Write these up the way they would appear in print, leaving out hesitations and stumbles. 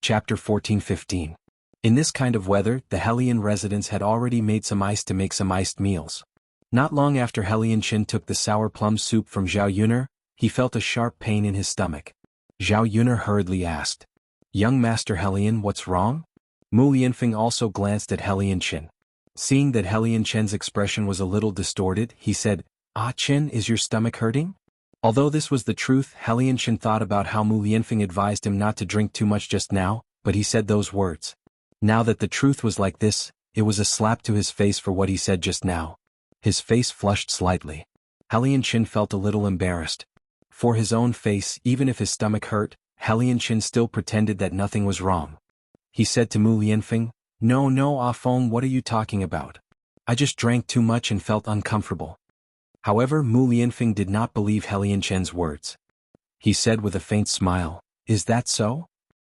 Chapter 14-15. In this kind of weather, the Hellion residents had already made some ice to make some iced meals. Not long after Hellion Qin took the sour plum soup from Zhao Yuner, he felt a sharp pain in his stomach. Zhao Yuner hurriedly asked, "Young Master Hellion, what's wrong?" Mu Lianfeng also glanced at Hellion Qin. Seeing that Hellion Qin's expression was a little distorted, he said, "Ah Qin, is your stomach hurting?" Although this was the truth, Hellion Qin thought about how Mu Lianfeng advised him not to drink too much just now, but he said those words. Now that the truth was like this, it was a slap to his face for what he said just now. His face flushed slightly. Hellion Qin felt a little embarrassed. For his own face, even if his stomach hurt, Hellion Qin still pretended that nothing was wrong. He said to Mu Lianfeng, No, Ah Feng, what are you talking about? I just drank too much and felt uncomfortable." However, Mu Lianfeng did not believe Hellion Qin's words. He said with a faint smile, "Is that so?"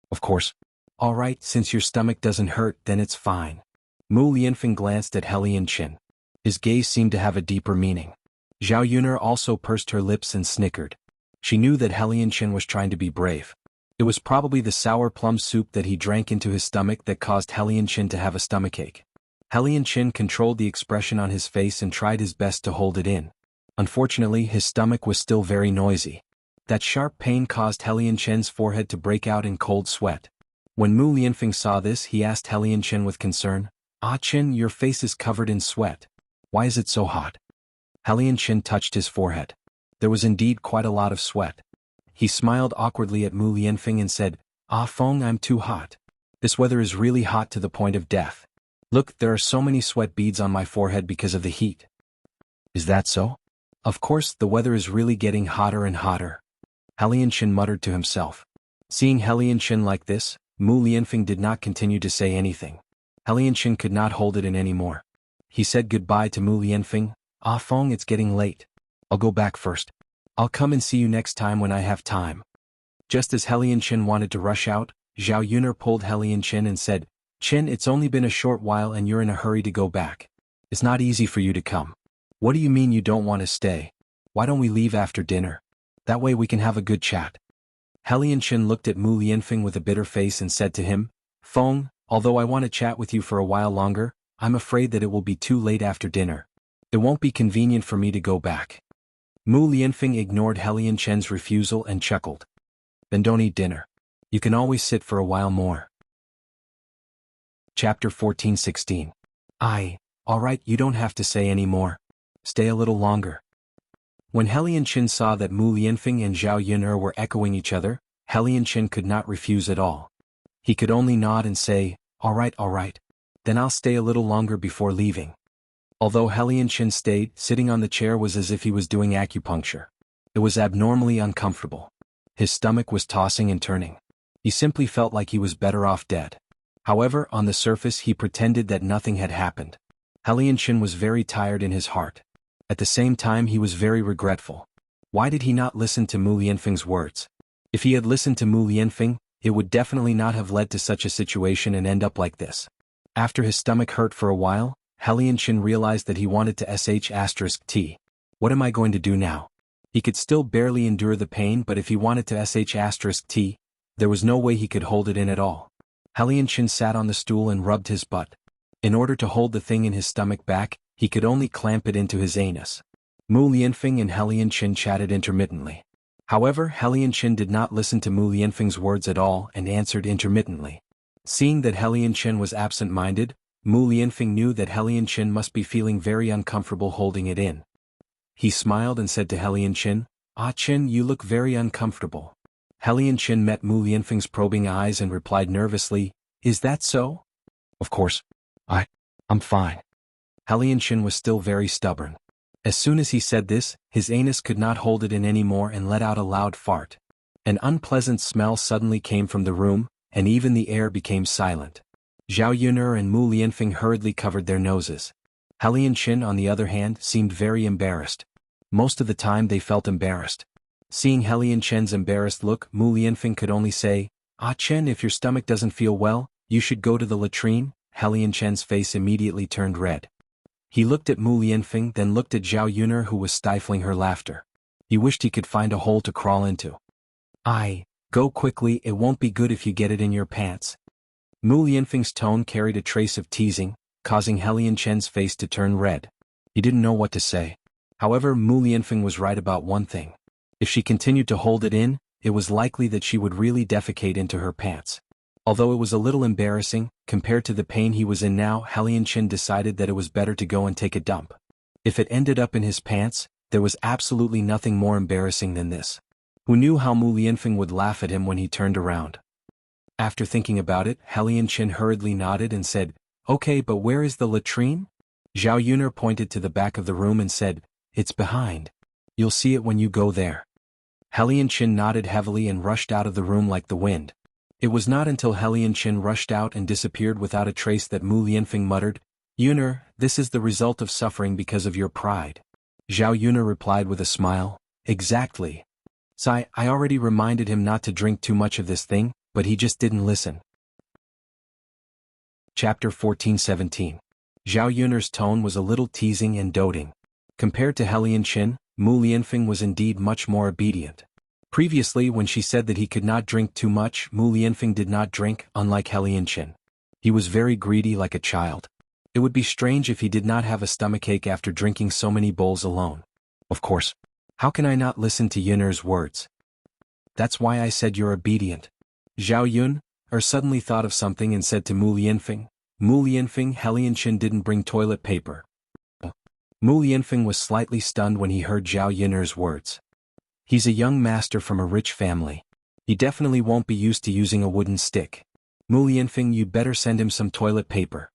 "Of course." "All right, since your stomach doesn't hurt, then it's fine." Mu Lianfeng glanced at Hellion Qin. His gaze seemed to have a deeper meaning. Zhao Yuner also pursed her lips and snickered. She knew that Hellion Qin was trying to be brave. It was probably the sour plum soup that he drank into his stomach that caused Hellion Qin to have a stomachache. Hellion Qin controlled the expression on his face and tried his best to hold it in. Unfortunately, his stomach was still very noisy. That sharp pain caused Hellion Qin's forehead to break out in cold sweat. When Mu Lianfeng saw this, he asked Hellion Qin with concern, "Ah Qin, your face is covered in sweat. Why is it so hot?" Hellion Qin touched his forehead. There was indeed quite a lot of sweat. He smiled awkwardly at Mu Lianfeng and said, "Ah Feng, I'm too hot. This weather is really hot to the point of death. Look, there are so many sweat beads on my forehead because of the heat." "Is that so?" "Of course, the weather is really getting hotter and hotter." Hellion Qin muttered to himself. Seeing Hellion Qin like this, Mu Lianfeng did not continue to say anything. Hellion Qin could not hold it in anymore. He said goodbye to Mu Lianfeng. "Ah Feng, it's getting late. I'll go back first. I'll come and see you next time when I have time." Just as Hellion Qin wanted to rush out, Zhao Yuner pulled Hellion Qin and said, "Qin, it's only been a short while and you're in a hurry to go back. It's not easy for you to come. What do you mean you don't want to stay? Why don't we leave after dinner? That way we can have a good chat." Hellion Qin looked at Mu Lianfeng with a bitter face and said to him, "Feng, although I want to chat with you for a while longer, I'm afraid that it will be too late after dinner. It won't be convenient for me to go back." Mu Lianfeng ignored Hellion Qin's refusal and chuckled. "Then don't eat dinner. You can always sit for a while more." Chapter 14-16. All right, you don't have to say any more. Stay a little longer." When Hellion Qin saw that Mu Lianfeng and Zhao Yuner were echoing each other, Hellion Qin could not refuse at all. He could only nod and say, all right. Then I'll stay a little longer before leaving." Although Hellion Qin stayed, sitting on the chair was as if he was doing acupuncture. It was abnormally uncomfortable. His stomach was tossing and turning. He simply felt like he was better off dead. However, on the surface he pretended that nothing had happened. Hellion Qin was very tired in his heart. At the same time he was very regretful. Why did he not listen to Mu Lianfeng's words? If he had listened to Mu Lianfeng, it would definitely not have led to such a situation and end up like this. After his stomach hurt for a while, Hellion Qin realized that he wanted to sh*t. What am I going to do now? He could still barely endure the pain, but if he wanted to sh*t, there was no way he could hold it in at all. Hellion Qin sat on the stool and rubbed his butt. In order to hold the thing in his stomach back, he could only clamp it into his anus. Mu Lianfeng and Hellion Qin chatted intermittently. However, Hellion Qin did not listen to Mu Lianfeng's words at all and answered intermittently. Seeing that Hellion Qin was absent-minded, Mu Lianfeng knew that Hellion Qin must be feeling very uncomfortable holding it in. He smiled and said to Hellion Qin, "Ah Qin, you look very uncomfortable." Hellion Qin met Mu Lianfeng's probing eyes and replied nervously, "Is that so?" "Of course. I'm fine." Hellion Qin was still very stubborn. As soon as he said this, his anus could not hold it in anymore and let out a loud fart. An unpleasant smell suddenly came from the room, and even the air became silent. Zhao Yuner and Mu Lianfeng hurriedly covered their noses. Hellion Qin, on the other hand, seemed very embarrassed. Most of the time they felt embarrassed. Seeing Hellion Qin's embarrassed look, Mu Lianfeng could only say, "Ah Qin, if your stomach doesn't feel well, you should go to the latrine." Hellion Qin's face immediately turned red. He looked at Mu Lianfeng, then looked at Zhao Yuner, who was stifling her laughter. He wished he could find a hole to crawl into. Go quickly, it won't be good if you get it in your pants. Mu Lianfeng's tone carried a trace of teasing, causing Helian Chen's face to turn red. He didn't know what to say. However, Mu Lianfeng was right about one thing. If she continued to hold it in, it was likely that she would really defecate into her pants. Although it was a little embarrassing, compared to the pain he was in now, Helian Chen decided that it was better to go and take a dump. If it ended up in his pants, there was absolutely nothing more embarrassing than this. Who knew how Mu Lianfeng would laugh at him when he turned around? After thinking about it, Helian Chen hurriedly nodded and said, "Okay, but where is the latrine?" Zhao Yuner pointed to the back of the room and said, "It's behind. You'll see it when you go there." Helian Chen nodded heavily and rushed out of the room like the wind. It was not until Helian Chen rushed out and disappeared without a trace that Mu Lianfeng muttered, "Yuner, this is the result of suffering because of your pride." Zhao Yuner replied with a smile, "Exactly. I already reminded him not to drink too much of this thing, but he just didn't listen." Chapter 14-17. Zhao Yuner's tone was a little teasing and doting. Compared to Helian Chen, Mu Lianfeng was indeed much more obedient. Previously, when she said that he could not drink too much, Mu Lianfeng did not drink, unlike Helian Chen. He was very greedy like a child. It would be strange if he did not have a stomachache after drinking so many bowls alone. Of course. How can I not listen to Yuner's words? That's why I said you're obedient. Zhao Yun suddenly thought of something and said to Mu Lianfeng, "Mu Lianfeng, Helian Chen didn't bring toilet paper." Mu Lianfeng was slightly stunned when he heard Zhao Yuner's words. He's a young master from a rich family. He definitely won't be used to using a wooden stick. Mu Lianfeng, you'd better send him some toilet paper.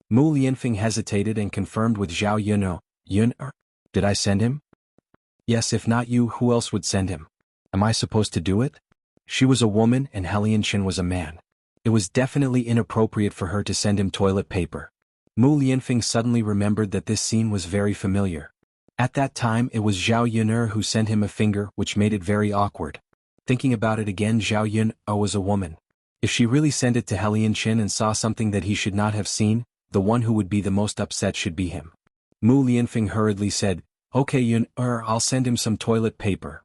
Mu Lianfeng hesitated and confirmed with Zhao Yun. Did I send him? Yes, if not you, who else would send him? Am I supposed to do it? She was a woman and Helian Chen was a man. It was definitely inappropriate for her to send him toilet paper. Mu Lianfeng suddenly remembered that this scene was very familiar. At that time it was Zhao Yuner who sent him a finger, which made it very awkward. Thinking about it again, Zhao Yun was a woman. If she really sent it to Helian Chen and saw something that he should not have seen, the one who would be the most upset should be him. Mu Lianfeng hurriedly said, "Okay Yun, I'll send him some toilet paper."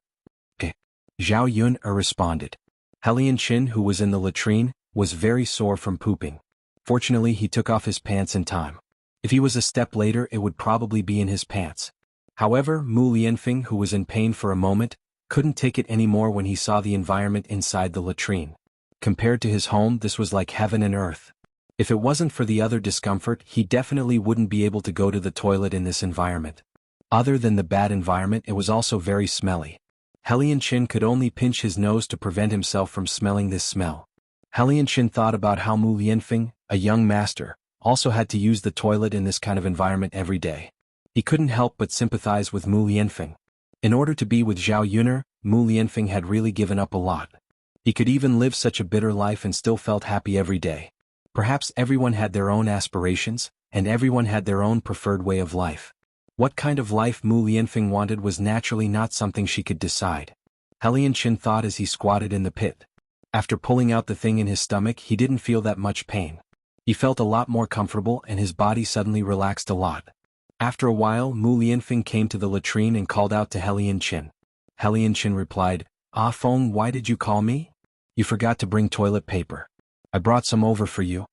Zhao Yun responded. Helian Chen, who was in the latrine, was very sore from pooping. Fortunately, he took off his pants in time. If he was a step later, it would probably be in his pants. However, Mu Lianfeng, who was in pain for a moment, couldn't take it anymore when he saw the environment inside the latrine. Compared to his home, this was like heaven and earth. If it wasn't for the other discomfort, he definitely wouldn't be able to go to the toilet in this environment. Other than the bad environment, it was also very smelly. Helian Chen could only pinch his nose to prevent himself from smelling this smell. Helian Chen thought about how Mu Lianfeng, a young master, also had to use the toilet in this kind of environment every day. He couldn't help but sympathize with Mu Lianfeng. In order to be with Zhao Yuner, Mu Lianfeng had really given up a lot. He could even live such a bitter life and still felt happy every day. Perhaps everyone had their own aspirations, and everyone had their own preferred way of life. What kind of life Mu Lianfeng wanted was naturally not something she could decide. Helian Chen thought as he squatted in the pit. After pulling out the thing in his stomach, he didn't feel that much pain. He felt a lot more comfortable and his body suddenly relaxed a lot. After a while, Mu Lianfeng came to the latrine and called out to Helian Chen. Helian Chen replied, "Ah Feng, why did you call me? You forgot to bring toilet paper. I brought some over for you."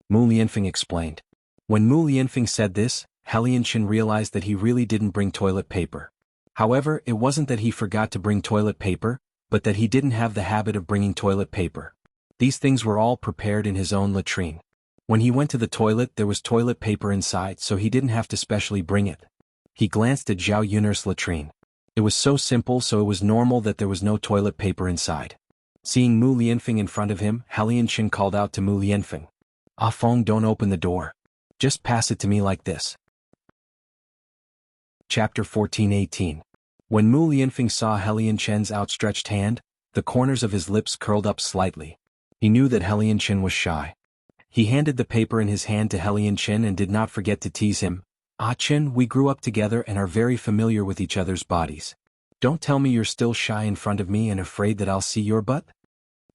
Mu Lianfeng explained. When Mu Lianfeng said this, Helian Chen realized that he really didn't bring toilet paper. However, it wasn't that he forgot to bring toilet paper, but that he didn't have the habit of bringing toilet paper. These things were all prepared in his own latrine. When he went to the toilet, there was toilet paper inside, so he didn't have to specially bring it. He glanced at Zhao Yuner's latrine. It was so simple, so it was normal that there was no toilet paper inside. Seeing Mu Lianfeng in front of him, Helian Chen called out to Mu Lianfeng, "Ah Feng, don't open the door. Just pass it to me like this." Chapter 14-18. When Mu Lianfeng saw Helian Chen's outstretched hand, the corners of his lips curled up slightly. He knew that Helian Chen was shy. He handed the paper in his hand to Helian Chen and did not forget to tease him. "Ah Chen, we grew up together and are very familiar with each other's bodies. Don't tell me you're still shy in front of me and afraid that I'll see your butt?"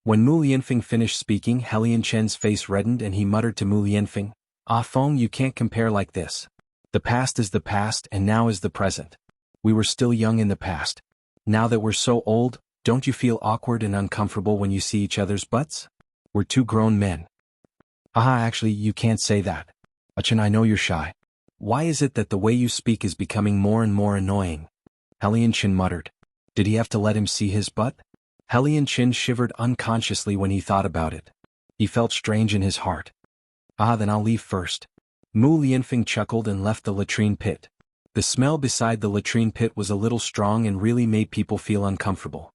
When Mu Lianfeng finished speaking, Helian Chen's face reddened and he muttered to Mu Lianfeng, "Ah Feng, you can't compare like this. The past is the past and now is the present. We were still young in the past. Now that we're so old, Don't you feel awkward and uncomfortable when you see each other's butts? We're two grown men. Actually, you can't say that. Achin, I know you're shy. Why is it that the way you speak is becoming more and more annoying? Helian muttered. Did he have to let him see his butt? Helian shivered unconsciously when he thought about it. He felt strange in his heart. Then I'll leave first. Mu Lianfeng chuckled and left the latrine pit. The smell beside the latrine pit was a little strong and really made people feel uncomfortable.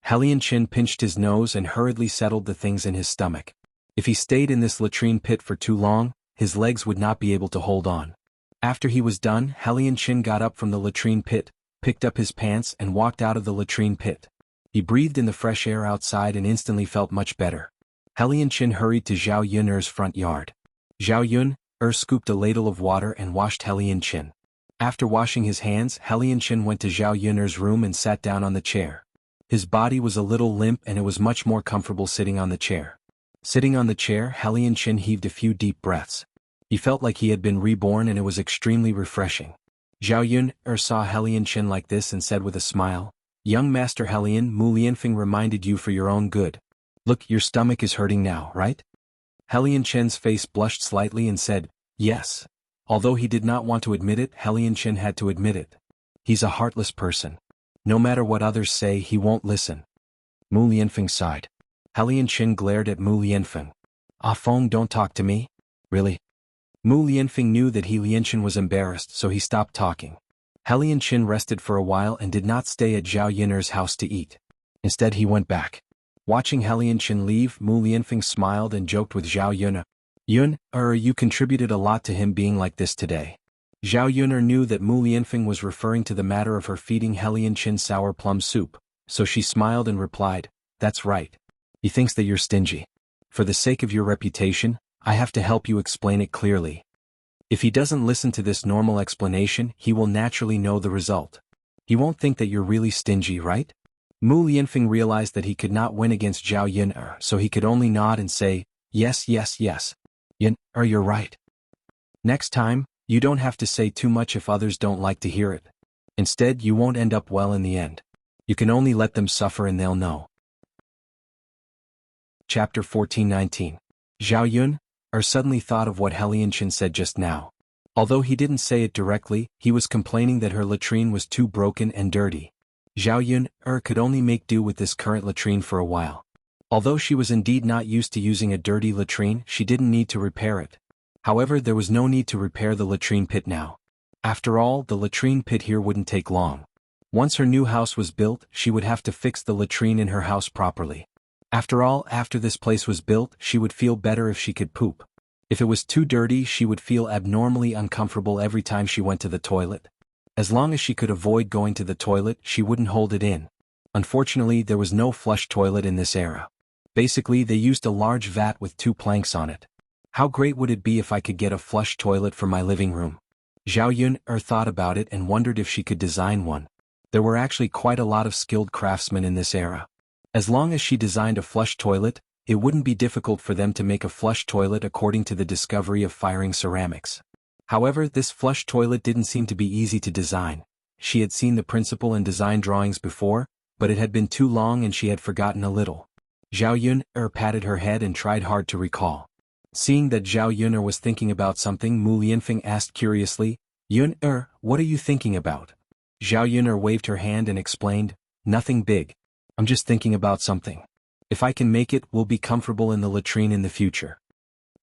Helian pinched his nose and hurriedly settled the things in his stomach. If he stayed in this latrine pit for too long, his legs would not be able to hold on. After he was done, Helian got up from the latrine pit, picked up his pants and walked out of the latrine pit. He breathed in the fresh air outside and instantly felt much better. Helian hurried to Zhao Yun's front yard. Zhao Yun scooped a ladle of water and washed Helian. After washing his hands, Helian went to Zhao Yun's room and sat down on the chair. His body was a little limp and it was much more comfortable sitting on the chair. Sitting on the chair, Helian heaved a few deep breaths. He felt like he had been reborn and it was extremely refreshing. Zhao Yun saw Helian like this and said with a smile, Young Master Helian, Mu Lianfeng reminded you for your own good. Look, your stomach is hurting now, right? Helian face blushed slightly and said, yes. Although he did not want to admit it, Helian had to admit it. He's a heartless person. No matter what others say, he won't listen. Mu Lianfeng sighed. Helian glared at Mu Lianfeng. Feng, don't talk to me? Really? Mu Lianfeng knew that Lianchen was embarrassed, so he stopped talking. Helian rested for a while and did not stay at Zhao Yun's house to eat. Instead he went back. Watching Helian leave, Mu Lianfeng smiled and joked with Zhao Yun. You contributed a lot to him being like this today. Zhao Yun knew that Mu Lianfeng was referring to the matter of her feeding Helian sour plum soup, so she smiled and replied, that's right. He thinks that you're stingy. For the sake of your reputation, I have to help you explain it clearly. If he doesn't listen to this normal explanation, he will naturally know the result. He won't think that you're really stingy, right? Mu Lianfeng realized that he could not win against Zhao Yun, so he could only nod and say, yes. Yun, you're right. Next time, you don't have to say too much if others don't like to hear it. Instead, you won't end up well in the end. You can only let them suffer and they'll know. Chapter 14:19. Zhao Yun suddenly thought of what Helian said just now. Although he didn't say it directly, he was complaining that her latrine was too broken and dirty. Zhao Yun could only make do with this current latrine for a while. Although she was indeed not used to using a dirty latrine, she didn't need to repair it. However, there was no need to repair the latrine pit now. After all, the latrine pit here wouldn't take long. Once her new house was built, she would have to fix the latrine in her house properly. After all, after this place was built, she would feel better if she could poop. If it was too dirty, she would feel abnormally uncomfortable every time she went to the toilet. As long as she could avoid going to the toilet, she wouldn't hold it in. Unfortunately, there was no flush toilet in this era. Basically, they used a large vat with 2 planks on it. How great would it be if I could get a flush toilet for my living room? Zhao Yun thought about it and wondered if she could design one. There were actually quite a lot of skilled craftsmen in this era. As long as she designed a flush toilet, it wouldn't be difficult for them to make a flush toilet according to the discovery of firing ceramics. However, this flush toilet didn't seem to be easy to design. She had seen the principle and design drawings before, but it had been too long and she had forgotten a little. Zhao Yun patted her head and tried hard to recall. Seeing that Zhao Yun was thinking about something, Mu Lianfeng asked curiously, Yun what are you thinking about? Zhao Yun waved her hand and explained, nothing big. I'm just thinking about something. If I can make it, we'll be comfortable in the latrine in the future.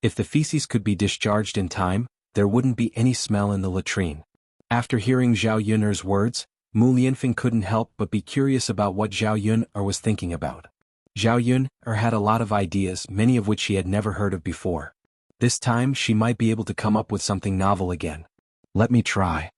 If the feces could be discharged in time, there wouldn't be any smell in the latrine. After hearing Zhao Yun's words, Mu Lianfeng couldn't help but be curious about what Zhao Yun was thinking about. Zhao Yun had a lot of ideas, many of which she had never heard of before. This time she might be able to come up with something novel again. Let me try.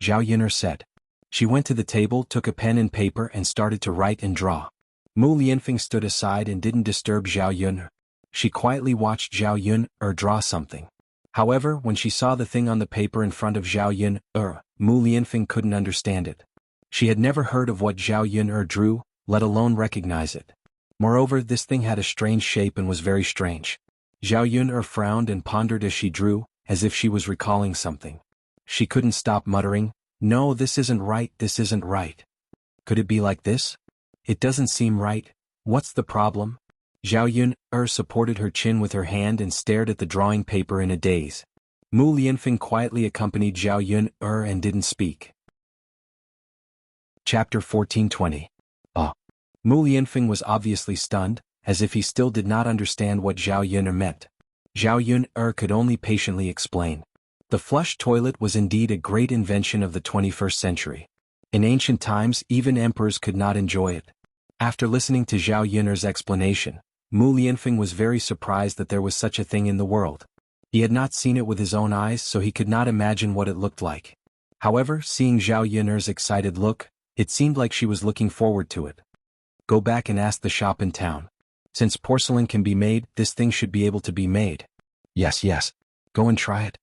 Zhao Yun said. She went to the table, took a pen and paper and started to write and draw. Mu Lianfeng stood aside and didn't disturb Zhao Yun. She quietly watched Zhao Yun draw something. However, when she saw the thing on the paper in front of Zhao Yun Mu Lianfeng couldn't understand it. She had never heard of what Zhao Yun drew, let alone recognize it. Moreover, this thing had a strange shape and was very strange. Zhao Yun frowned and pondered as she drew, as if she was recalling something. She couldn't stop muttering, no, this isn't right, this isn't right. Could it be like this? It doesn't seem right. What's the problem? Xiaoyun supported her chin with her hand and stared at the drawing paper in a daze. Mu Lianfeng quietly accompanied Xiaoyun and didn't speak. Chapter 1420. Mu Lianfeng was obviously stunned, as if he still did not understand what Xiaoyun meant. Xiaoyun could only patiently explain. The flush toilet was indeed a great invention of the 21st century. In ancient times, even emperors could not enjoy it. After listening to Zhao Yun'er's explanation, Mu Lianfeng was very surprised that there was such a thing in the world. He had not seen it with his own eyes, so he could not imagine what it looked like. However, seeing Zhao Yun'er's excited look, it seemed like she was looking forward to it. Go back and ask the shop in town. Since porcelain can be made, this thing should be able to be made. Yes. Go and try it.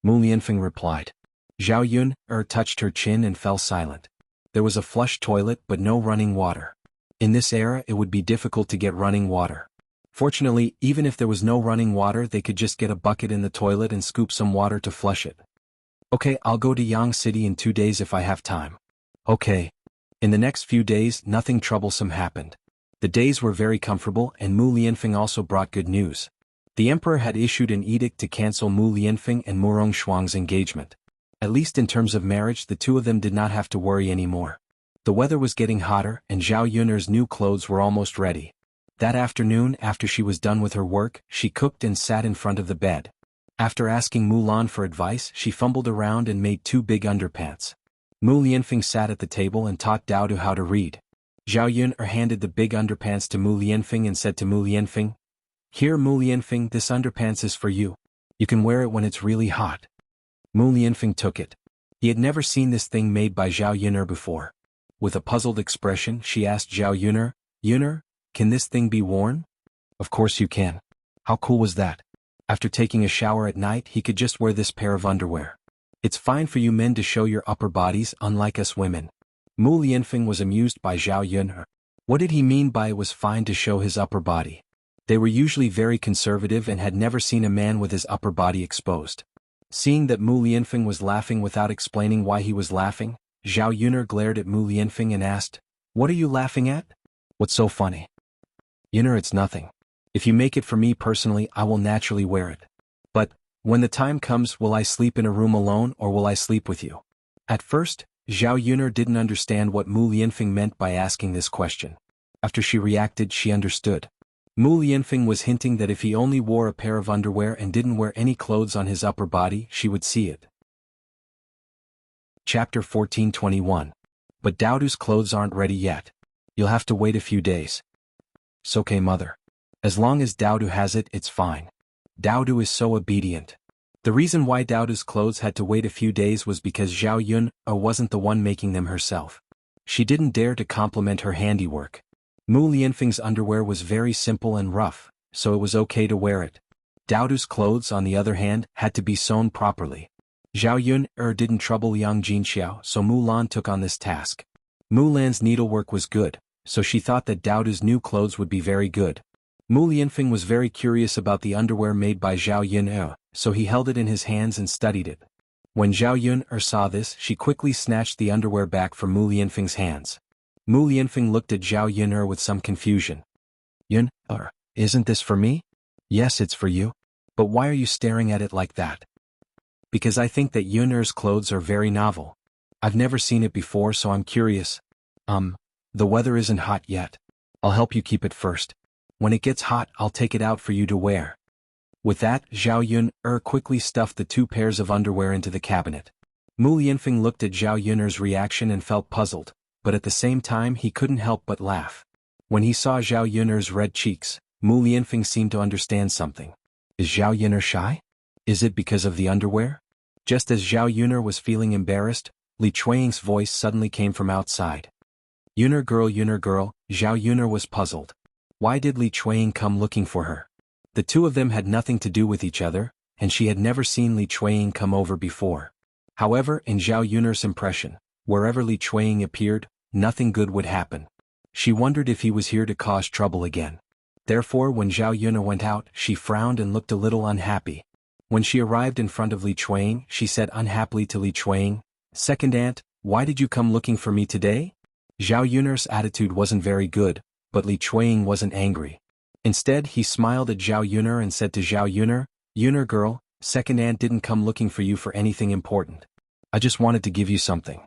Mu Lianfeng replied. Zhao Yun touched her chin and fell silent. There was a flush toilet but no running water. In this era it would be difficult to get running water. Fortunately, even if there was no running water, they could just get a bucket in the toilet and scoop some water to flush it. Okay, I'll go to Yang City in 2 days if I have time. Okay. In the next few days, nothing troublesome happened. The days were very comfortable, and Mu Lianfeng also brought good news. The emperor had issued an edict to cancel Mu Lianfeng and Mu Rongshuang's engagement. At least in terms of marriage, the two of them did not have to worry anymore. The weather was getting hotter, and Zhao Yun'er's new clothes were almost ready. That afternoon, after she was done with her work, she cooked and sat in front of the bed. After asking Mulan for advice, she fumbled around and made 2 big underpants. Mu Lianfeng sat at the table and taught Daodu how to read. Zhao Yun'er handed the big underpants to Mu Lianfeng and said to Mu Lianfeng, "Here, Mu Lianfeng, this underpants is for you. You can wear it when it's really hot." Mu Lianfeng took it. He had never seen this thing made by Zhao Yun'er before. With a puzzled expression, she asked Zhao Yun'er, "Yun'er, can this thing be worn?" "Of course you can. How cool was that? After taking a shower at night, he could just wear this pair of underwear. It's fine for you men to show your upper bodies, unlike us women." Mu Lianfeng was amused by Zhao Yun'er. What did he mean by it was fine to show his upper body? They were usually very conservative and had never seen a man with his upper body exposed. Seeing that Mu Lianfeng was laughing without explaining why he was laughing, Zhao Yun'er glared at Mu Lianfeng and asked, "What are you laughing at? What's so funny?" "Yun'er, it's nothing. If you make it for me personally, I will naturally wear it. But, when the time comes, will I sleep in a room alone or will I sleep with you?" At first, Zhao Yun'er didn't understand what Mu Lianfeng meant by asking this question. After she reacted, she understood. Mu Lianfeng was hinting that if he only wore a pair of underwear and didn't wear any clothes on his upper body, she would see it. Chapter 1421. But Daodu's clothes aren't ready yet. You'll have to wait a few days. "It's okay, mother. As long as Daodu has it, it's fine. Daodu is so obedient." The reason why Daodu's clothes had to wait a few days was because Zhao Yun wasn't the one making them herself. She didn't dare to compliment her handiwork. Mu Lianfeng's underwear was very simple and rough, so it was okay to wear it. Daodu's clothes, on the other hand, had to be sewn properly. Zhao Yun didn't trouble Yang Jinxiao, so Mulan took on this task. Mulan's needlework was good, so she thought that Daodu's new clothes would be very good. Mu Lianfeng was very curious about the underwear made by Zhao Yun, so he held it in his hands and studied it. When Zhao Yun saw this, she quickly snatched the underwear back from Mu Lianfeng's hands. Mu Lianfeng looked at Zhao Yun with some confusion. "Yun, isn't this for me?" "Yes, it's for you. But why are you staring at it like that?" "Because I think that Yun'er's clothes are very novel. I've never seen it before, so I'm curious. The weather isn't hot yet. I'll help you keep it first. When it gets hot, I'll take it out for you to wear." With that, Zhao Yun quickly stuffed the 2 pairs of underwear into the cabinet. Mu Lianfeng looked at Zhao Yun'er's reaction and felt puzzled, but at the same time he couldn't help but laugh. When he saw Zhao Yun'er's red cheeks, Mu Lianfeng seemed to understand something. Is Zhao Yun'er shy? Is it because of the underwear? Just as Zhao Yun'er was feeling embarrassed, Li Chuanying's voice suddenly came from outside. Yun'er girl, Zhao Yun'er was puzzled. Why did Li Chuanying come looking for her? The two of them had nothing to do with each other, and she had never seen Li Chuanying come over before. However, in Zhao Yun'er's impression, wherever Li Chuanying appeared, nothing good would happen. She wondered if he was here to cause trouble again. Therefore, when Zhao Yun'er went out, she frowned and looked a little unhappy. When she arrived in front of Li Chuanying, she said unhappily to Li Chuanying, "Second aunt, why did you come looking for me today?" Zhao Yunar's attitude wasn't very good, but Li Chuanying wasn't angry. Instead, he smiled at Zhao Yunar and said to Zhao Yunar, "Yunar girl, second aunt didn't come looking for you for anything important. I just wanted to give you something."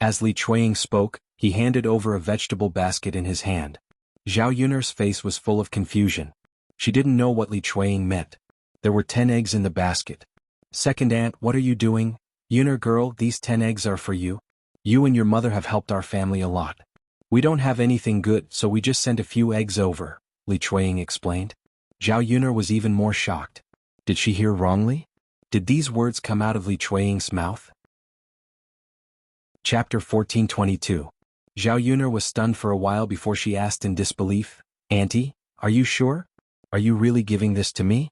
As Li Chuanying spoke, he handed over a vegetable basket in his hand. Zhao Yunar's face was full of confusion. She didn't know what Li Chuanying meant. There were 10 eggs in the basket. "Second aunt, what are you doing? Yunar girl, these 10 eggs are for you. You and your mother have helped our family a lot. We don't have anything good, so we just sent a few eggs over," Li Chuanying explained. Zhao Yunar was even more shocked. Did she hear wrongly? Did these words come out of Li Chuanying's mouth? Chapter 1422. Zhao Yunar was stunned for a while before she asked in disbelief, "Auntie, are you sure? Are you really giving this to me?"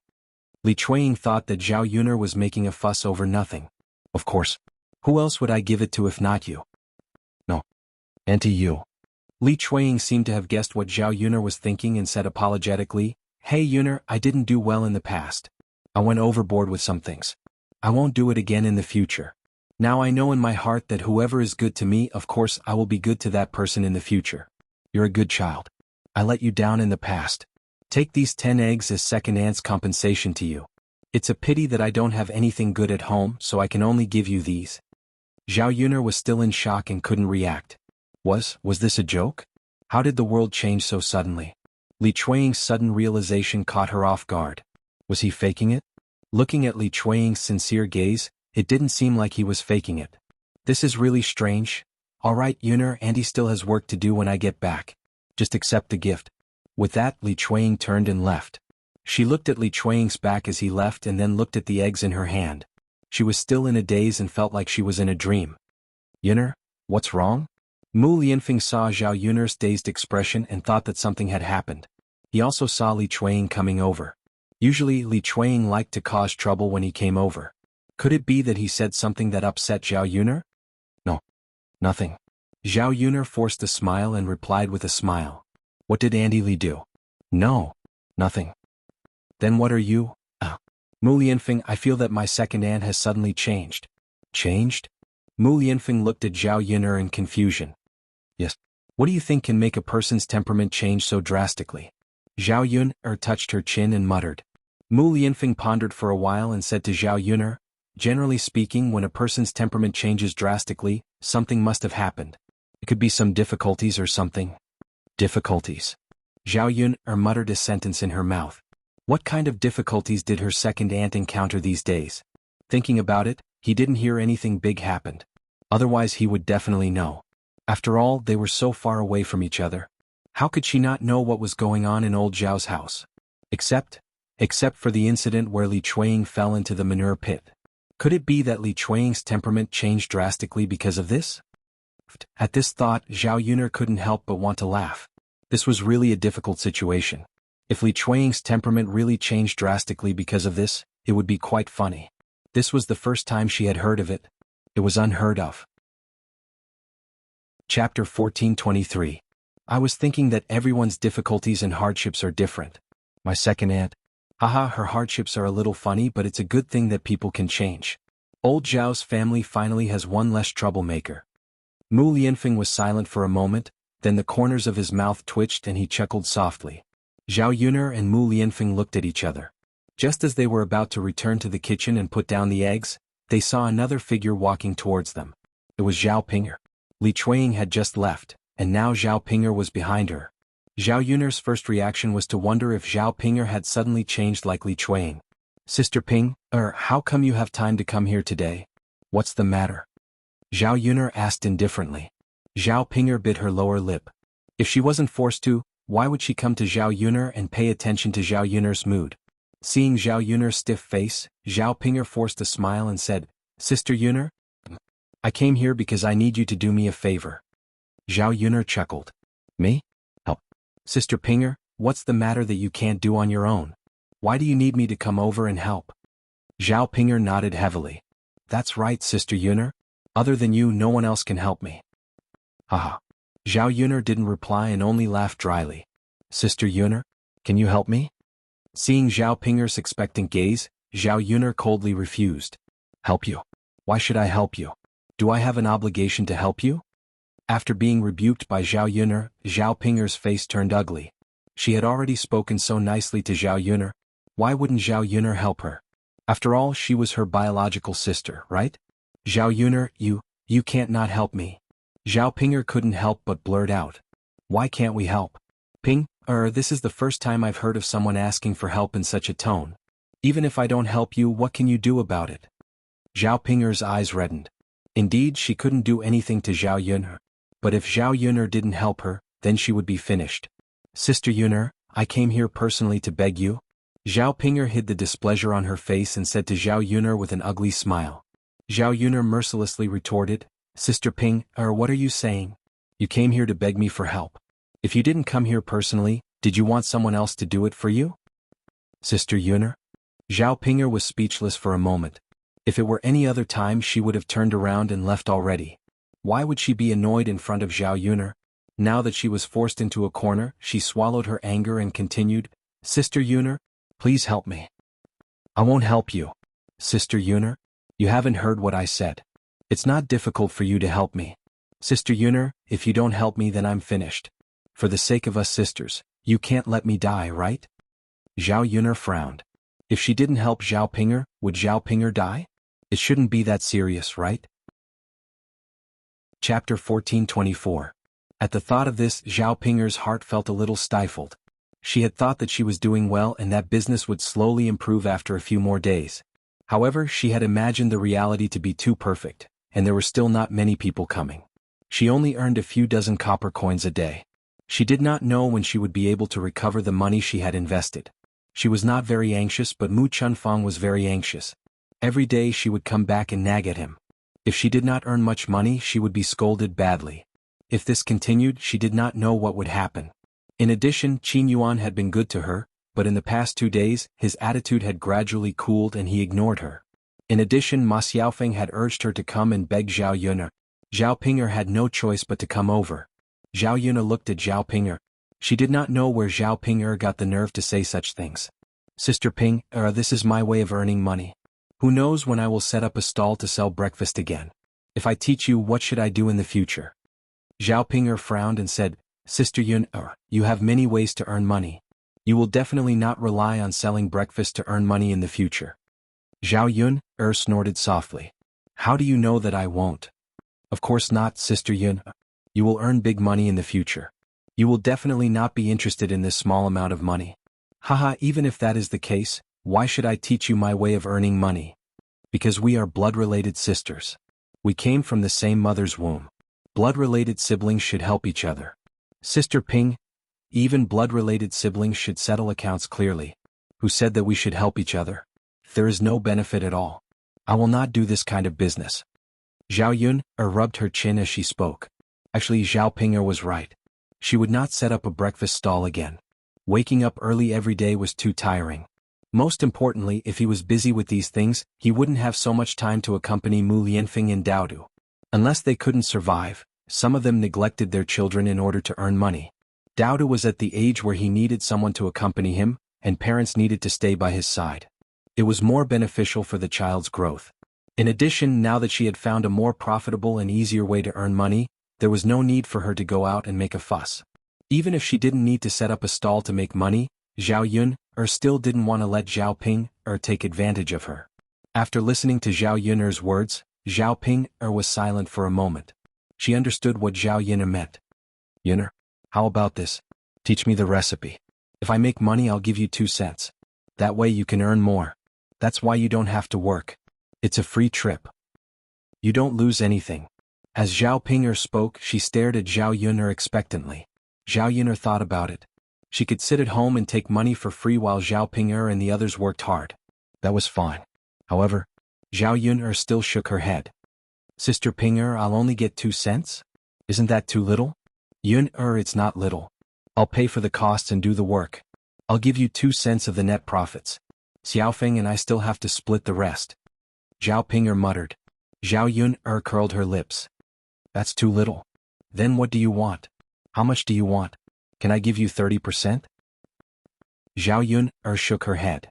Li Chuanying thought that Zhao Yunar was making a fuss over nothing. "Of course. Who else would I give it to if not you?" "No. Auntie, you." Li Chuanying seemed to have guessed what Zhao Yunar was thinking and said apologetically, "Hey Yunar, I didn't do well in the past. I went overboard with some things. I won't do it again in the future. Now I know in my heart that whoever is good to me, of course I will be good to that person in the future. You're a good child. I let you down in the past. Take these 10 eggs as second aunt's compensation to you. It's a pity that I don't have anything good at home, so I can only give you these." Zhao Yunar was still in shock and couldn't react. Was this a joke? How did the world change so suddenly? Li Chuanying's sudden realization caught her off guard. Was he faking it? Looking at Li Chuanying's sincere gaze, it didn't seem like he was faking it. "This is really strange. All right, Yunar, Auntie still has work to do when I get back. Just accept the gift." With that, Li Chuanying turned and left. She looked at Li Chuanying's back as he left and then looked at the eggs in her hand. She was still in a daze and felt like she was in a dream. "Yunar, what's wrong?" Mu Lianfeng saw Zhao Yunar's dazed expression and thought that something had happened. He also saw Li Chuanying coming over. Usually, Li Chuanying liked to cause trouble when he came over. Could it be that he said something that upset Zhao Yunar? "No. Nothing." Zhao Yunar forced a smile and replied with a smile. "What did Auntie Li do?" "No. Nothing." "Then what are you?" Mu Lianfeng, I feel that my second aunt has suddenly changed." "Changed?" Mu Lianfeng looked at Zhao Yunar in confusion. "Yes. What do you think can make a person's temperament change so drastically?" Zhao Yunar touched her chin and muttered. Mu Lianfeng pondered for a while and said to Zhao Yunar, "Generally speaking, when a person's temperament changes drastically, something must have happened. It could be some difficulties or something." "Difficulties?" Zhao Yunar muttered a sentence in her mouth. What kind of difficulties did her second aunt encounter these days? Thinking about it, he didn't hear anything big happened. Otherwise he would definitely know. After all, they were so far away from each other. How could she not know what was going on in old Zhao's house? Except for the incident where Li Chuanying fell into the manure pit. Could it be that Li Chuanying's temperament changed drastically because of this? At this thought, Zhao Yunar couldn't help but want to laugh. This was really a difficult situation. If Li Chuanying's temperament really changed drastically because of this, it would be quite funny. This was the first time she had heard of it. It was unheard of. Chapter 1423. I was thinking that everyone's difficulties and hardships are different. My second aunt. Haha, her hardships are a little funny, but it's a good thing that people can change. Old Zhao's family finally has one less troublemaker. Mu Lianfeng was silent for a moment, then the corners of his mouth twitched and he chuckled softly. Zhao Yunar and Mu Lianfeng looked at each other. Just as they were about to return to the kitchen and put down the eggs, they saw another figure walking towards them. It was Zhao Pinger. Li Chuanying had just left, and now Zhao Pinger was behind her. Zhao Yunar's first reaction was to wonder if Zhao Pinger had suddenly changed like Li Chuanying. "Sister Ping, how come you have time to come here today? What's the matter?" Zhao Yunar asked indifferently. Zhao Pinger bit her lower lip. If she wasn't forced to, why would she come to Zhao Yunar and pay attention to Zhao Yunar's mood? Seeing Zhao Yunar's stiff face, Zhao Pinger forced a smile and said, "Sister Yunar? I came here because I need you to do me a favor." Zhao Yunar chuckled. "Me? Help. Sister Pinger, what's the matter that you can't do on your own? Why do you need me to come over and help?" Zhao Pinger nodded heavily. "That's right, Sister Yunar. Other than you, no one else can help me." Haha. Zhao Yunar didn't reply and only laughed dryly. "Sister Yunar, can you help me?" Seeing Zhao Pinger's expectant gaze, Zhao Yunar coldly refused. "Help you? Why should I help you? Do I have an obligation to help you?" After being rebuked by Zhao Yuner, Zhao Pinger's face turned ugly. She had already spoken so nicely to Zhao Yuner. Why wouldn't Zhao Yuner help her? After all, she was her biological sister, right? Zhao Yuner, you can't not help me. Zhao Pinger couldn't help but blurt out. Why can't we help? Ping, this is the first time I've heard of someone asking for help in such a tone. Even if I don't help you, what can you do about it? Zhao Pinger's eyes reddened. Indeed, she couldn't do anything to Zhao Yuner. But if Zhao Yuner didn't help her, then she would be finished. Sister Yuner, I came here personally to beg you. Zhao Pinger hid the displeasure on her face and said to Zhao Yuner with an ugly smile. Zhao Yuner mercilessly retorted, Sister Ping, what are you saying? You came here to beg me for help. If you didn't come here personally, did you want someone else to do it for you? Sister Yuner? Zhao Pinger was speechless for a moment. If it were any other time, she would have turned around and left already. Why would she be annoyed in front of Zhao Yuner? Now that she was forced into a corner, she swallowed her anger and continued, Sister Yuner, please help me. I won't help you. Sister Yuner, you haven't heard what I said. It's not difficult for you to help me. Sister Yuner, if you don't help me, then I'm finished. For the sake of us sisters, you can't let me die, right? Zhao Yuner frowned. If she didn't help Zhao Pinger, would Zhao Pinger die? It shouldn't be that serious, right? Chapter 1424. At the thought of this, Zhao Pinger's heart felt a little stifled. She had thought that she was doing well and that business would slowly improve after a few more days. However, she had imagined the reality to be too perfect, and there were still not many people coming. She only earned a few dozen copper coins a day. She did not know when she would be able to recover the money she had invested. She was not very anxious, but Mu Chunfang was very anxious. Every day she would come back and nag at him. If she did not earn much money, she would be scolded badly. If this continued, she did not know what would happen. In addition, Xuanhuan had been good to her, but in the past 2 days, his attitude had gradually cooled and he ignored her. In addition, Ma Xiaofeng had urged her to come and beg Zhao Yuner. Zhao Pinger had no choice but to come over. Zhao Yuner looked at Zhao Pinger. She did not know where Zhao Pinger got the nerve to say such things. Sister Ping, this is my way of earning money. Who knows when I will set up a stall to sell breakfast again. If I teach you, what should I do in the future? Zhao Pinger frowned and said, Sister Yun, you have many ways to earn money. You will definitely not rely on selling breakfast to earn money in the future. Zhao Yun, snorted softly. How do you know that I won't? Of course not, Sister Yun. You will earn big money in the future. You will definitely not be interested in this small amount of money. Haha, even if that is the case, why should I teach you my way of earning money? Because we are blood-related sisters. We came from the same mother's womb. Blood-related siblings should help each other. Sister Ping, even blood-related siblings should settle accounts clearly. Who said that we should help each other? There is no benefit at all. I will not do this kind of business. Zhao Yun, rubbed her chin as she spoke. Actually, Zhao Pinger was right. She would not set up a breakfast stall again. Waking up early every day was too tiring. Most importantly, if he was busy with these things, he wouldn't have so much time to accompany Mu Lianfeng and Daodu. Unless they couldn't survive, some of them neglected their children in order to earn money. Daodu was at the age where he needed someone to accompany him, and parents needed to stay by his side. It was more beneficial for the child's growth. In addition, now that she had found a more profitable and easier way to earn money, there was no need for her to go out and make a fuss. Even if she didn't need to set up a stall to make money, Zhao Yun, still didn't want to let Zhao Ping, take advantage of her. After listening to Zhao Yun's words, Zhao Ping, was silent for a moment. She understood what Zhao Yun meant. Yun, how about this? Teach me the recipe. If I make money, I'll give you 2 cents. That way you can earn more. That's why you don't have to work. It's a free trip. You don't lose anything. As Zhao Pinger spoke, she stared at Zhao Yun expectantly. Zhao Yun thought about it. She could sit at home and take money for free while Zhao Pinger and the others worked hard. That was fine. However, Zhao Yun still shook her head. Sister Pinger, I'll only get 2 cents? Isn't that too little? Yun, it's not little. I'll pay for the costs and do the work. I'll give you 2 cents of the net profits. Xiaofeng and I still have to split the rest. Zhao Pinger muttered. Zhao Yun curled her lips. That's too little. Then what do you want? How much do you want? Can I give you 30%? Zhao Yun shook her head.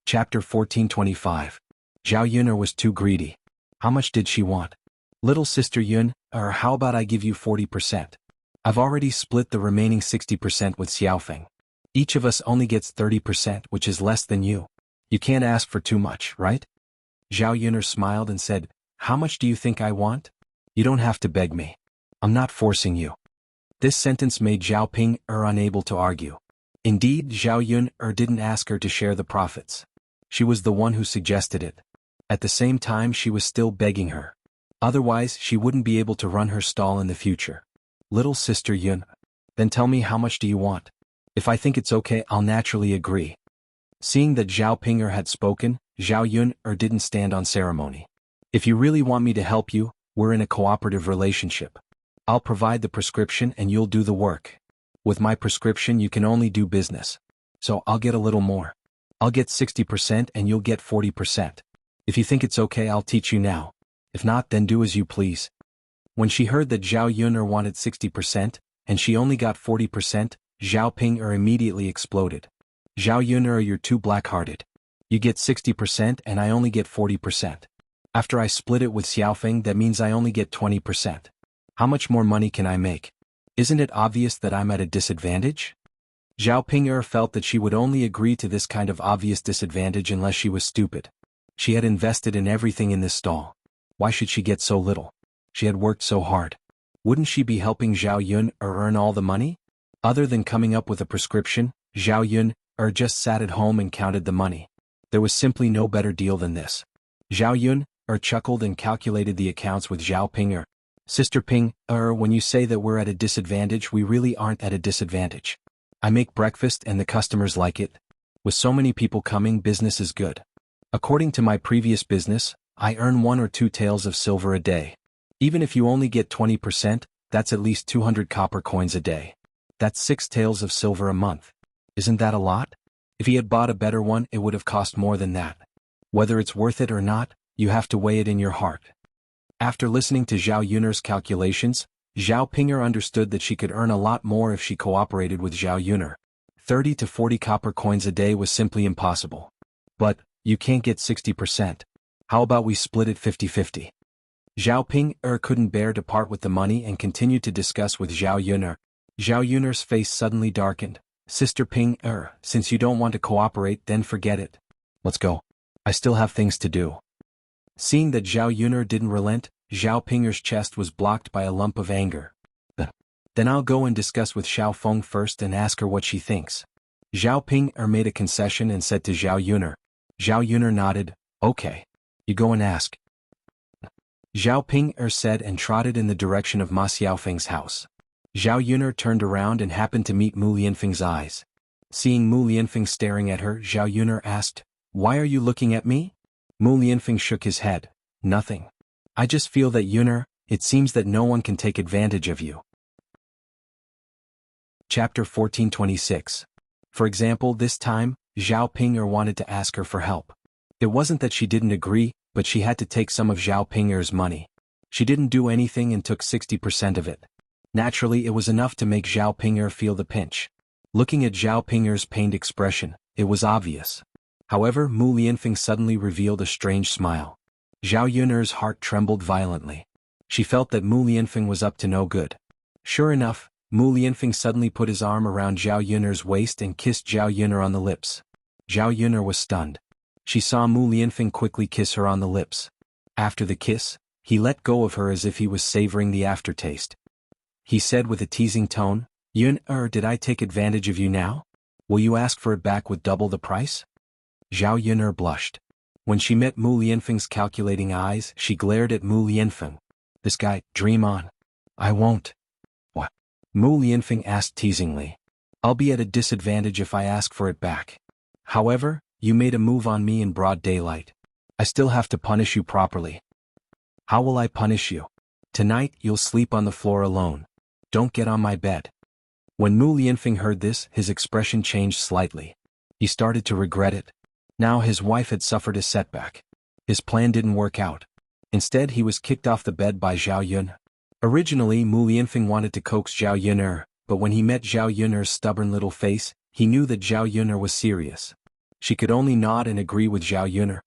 Chapter 1425. Zhao Yun was too greedy. How much did she want? Little Sister Yun, or how about I give you 40%? I've already split the remaining 60% with Xiaofeng. Each of us only gets 30%, which is less than you. You can't ask for too much, right? Zhao Yuner smiled and said, how much do you think I want? You don't have to beg me. I'm not forcing you. This sentence made Zhao Ping unable to argue. Indeed, Zhao Yun didn't ask her to share the profits. She was the one who suggested it. At the same time, she was still begging her. Otherwise, she wouldn't be able to run her stall in the future. Little sister Yun, then tell me how much do you want? If I think it's okay, I'll naturally agree. Seeing that Zhao Pinger had spoken, Zhao Yun didn't stand on ceremony. If you really want me to help you, we're in a cooperative relationship. I'll provide the prescription and you'll do the work. With my prescription you can only do business. So I'll get a little more. I'll get 60% and you'll get 40%. If you think it's okay, I'll teach you now. If not, then do as you please. When she heard that Zhao Yun wanted 60%, and she only got 40%, Zhao Ping immediately exploded. Zhao Yun, you're too black-hearted. You get 60% and I only get 40%. After I split it with Xiaofeng, that means I only get 20%. How much more money can I make? Isn't it obvious that I'm at a disadvantage? Zhao Ping felt that she would only agree to this kind of obvious disadvantage unless she was stupid. She had invested in everything in this stall. Why should she get so little? She had worked so hard. Wouldn't she be helping Zhao Yun earn all the money? Other than coming up with a prescription, Zhao Yun just sat at home and counted the money. There was simply no better deal than this. Zhao Yun chuckled and calculated the accounts with Zhao Ping. Sister Ping, when you say that we're at a disadvantage, we really aren't at a disadvantage. I make breakfast and the customers like it. With so many people coming, business is good. According to my previous business, I earn 1 or 2 taels of silver a day. Even if you only get 20%, that's at least 200 copper coins a day. That's 6 taels of silver a month. Isn't that a lot? If he had bought a better one, it would have cost more than that. Whether it's worth it or not, you have to weigh it in your heart. After listening to Zhao Yun's calculations, Zhao Pinger understood that she could earn a lot more if she cooperated with Zhao Yun. 30 to 40 copper coins a day was simply impossible. But, you can't get 60%. How about we split it 50-50? Zhao Ping couldn't bear to part with the money and continued to discuss with Zhao Yun. Zhao Yun's face suddenly darkened. Sister Ping, since you don't want to cooperate, then forget it. Let's go. I still have things to do. Seeing that Zhao Yun didn't relent, Zhao Pinger's chest was blocked by a lump of anger. Then I'll go and discuss with Xiao Feng first and ask her what she thinks. Zhao Ping made a concession and said to Zhao Yun. Zhao Yun nodded, okay. You go and ask. Zhao Ping said and trotted in the direction of Ma Xiaofeng's house. Zhao Yun turned around and happened to meet Mu Lianfeng's eyes. Seeing Mu Lianfeng staring at her, Zhao Yun asked, why are you looking at me? Mu Lianfeng shook his head, nothing. I just feel that Yun, it seems that no one can take advantage of you. Chapter 1426. For example, this time, Zhao Ping wanted to ask her for help. It wasn't that she didn't agree, but she had to take some of Zhao Pinger's money. She didn't do anything and took 60% of it. Naturally, it was enough to make Zhao Pinger feel the pinch. Looking at Zhao Pinger's pained expression, it was obvious. However, Mu Lianfeng suddenly revealed a strange smile. Zhao Yun's heart trembled violently. She felt that Mu Lianfeng was up to no good. Sure enough, Mu Lianfeng suddenly put his arm around Zhao Yun's waist and kissed Zhao Yun on the lips. Zhao Yun was stunned. She saw Mu Lianfeng quickly kiss her on the lips. After the kiss, he let go of her as if he was savoring the aftertaste. He said with a teasing tone, Yun, did I take advantage of you now? Will you ask for it back with double the price? Zhao Yun blushed. When she met Mu Lianfeng's calculating eyes, she glared at Mu Lianfeng. This guy, dream on. I won't. What? Mu Lianfeng asked teasingly. I'll be at a disadvantage if I ask for it back. However, you made a move on me in broad daylight. I still have to punish you properly. How will I punish you? Tonight, you'll sleep on the floor alone. Don't get on my bed. When Mu Lianfeng heard this, his expression changed slightly. He started to regret it. Now his wife had suffered a setback. His plan didn't work out. Instead, he was kicked off the bed by Zhao Yun. Originally, Mu Lianfeng wanted to coax Zhao Yun, but when he met Zhao Yun's stubborn little face, he knew that Zhao Yun was serious. She could only nod and agree with Zhao Yun.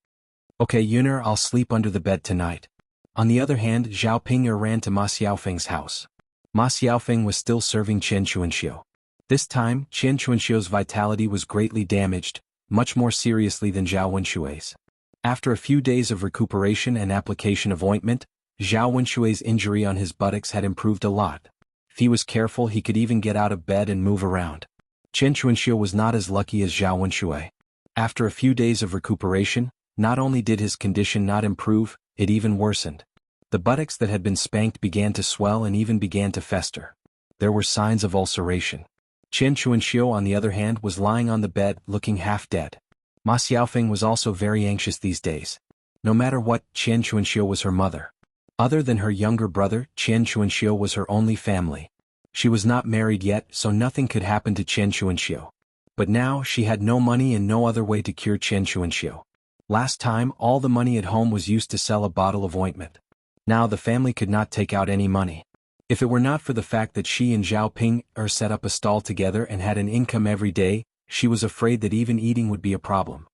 Okay Yun, I'll sleep under the bed tonight. On the other hand, Zhao Ping'er ran to Ma Xiaofeng's house. Ma Xiaofeng was still serving Qian Chuanxiu. This time, Qian Chuanxiu's vitality was greatly damaged, much more seriously than Zhao Wenshui's. After a few days of recuperation and application of ointment, Zhao Wenshui's injury on his buttocks had improved a lot. If he was careful, he could even get out of bed and move around. Qian Chuanxiu was not as lucky as Zhao Wenshui. After a few days of recuperation, not only did his condition not improve, it even worsened. The buttocks that had been spanked began to swell and even began to fester. There were signs of ulceration. Qian Chuanxiu, on the other hand, was lying on the bed, looking half dead. Ma Xiaofeng was also very anxious these days. No matter what, Qian Chuanxiu was her mother. Other than her younger brother, Qian Chuanxiu was her only family. She was not married yet, so nothing could happen to Qian Chuanxiu. But now, she had no money and no other way to cure Qian Chuanxiu. Last time, all the money at home was used to sell a bottle of ointment. Now the family could not take out any money. If it were not for the fact that she and Zhao Ping'er set up a stall together and had an income every day, she was afraid that even eating would be a problem.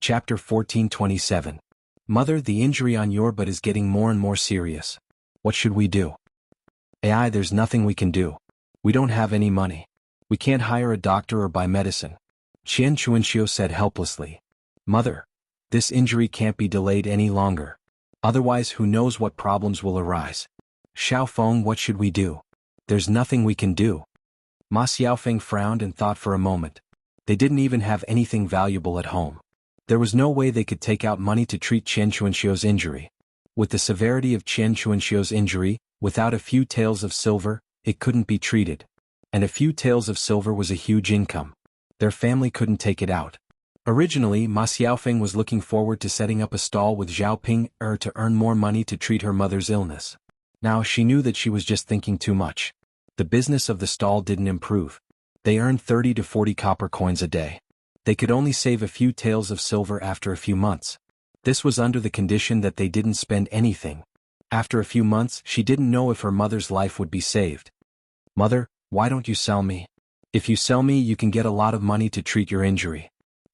Chapter 1427. Mother, the injury on your butt is getting more and more serious. What should we do? AI, there's nothing we can do. We don't have any money. We can't hire a doctor or buy medicine. Qian Chuanxiu said helplessly. Mother, this injury can't be delayed any longer. Otherwise, who knows what problems will arise. Xiaofeng, what should we do? There's nothing we can do. Ma Xiaofeng frowned and thought for a moment. They didn't even have anything valuable at home. There was no way they could take out money to treat Qian Chuanxiu's injury. With the severity of Qian Chuanxiu's injury, without a few taels of silver, it couldn't be treated. And a few taels of silver was a huge income. Their family couldn't take it out. Originally, Ma Xiaofeng was looking forward to setting up a stall with Zhao Ping'er to earn more money to treat her mother's illness. Now she knew that she was just thinking too much. The business of the stall didn't improve. They earned 30 to 40 copper coins a day. They could only save a few taels of silver after a few months. This was under the condition that they didn't spend anything. After a few months, she didn't know if her mother's life would be saved. Mother, why don't you sell me? If you sell me, you can get a lot of money to treat your injury.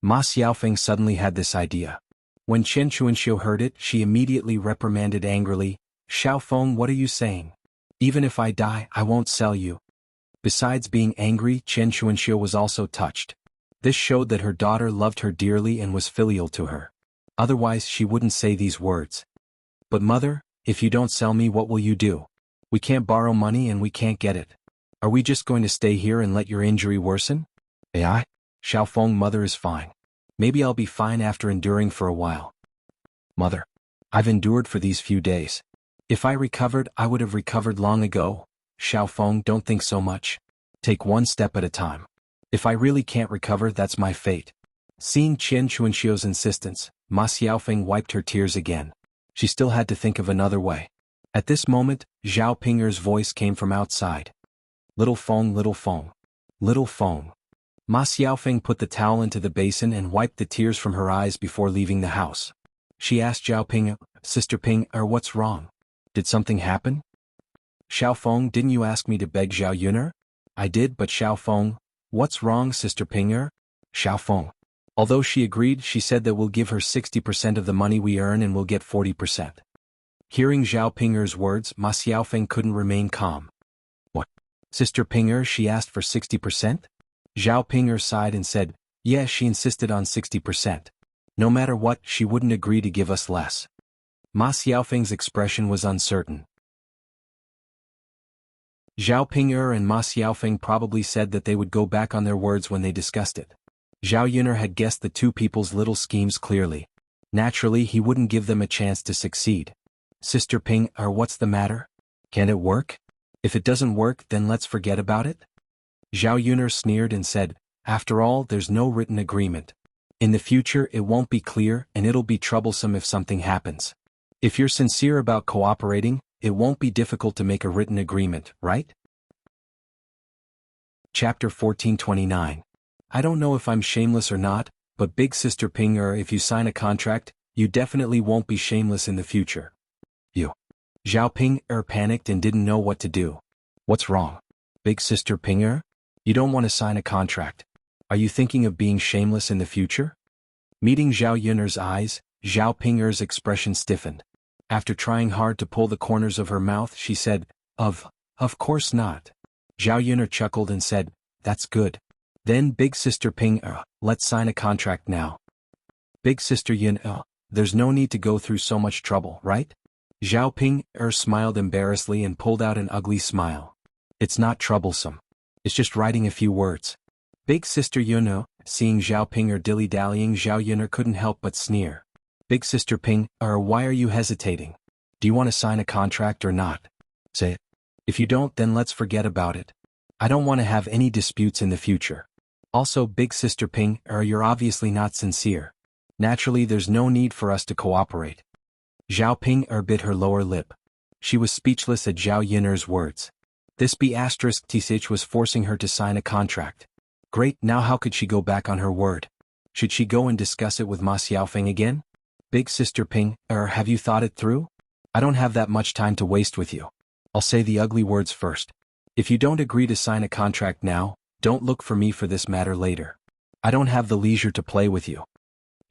Ma Xiaofeng suddenly had this idea. When Qian Chuanxiu heard it, she immediately reprimanded angrily, Xiaofeng, what are you saying? Even if I die, I won't sell you. Besides being angry, Qian Chuanxiu was also touched. This showed that her daughter loved her dearly and was filial to her. Otherwise, she wouldn't say these words. But mother, if you don't sell me, what will you do? We can't borrow money and we can't get it. Are we just going to stay here and let your injury worsen? AI? Xiaofeng, mother is fine. Maybe I'll be fine after enduring for a while. Mother, I've endured for these few days. If I recovered, I would have recovered long ago. Xiaofeng, don't think so much. Take one step at a time. If I really can't recover, that's my fate. Seeing Qian Chuanxiu's insistence, Ma Xiaofeng wiped her tears again. She still had to think of another way. At this moment, Zhao Ping'er's voice came from outside. Little Feng, little Feng. Little Feng. Ma Xiaofeng put the towel into the basin and wiped the tears from her eyes before leaving the house. She asked Zhao Ping'er, Sister Ping'er, what's wrong? Did something happen? Xiaofeng, didn't you ask me to beg Zhao Yuner? I did, but Xiaofeng, what's wrong, Sister Ping'er? Xiaofeng. Although she agreed, she said that we'll give her 60% of the money we earn and we'll get 40%. Hearing Zhao Ping'er's words, Ma Xiaofeng couldn't remain calm. What? Sister Ping'er, she asked for 60%? Zhao Ping'er sighed and said, yes, she insisted on 60%. No matter what, she wouldn't agree to give us less. Ma Xiaofeng's expression was uncertain. Zhao Ping'er and Ma Xiaofeng probably said that they would go back on their words when they discussed it. Zhao Yuner had guessed the two people's little schemes clearly. Naturally, he wouldn't give them a chance to succeed. Sister Ping'er, what's the matter? Can it work? If it doesn't work, then let's forget about it? Zhao Yuner sneered and said, after all, there's no written agreement. In the future, it won't be clear and it'll be troublesome if something happens. If you're sincere about cooperating, it won't be difficult to make a written agreement, right? Chapter 1429. I don't know if I'm shameless or not, but Big Sister Ping'er, if you sign a contract, you definitely won't be shameless in the future. You. Zhao Ping'er panicked and didn't know what to do. What's wrong? Big Sister Ping'er? You don't want to sign a contract. Are you thinking of being shameless in the future? Meeting Zhao Yuner's eyes, Zhao Ping'er's expression stiffened. After trying hard to pull the corners of her mouth, she said, Of course not. Zhao Yun chuckled and said, That's good. Then Big Sister Ping, let's sign a contract now. Big Sister Yun, there's no need to go through so much trouble, right? Zhao Ping smiled embarrassedly and pulled out an ugly smile. It's not troublesome. It's just writing a few words. Big Sister Yun, seeing Zhao Ping dilly-dallying, Zhao Yun couldn't help but sneer. Big Sister Ping, why are you hesitating? Do you want to sign a contract or not? Say it. If you don't, then let's forget about it. I don't want to have any disputes in the future. Also, Big Sister Ping, you're obviously not sincere. Naturally, there's no need for us to cooperate. Zhao Ping bit her lower lip. She was speechless at Zhao Yun's words. This B*TH was forcing her to sign a contract. Great, now how could she go back on her word? Should she go and discuss it with Ma Xiaofeng again? Big Sister Ping, have you thought it through? I don't have that much time to waste with you. I'll say the ugly words first. If you don't agree to sign a contract now, don't look for me for this matter later. I don't have the leisure to play with you.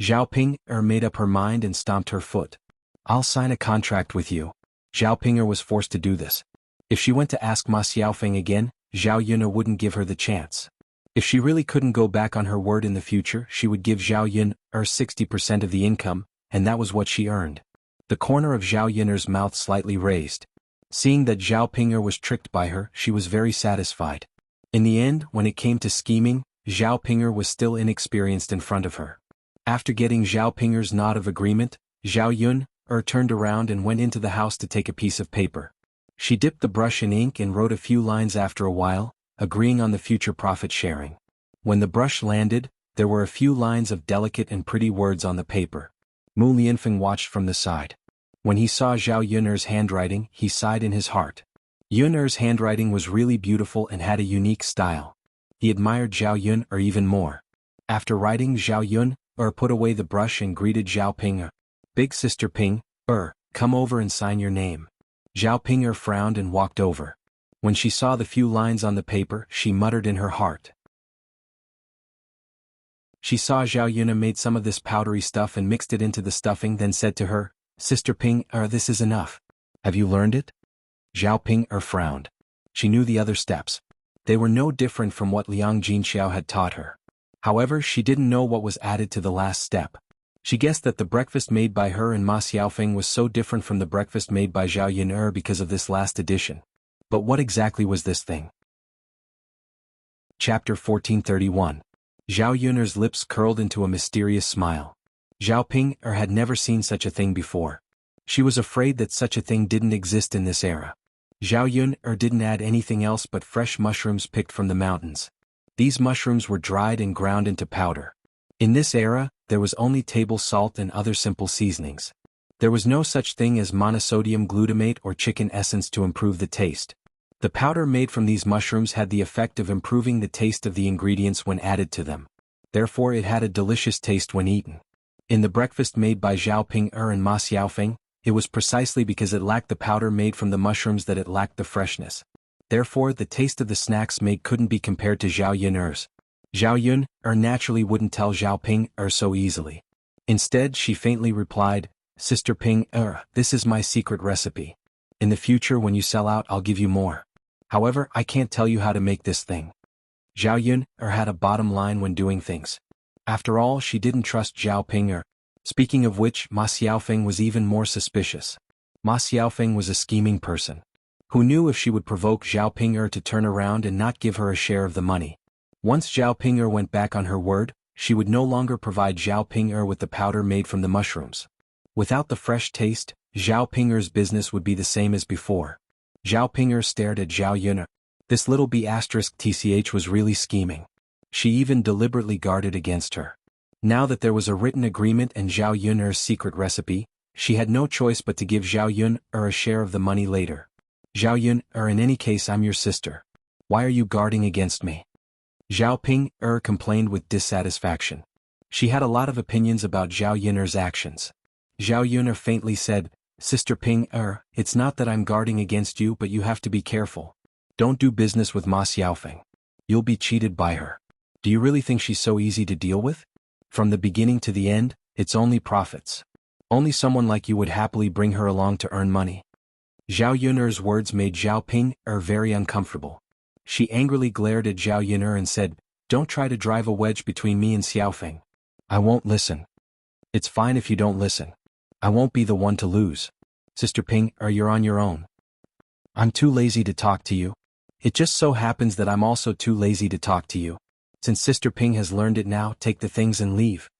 Zhao Ping made up her mind and stomped her foot. I'll sign a contract with you. Zhao Ping was forced to do this. If she went to ask Ma Xiaofeng again, Zhao Yun wouldn't give her the chance. If she really couldn't go back on her word in the future, she would give Zhao Yun 60% of the income, and that was what she earned. The corner of Zhao Yun's mouth slightly raised. Seeing that Zhao Ping was tricked by her, she was very satisfied. In the end, when it came to scheming, Zhao Ping was still inexperienced in front of her. After getting Zhao Ping's nod of agreement, Zhao Yun turned around and went into the house to take a piece of paper. She dipped the brush in ink and wrote a few lines after a while, agreeing on the future profit sharing. When the brush landed, there were a few lines of delicate and pretty words on the paper. Mu Lianfeng watched from the side. When he saw Zhao Yun's handwriting, he sighed in his heart. Yun's handwriting was really beautiful and had a unique style. He admired Zhao Yun even more. After writing, Zhao Yun put away the brush and greeted Zhao Ping. Big Sister Ping, come over and sign your name. Zhao Ping frowned and walked over. When she saw the few lines on the paper, she muttered in her heart. She saw Zhao Yun made some of this powdery stuff and mixed it into the stuffing, then said to her, Sister Ping, this is enough. Have you learned it? Zhao Ping frowned. She knew the other steps. They were no different from what Liang Jinxiao had taught her. However, she didn't know what was added to the last step. She guessed that the breakfast made by her and Ma Xiaofeng was so different from the breakfast made by Zhao Yun because of this last addition. But what exactly was this thing? Chapter 1431. Zhao Yun's lips curled into a mysterious smile. Zhao Ping had never seen such a thing before. She was afraid that such a thing didn't exist in this era. Zhao Yun didn't add anything else but fresh mushrooms picked from the mountains. These mushrooms were dried and ground into powder. In this era, there was only table salt and other simple seasonings. There was no such thing as monosodium glutamate or chicken essence to improve the taste. The powder made from these mushrooms had the effect of improving the taste of the ingredients when added to them. Therefore it had a delicious taste when eaten. In the breakfast made by Zhao Ping and Ma Xiaofeng, it was precisely because it lacked the powder made from the mushrooms that it lacked the freshness. Therefore the taste of the snacks made couldn't be compared to Zhao Yun's. Zhao Yun naturally wouldn't tell Zhao Ping so easily. Instead she faintly replied, Sister Ping, this is my secret recipe. In the future when you sell out I'll give you more. However, I can't tell you how to make this thing. Zhao Yun had a bottom line when doing things. After all, she didn't trust Zhao Ping. Speaking of which, Ma Xiaofeng was even more suspicious. Ma Xiaofeng was a scheming person. Who knew if she would provoke Zhao Ping to turn around and not give her a share of the money. Once Zhao Ping went back on her word, she would no longer provide Zhao Ping with the powder made from the mushrooms. Without the fresh taste, Zhao Ping's business would be the same as before. Zhao Ping stared at Zhao Yun. This little B*TH was really scheming. She even deliberately guarded against her. Now that there was a written agreement and Zhao Yun's secret recipe, she had no choice but to give Zhao Yun a share of the money later. Zhao Yun, in any case I'm your sister. Why are you guarding against me? Zhao Ping complained with dissatisfaction. She had a lot of opinions about Zhao Yun's actions. Zhao Yun faintly said, Sister Ping, it's not that I'm guarding against you, but you have to be careful. Don't do business with Ma Xiaofeng. You'll be cheated by her. Do you really think she's so easy to deal with? From the beginning to the end, it's only profits. Only someone like you would happily bring her along to earn money. Zhao Yun'er's words made Zhao Ping very uncomfortable. She angrily glared at Zhao Yun'er and said, "Don't try to drive a wedge between me and Xiaofeng. I won't listen." "It's fine if you don't listen. I won't be the one to lose. Sister Ping, you're on your own. I'm too lazy to talk to you. It just so happens that I'm also too lazy to talk to you. Since Sister Ping has learned it now, take the things and leave."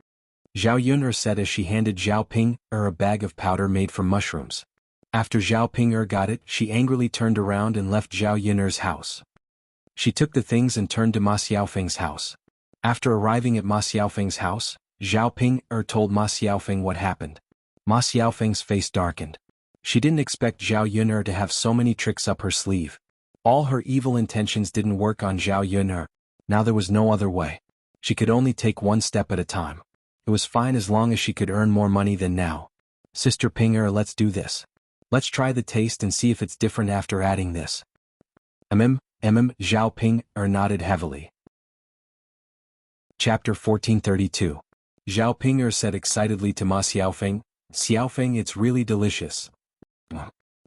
Zhao Yun'er said as she handed Zhao Ping a bag of powder made from mushrooms. After Zhao Ping got it, she angrily turned around and left Zhao Yun'er's house. She took the things and turned to Ma Xiaofeng's house. After arriving at Ma Xiaofeng's house, Zhao Ping told Ma Xiaofeng what happened. Ma Xiaofeng's face darkened. She didn't expect Zhao Yun'er to have so many tricks up her sleeve. All her evil intentions didn't work on Zhao Yun'er. Now there was no other way. She could only take one step at a time. It was fine as long as she could earn more money than now. "Sister Pinger, let's do this. Let's try the taste and see if it's different after adding this." Zhao Ping nodded heavily. Chapter 1432. Zhao Ping said excitedly to Ma Xiaofeng, "Xiaofeng, it's really delicious."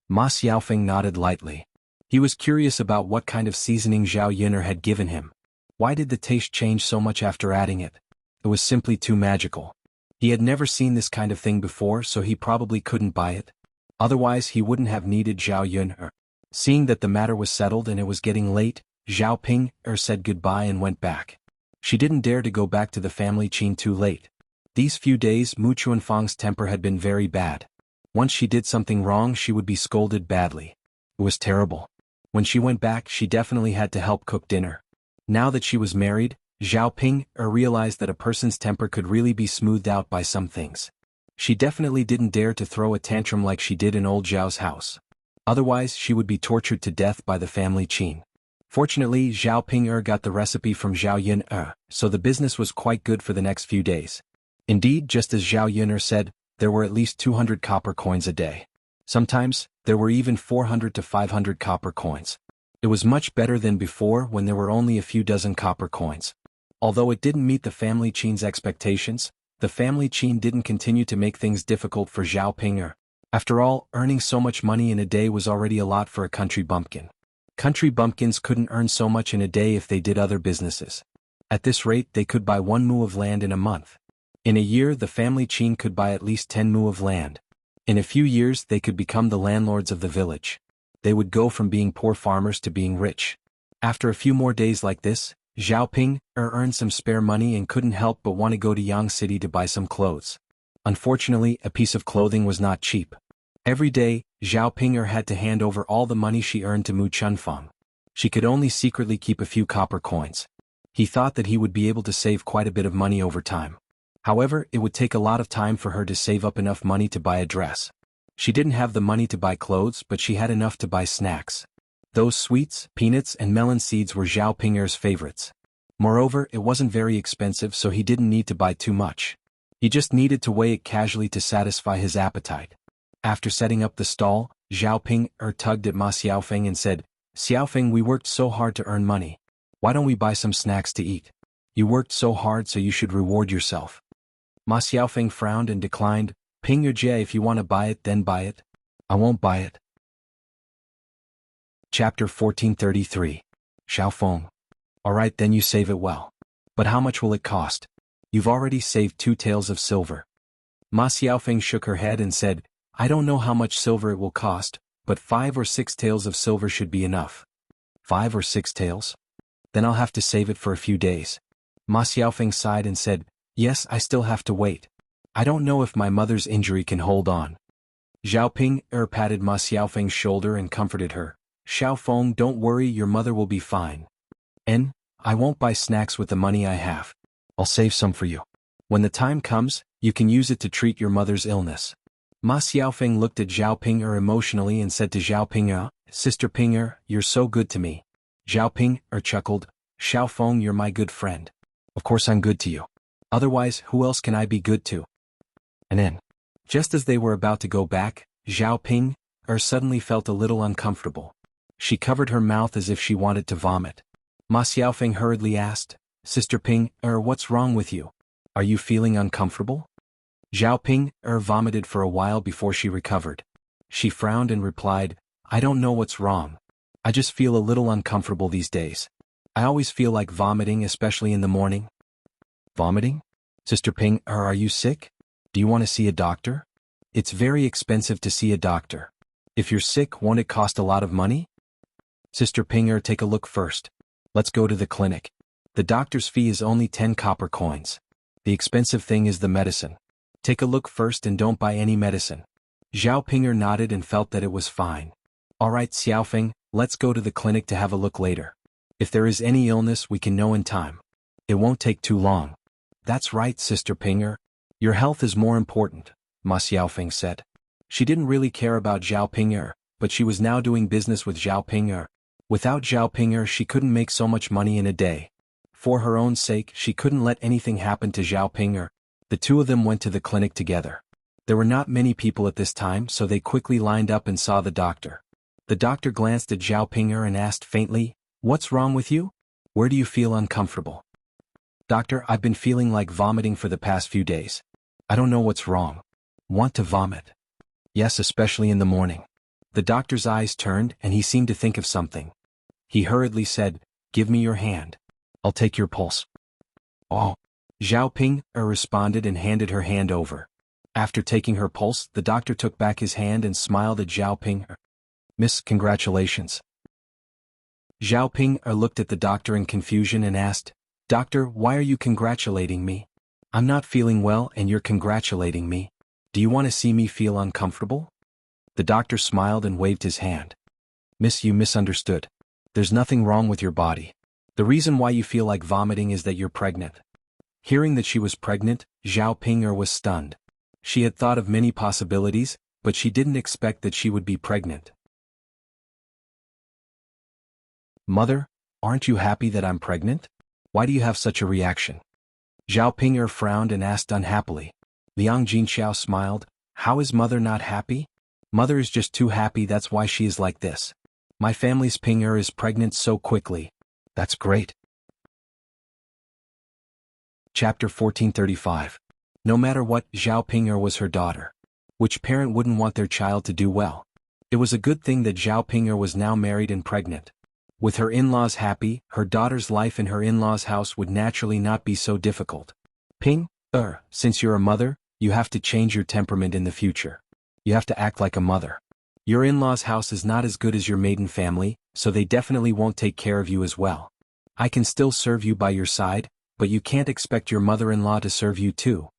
Ma Xiaofeng nodded lightly. He was curious about what kind of seasoning Zhao Yun'er had given him. Why did the taste change so much after adding it? It was simply too magical. He had never seen this kind of thing before, so he probably couldn't buy it. Otherwise he wouldn't have needed Zhao Yun'er. Seeing that the matter was settled and it was getting late, Zhao Ping said goodbye and went back. She didn't dare to go back to the family Qin too late. These few days Mu Chuanfang's temper had been very bad. Once she did something wrong she would be scolded badly. It was terrible. When she went back she definitely had to help cook dinner. Now that she was married, Zhao Ping realized that a person's temper could really be smoothed out by some things. She definitely didn't dare to throw a tantrum like she did in old Zhao's house. Otherwise she would be tortured to death by the family Qin. Fortunately Zhao Ping got the recipe from Zhao Yun'er, so the business was quite good for the next few days. Indeed, just as Zhao Yun'er said, there were at least 200 copper coins a day. Sometimes, there were even 400 to 500 copper coins. It was much better than before when there were only a few dozen copper coins. Although it didn't meet the family Qin's expectations, the family Qin didn't continue to make things difficult for Zhao Ping. After all, earning so much money in a day was already a lot for a country bumpkin. Country bumpkins couldn't earn so much in a day if they did other businesses. At this rate they could buy 1 mu of land in a month. In a year the family Qin could buy at least 10 mu of land. In a few years they could become the landlords of the village. They would go from being poor farmers to being rich. After a few more days like this, Zhao Ping earned some spare money and couldn't help but want to go to Yang City to buy some clothes. Unfortunately, a piece of clothing was not cheap. Every day, Zhao Ping had to hand over all the money she earned to Mu Chunfang. She could only secretly keep a few copper coins. He thought that he would be able to save quite a bit of money over time. However, it would take a lot of time for her to save up enough money to buy a dress. She didn't have the money to buy clothes, but she had enough to buy snacks. Those sweets, peanuts and melon seeds were Zhao Ping's favorites. Moreover, it wasn't very expensive, so he didn't need to buy too much. He just needed to weigh it casually to satisfy his appetite. After setting up the stall, Zhao Ping tugged at Ma Xiaofeng and said, "Xiaofeng, we worked so hard to earn money. Why don't we buy some snacks to eat? You worked so hard, so you should reward yourself." Ma Xiaofeng frowned and declined. "Ping Jie, if you want to buy it, then buy it. I won't buy it." Chapter 1433. Xiaofeng. Alright, then you save it well. But how much will it cost? You've already saved 2 taels of silver. Ma Xiaofeng shook her head and said, "I don't know how much silver it will cost, but 5 or 6 taels of silver should be enough." 5 or 6 taels? Then I'll have to save it for a few days. Ma Xiaofeng sighed and said, "Yes, I still have to wait. I don't know if my mother's injury can hold on." Zhao Ping patted Ma Xiaofeng's shoulder and comforted her. "Xiaofeng, don't worry, your mother will be fine. And I won't buy snacks with the money I have. I'll save some for you. When the time comes, you can use it to treat your mother's illness." Ma Xiaofeng looked at Zhao Ping emotionally and said to Zhao Ping, "Sister Ping, you're so good to me." Zhao Ping chuckled, "Xiaofeng, you're my good friend. Of course I'm good to you. Otherwise, who else can I be good to?" And then, just as they were about to go back, Zhao Ping suddenly felt a little uncomfortable. She covered her mouth as if she wanted to vomit. Ma Xiaofeng hurriedly asked, "Sister Ping, what's wrong with you? Are you feeling uncomfortable?" Zhao Ping vomited for a while before she recovered. She frowned and replied, I don't know what's wrong. I just feel a little uncomfortable these days. I always feel like vomiting, especially in the morning. Vomiting? Sister Ping, are you sick? Do you want to see a doctor? It's very expensive to see a doctor. If you're sick, won't it cost a lot of money? Sister Ping, take a look first. Let's go to the clinic. The doctor's fee is only 10 copper coins. The expensive thing is the medicine. Take a look first and don't buy any medicine. Zhao Ping nodded and felt that it was fine. Alright Xiaofeng, let's go to the clinic to have a look later. If there is any illness we can know in time. It won't take too long. That's right, Sister Ping. Your health is more important, Ma Xiaofeng said. She didn't really care about Zhao Ping, but she was now doing business with Zhao Ping. Without Zhao Ping, she couldn't make so much money in a day. For her own sake, she couldn't let anything happen to Zhao Ping. The two of them went to the clinic together. There were not many people at this time, so they quickly lined up and saw the doctor. The doctor glanced at Zhao Ping and asked faintly, What's wrong with you? Where do you feel uncomfortable? Doctor, I've been feeling like vomiting for the past few days. I don't know what's wrong. Want to vomit? Yes, especially in the morning. The doctor's eyes turned and he seemed to think of something. He hurriedly said, Give me your hand. I'll take your pulse. Oh. Zhao Ping responded and handed her hand over. After taking her pulse, the doctor took back his hand and smiled at Zhao Ping. Miss, congratulations. Zhao Ping looked at the doctor in confusion and asked, Doctor, why are you congratulating me? I'm not feeling well and you're congratulating me. Do you want to see me feel uncomfortable? The doctor smiled and waved his hand. Miss, you misunderstood. There's nothing wrong with your body. The reason why you feel like vomiting is that you're pregnant. Hearing that she was pregnant, Zhao Ping was stunned. She had thought of many possibilities, but she didn't expect that she would be pregnant. Mother, aren't you happy that I'm pregnant? Why do you have such a reaction? Zhao Ping frowned and asked unhappily. Liang Jinxiao smiled. How is mother not happy? Mother is just too happy, that's why she is like this. My family's Ping is pregnant so quickly. That's great. Chapter 1435. No matter what, Zhao Ping was her daughter. Which parent wouldn't want their child to do well? It was a good thing that Zhao Ping was now married and pregnant. With her in-laws happy, her daughter's life in her in-laws' house would naturally not be so difficult. Ping, since you're a mother, you have to change your temperament in the future. You have to act like a mother. Your in-laws' house is not as good as your maiden family, so they definitely won't take care of you as well. I can still serve you by your side, but you can't expect your mother-in-law to serve you too.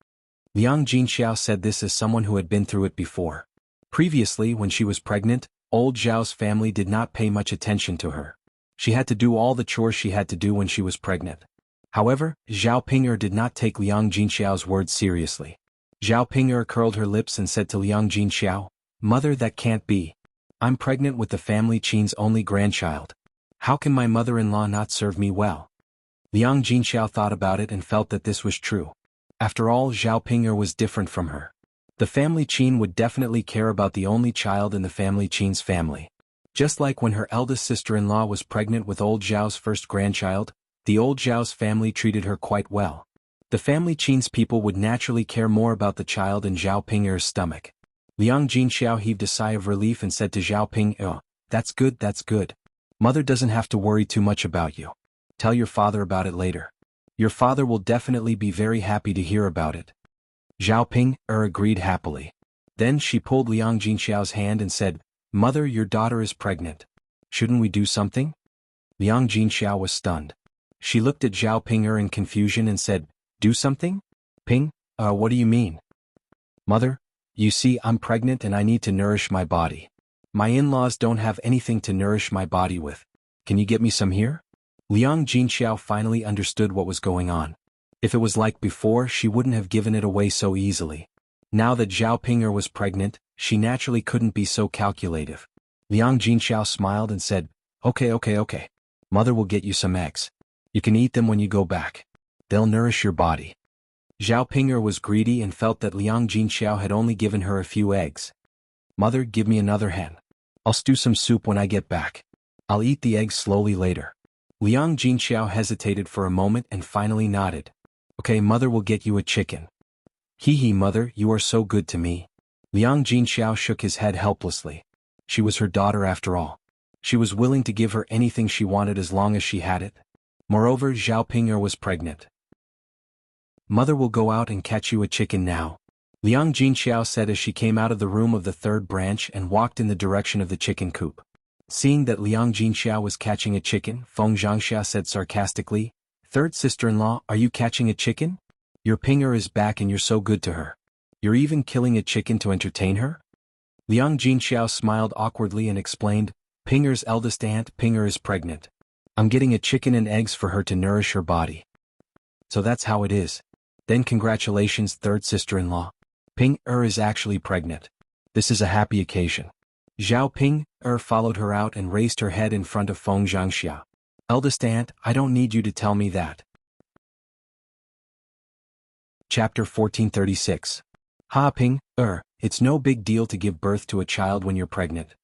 Liang Jinxiao said this as someone who had been through it before. Previously, when she was pregnant, old Zhao's family did not pay much attention to her. She had to do all the chores she had to do when she was pregnant. However, Zhao Ping did not take Liang Jinxiao's words seriously. Zhao Ping curled her lips and said to Liang Jinxiao, Mother, that can't be. I'm pregnant with the family Qin's only grandchild. How can my mother-in-law not serve me well? Liang Jinxiao thought about it and felt that this was true. After all, Zhao Ping was different from her. The family Qin would definitely care about the only child in the family Qin's family. Just like when her eldest sister-in-law was pregnant with old Zhao's first grandchild, the old Zhao's family treated her quite well. The family Qin's people would naturally care more about the child in Zhao Ping's stomach. Liang Jinxiao heaved a sigh of relief and said to Zhao Ping, that's good, that's good. Mother doesn't have to worry too much about you. Tell your father about it later. Your father will definitely be very happy to hear about it. Zhao Ping agreed happily. Then she pulled Liang Jinxiao's hand and said, Mother, your daughter is pregnant. Shouldn't we do something? Liang Jinxiao was stunned. She looked at Zhao Ping in confusion and said, Do something? Ping, what do you mean? Mother, you see, I'm pregnant and I need to nourish my body. My in-laws don't have anything to nourish my body with. Can you get me some here? Liang Jinxiao finally understood what was going on. If it was like before, she wouldn't have given it away so easily. Now that Zhao Ping was pregnant, she naturally couldn't be so calculative. Liang Jinxiao smiled and said, Okay. Mother will get you some eggs. You can eat them when you go back. They'll nourish your body. Zhao Ping was greedy and felt that Liang Jinxiao had only given her a few eggs. Mother, give me another hen. I'll stew some soup when I get back. I'll eat the eggs slowly later. Liang Jinxiao hesitated for a moment and finally nodded. Okay, mother will get you a chicken. Hee hee mother, you are so good to me. Liang Jinxiao shook his head helplessly. She was her daughter after all. She was willing to give her anything she wanted as long as she had it. Moreover, Zhao Ping'er was pregnant. Mother will go out and catch you a chicken now. Liang Jinxiao said as she came out of the room of the third branch and walked in the direction of the chicken coop. Seeing that Liang Jinxiao was catching a chicken, Feng Xianxia said sarcastically, "Third sister-in-law, are you catching a chicken? Your Ping'er is back and you're so good to her. You're even killing a chicken to entertain her?" Liang Jinxiao smiled awkwardly and explained, "Ping'er's eldest aunt, Ping'er is pregnant. I'm getting a chicken and eggs for her to nourish her body." "So that's how it is. Then congratulations, third sister-in-law. Ping'er is actually pregnant. This is a happy occasion." Zhao Ping'er followed her out and raised her head in front of Feng Xianxia. "Eldest aunt, I don't need you to tell me that." Chapter 1436. Ha Ping'er, it's no big deal to give birth to a child when you're pregnant.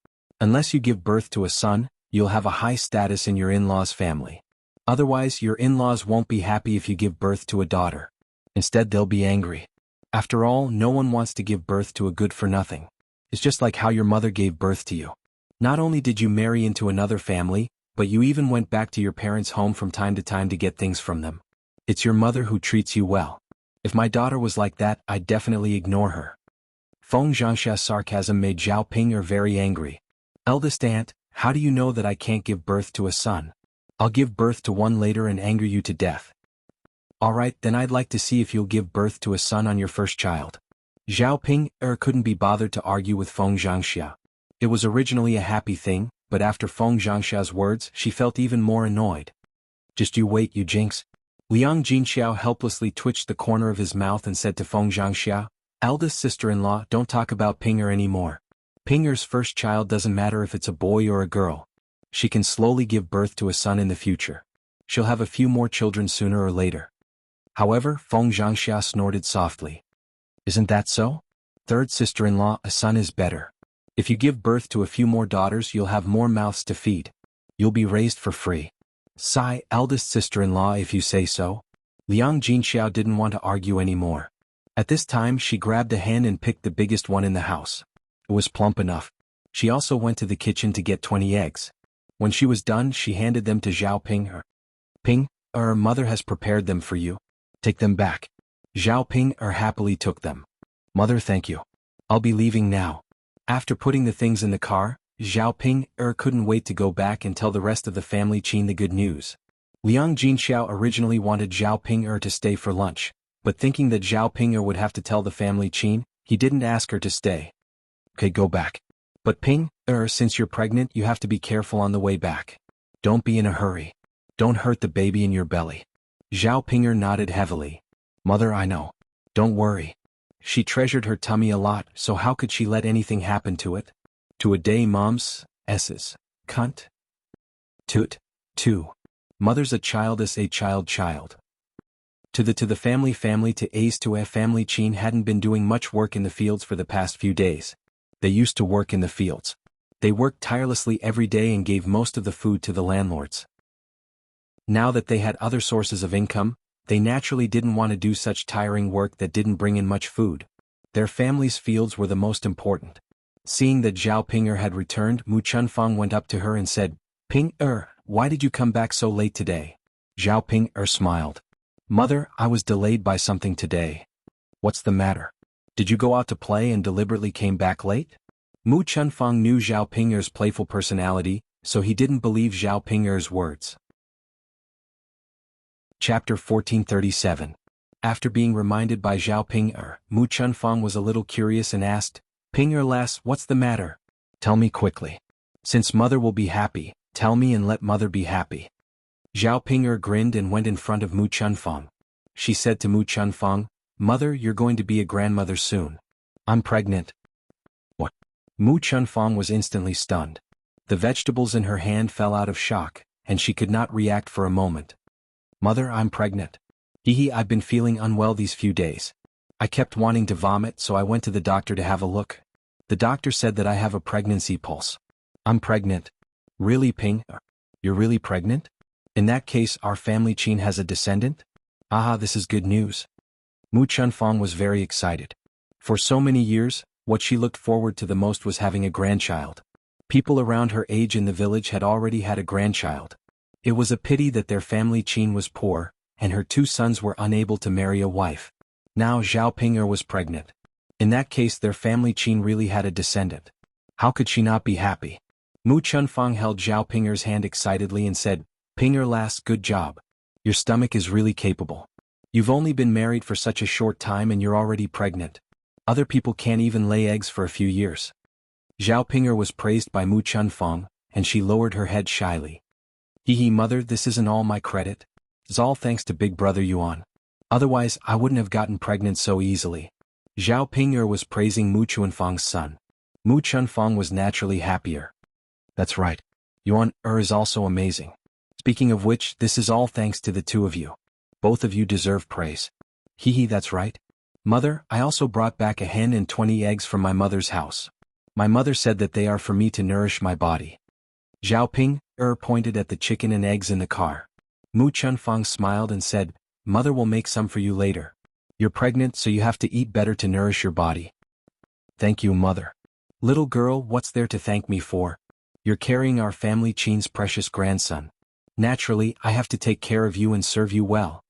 Unless you give birth to a son, you'll have a high status in your in-laws' family. Otherwise, your in-laws won't be happy if you give birth to a daughter. Instead, they'll be angry. After all, no one wants to give birth to a good-for-nothing. It's just like how your mother gave birth to you. Not only did you marry into another family, but you even went back to your parents' home from time to time to get things from them. It's your mother who treats you well. If my daughter was like that, I'd definitely ignore her. Feng Xianxia's sarcasm made Zhao Ping'er very angry. "Eldest aunt, how do you know that I can't give birth to a son? I'll give birth to one later and anger you to death." "Alright, then I'd like to see if you'll give birth to a son on your first child." Zhao Ping'er couldn't be bothered to argue with Feng Xianxia. It was originally a happy thing, but after Feng Xianxia's words, she felt even more annoyed. "Just you wait, you jinx." Liang Jinxiao helplessly twitched the corner of his mouth and said to Feng Xianxia, "Eldest sister-in-law, don't talk about Ping'er anymore. Ping'er's first child doesn't matter if it's a boy or a girl. She can slowly give birth to a son in the future. She'll have a few more children sooner or later." However, Feng Xianxia snorted softly. "Isn't that so? Third sister-in-law, a son is better. If you give birth to a few more daughters, you'll have more mouths to feed. You'll be raised for free." "Sigh, eldest sister-in-law, if you say so." Liang Jinxiao didn't want to argue anymore. At this time, she grabbed a hen and picked the biggest one in the house. It was plump enough. She also went to the kitchen to get 20 eggs. When she was done, she handed them to Zhao Ping'er. "Ping'er, mother has prepared them for you. Take them back." Zhao Ping'er happily took them. "Mother, thank you. I'll be leaving now." After putting the things in the car, Zhao Ping'er couldn't wait to go back and tell the rest of the family Qin the good news. Liang Jinxiao originally wanted Zhao Ping'er to stay for lunch, but thinking that Zhao Ping'er would have to tell the family Qin, he didn't ask her to stay. "Okay, go back. But Ping'er, since you're pregnant, you have to be careful on the way back. Don't be in a hurry. Don't hurt the baby in your belly." Zhao Ping'er nodded heavily. "Mother, I know. Don't worry." She treasured her tummy a lot, so how could she let anything happen to it? To a day mom's, s's, cunt. Toot, two. Mother's a child is a child. To the family to ace to a family Qin hadn't been doing much work in the fields for the past few days. They used to work in the fields. They worked tirelessly every day and gave most of the food to the landlords. Now that they had other sources of income, they naturally didn't want to do such tiring work that didn't bring in much food. Their family's fields were the most important. Seeing that Zhao Ping'er had returned, Mu Chunfang went up to her and said, "Ping'er, why did you come back so late today?" Zhao Ping'er smiled. "Mother, I was delayed by something today." "What's the matter? Did you go out to play and deliberately came back late?" Mu Chunfang knew Zhao Ping'er's playful personality, so he didn't believe Zhao Ping'er's words. Chapter 1437. After being reminded by Zhao Ping'er, Mu Chunfang was a little curious and asked, "Ping'er lass, what's the matter? Tell me quickly. Since mother will be happy, tell me and let mother be happy." Zhao Ping'er grinned and went in front of Mu Chunfang. She said to Mu Chunfang, "Mother, you're going to be a grandmother soon. I'm pregnant." "What?" Mu Chunfang was instantly stunned. The vegetables in her hand fell out of shock, and she could not react for a moment. "Mother, I'm pregnant. I've been feeling unwell these few days. I kept wanting to vomit, so I went to the doctor to have a look. The doctor said that I have a pregnancy pulse. I'm pregnant." "Really, Ping'er? You're really pregnant? In that case, our family Qin has a descendant? Aha, this is good news." Mu Chunfang was very excited. For so many years, what she looked forward to the most was having a grandchild. People around her age in the village had already had a grandchild. It was a pity that their family Qin was poor, and her 2 sons were unable to marry a wife. Now Zhao Ping'er was pregnant. In that case their family Qin really had a descendant. How could she not be happy? Mu Chunfang held Zhao Ping'er's hand excitedly and said, "Ping'er lass, good job. Your stomach is really capable. You've only been married for such a short time and you're already pregnant. Other people can't even lay eggs for a few years." Zhao Ping'er was praised by Mu Chunfang, and she lowered her head shyly. Hee mother, this isn't all my credit. It's all thanks to big brother Yuan. Otherwise I wouldn't have gotten pregnant so easily. Zhao Ping'er was praising Mu Chunfang's son. Mu Chunfang was naturally happier. That's right. Yuan is also amazing. Speaking of which, this is all thanks to the 2 of you. Both of you deserve praise. That's right. Mother, I also brought back a hen and 20 eggs from my mother's house. My mother said that they are for me to nourish my body. Zhao Ping'er pointed at the chicken and eggs in the car. Mu Chunfang smiled and said, "Mother will make some for you later. You're pregnant, so you have to eat better to nourish your body." "Thank you, mother." "Little girl, what's there to thank me for? You're carrying our family Qin's precious grandson. Naturally, I have to take care of you and serve you well."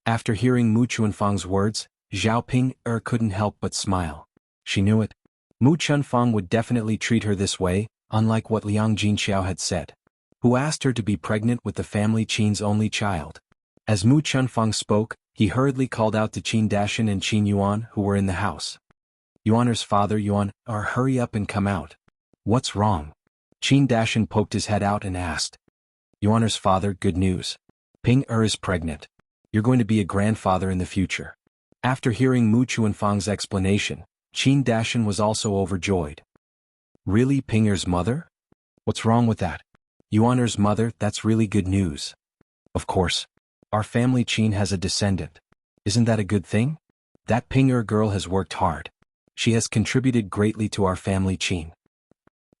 After hearing Mu Chunfang's words, Zhao Ping'er couldn't help but smile. She knew it. Mu Chunfang would definitely treat her this way, unlike what Liang Jinxiao had said. Who asked her to be pregnant with the family Qin's only child? As Mu Chunfang spoke, he hurriedly called out to Qin Dashan and Qin Yuan who were in the house. "Yuaner's father Yuan, hurry up and come out." "What's wrong?" Qin Dashan poked his head out and asked. "Yuaner's father, good news. Ping'er is pregnant. You're going to be a grandfather in the future." After hearing Mu Chunfang's explanation, Qin Dashan was also overjoyed. "Really, Ping'er's mother? What's wrong with that?" "Yuaner's mother, that's really good news. Of course. Our family Qin has a descendant. Isn't that a good thing? That Ping'er girl has worked hard. She has contributed greatly to our family Qin."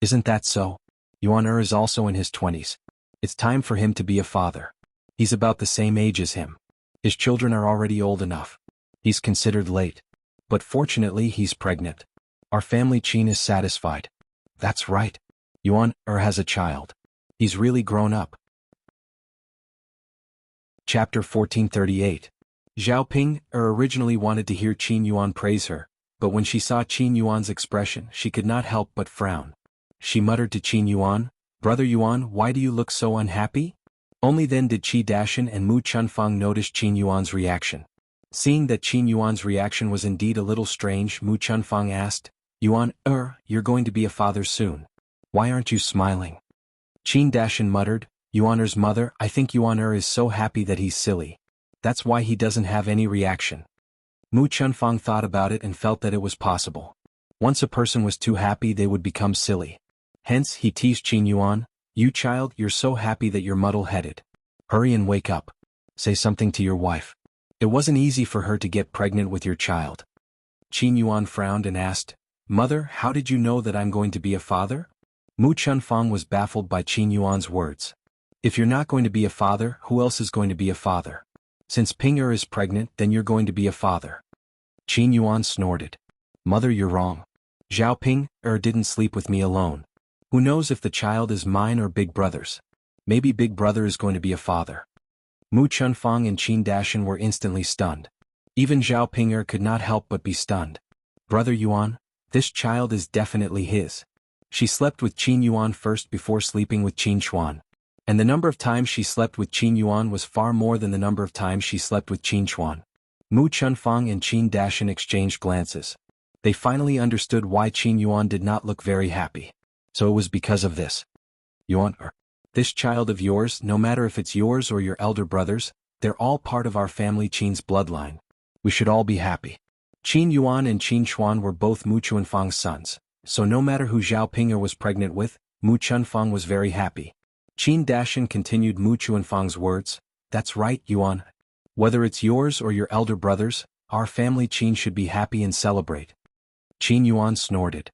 "Isn't that so? Yuan is also in his 20s. It's time for him to be a father. He's about the same age as him. His children are already old enough. He's considered late. But fortunately he's pregnant. Our family Qin is satisfied." "That's right. Yuan has a child. He's really grown up." Chapter 1438. Zhao Ping'er originally wanted to hear Qin Yuan praise her, but when she saw Qin Yuan's expression she could not help but frown. She muttered to Qin Yuan, "Brother Yuan, why do you look so unhappy?" Only then did Qin Dashan and Mu Chunfang notice Qin Yuan's reaction. Seeing that Qin Yuan's reaction was indeed a little strange, Mu Chunfang asked, "Yuan, you're going to be a father soon. Why aren't you smiling?" Qin Dashan muttered, "Yuaner's mother, I think Yuaner is so happy that he's silly. That's why he doesn't have any reaction." Mu Chunfang thought about it and felt that it was possible. Once a person was too happy they would become silly. Hence he teased Qin Yuan, "You child, you're so happy that you're muddle-headed. Hurry and wake up. Say something to your wife. It wasn't easy for her to get pregnant with your child." Qin Yuan frowned and asked, "Mother, how did you know that I'm going to be a father?" Mu Chunfang was baffled by Qin Yuan's words. "If you're not going to be a father, who else is going to be a father? Since Ping'er is pregnant, then you're going to be a father." Qin Yuan snorted. "Mother, you're wrong. Zhao Ping'er didn't sleep with me alone. Who knows if the child is mine or Big Brother's? Maybe Big Brother is going to be a father." Mu Chunfang and Qin Dashan were instantly stunned. Even Zhao Ping'er could not help but be stunned. "Brother Yuan, this child is definitely his." She slept with Qin Yuan first before sleeping with Xuanhuan. And the number of times she slept with Qin Yuan was far more than the number of times she slept with Xuanhuan. Mu Chunfang and Qin Dashan exchanged glances. They finally understood why Qin Yuan did not look very happy. So it was because of this. "Yuan, this child of yours, no matter if it's yours or your elder brother's, they're all part of our family Qin's bloodline. We should all be happy." Qin Yuan and Xuanhuan were both Mu Chunfang's sons, so no matter who Zhao Ping'er was pregnant with, Mu Chunfang was very happy. Qin Dashan continued Mu Chunfang's words, "That's right, Yuan. Whether it's yours or your elder brother's, our family Qin should be happy and celebrate." Qin Yuan snorted.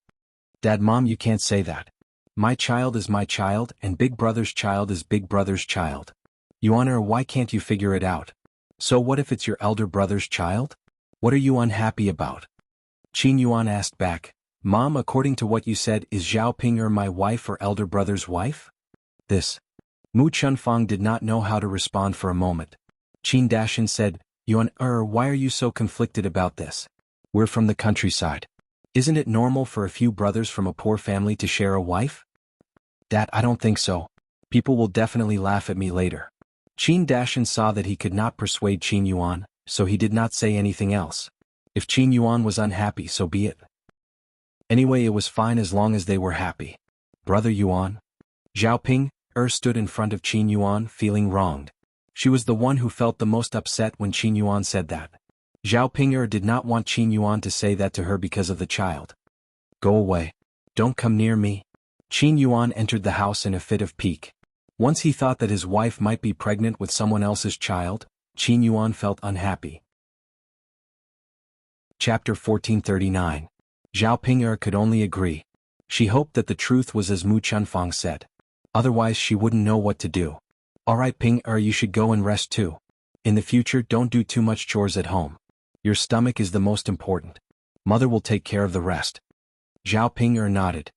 "Dad, Mom, you can't say that. My child is my child and Big Brother's child is Big Brother's child. Yuan, why can't you figure it out? So what if it's your elder brother's child? What are you unhappy about? Xuanhuan asked back. Mom, according to what you said, is Zhao Ping'er my wife or elder brother's wife? This. Mu Chunfang did not know how to respond for a moment. Qin Dashan said, Yuan, why are you so conflicted about this? We're from the countryside. Isn't it normal for a few brothers from a poor family to share a wife? Dad, I don't think so. People will definitely laugh at me later. Qin Dashan saw that he could not persuade Xuanhuan, so he did not say anything else. If Xuanhuan was unhappy, so be it. Anyway, it was fine as long as they were happy. Brother Yuan. Zhao Ping stood in front of Xuanhuan, feeling wronged. She was the one who felt the most upset when Xuanhuan said that. Zhao Ping did not want Xuanhuan to say that to her because of the child. Go away. Don't come near me. Xuanhuan entered the house in a fit of pique. Once he thought that his wife might be pregnant with someone else's child, Xuanhuan felt unhappy. Chapter 1439. Zhao Ping could only agree. She hoped that the truth was as Mu Chunfang said. Otherwise she wouldn't know what to do. Alright Ping, you should go and rest too. In the future don't do too much chores at home. Your stomach is the most important. Mother will take care of the rest. Zhao Ping nodded.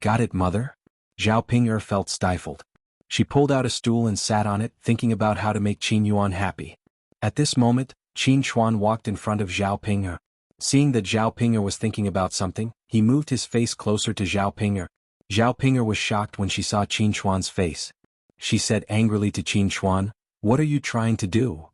Got it, Mother? Zhao Ping felt stifled. She pulled out a stool and sat on it, thinking about how to make Xuanhuan happy. At this moment, Xuanhuan walked in front of Zhao Ping. Seeing that Zhao Ping was thinking about something, he moved his face closer to Zhao Ping. Zhao Ping was shocked when she saw Xuanhuan's face. She said angrily to Xuanhuan, What are you trying to do?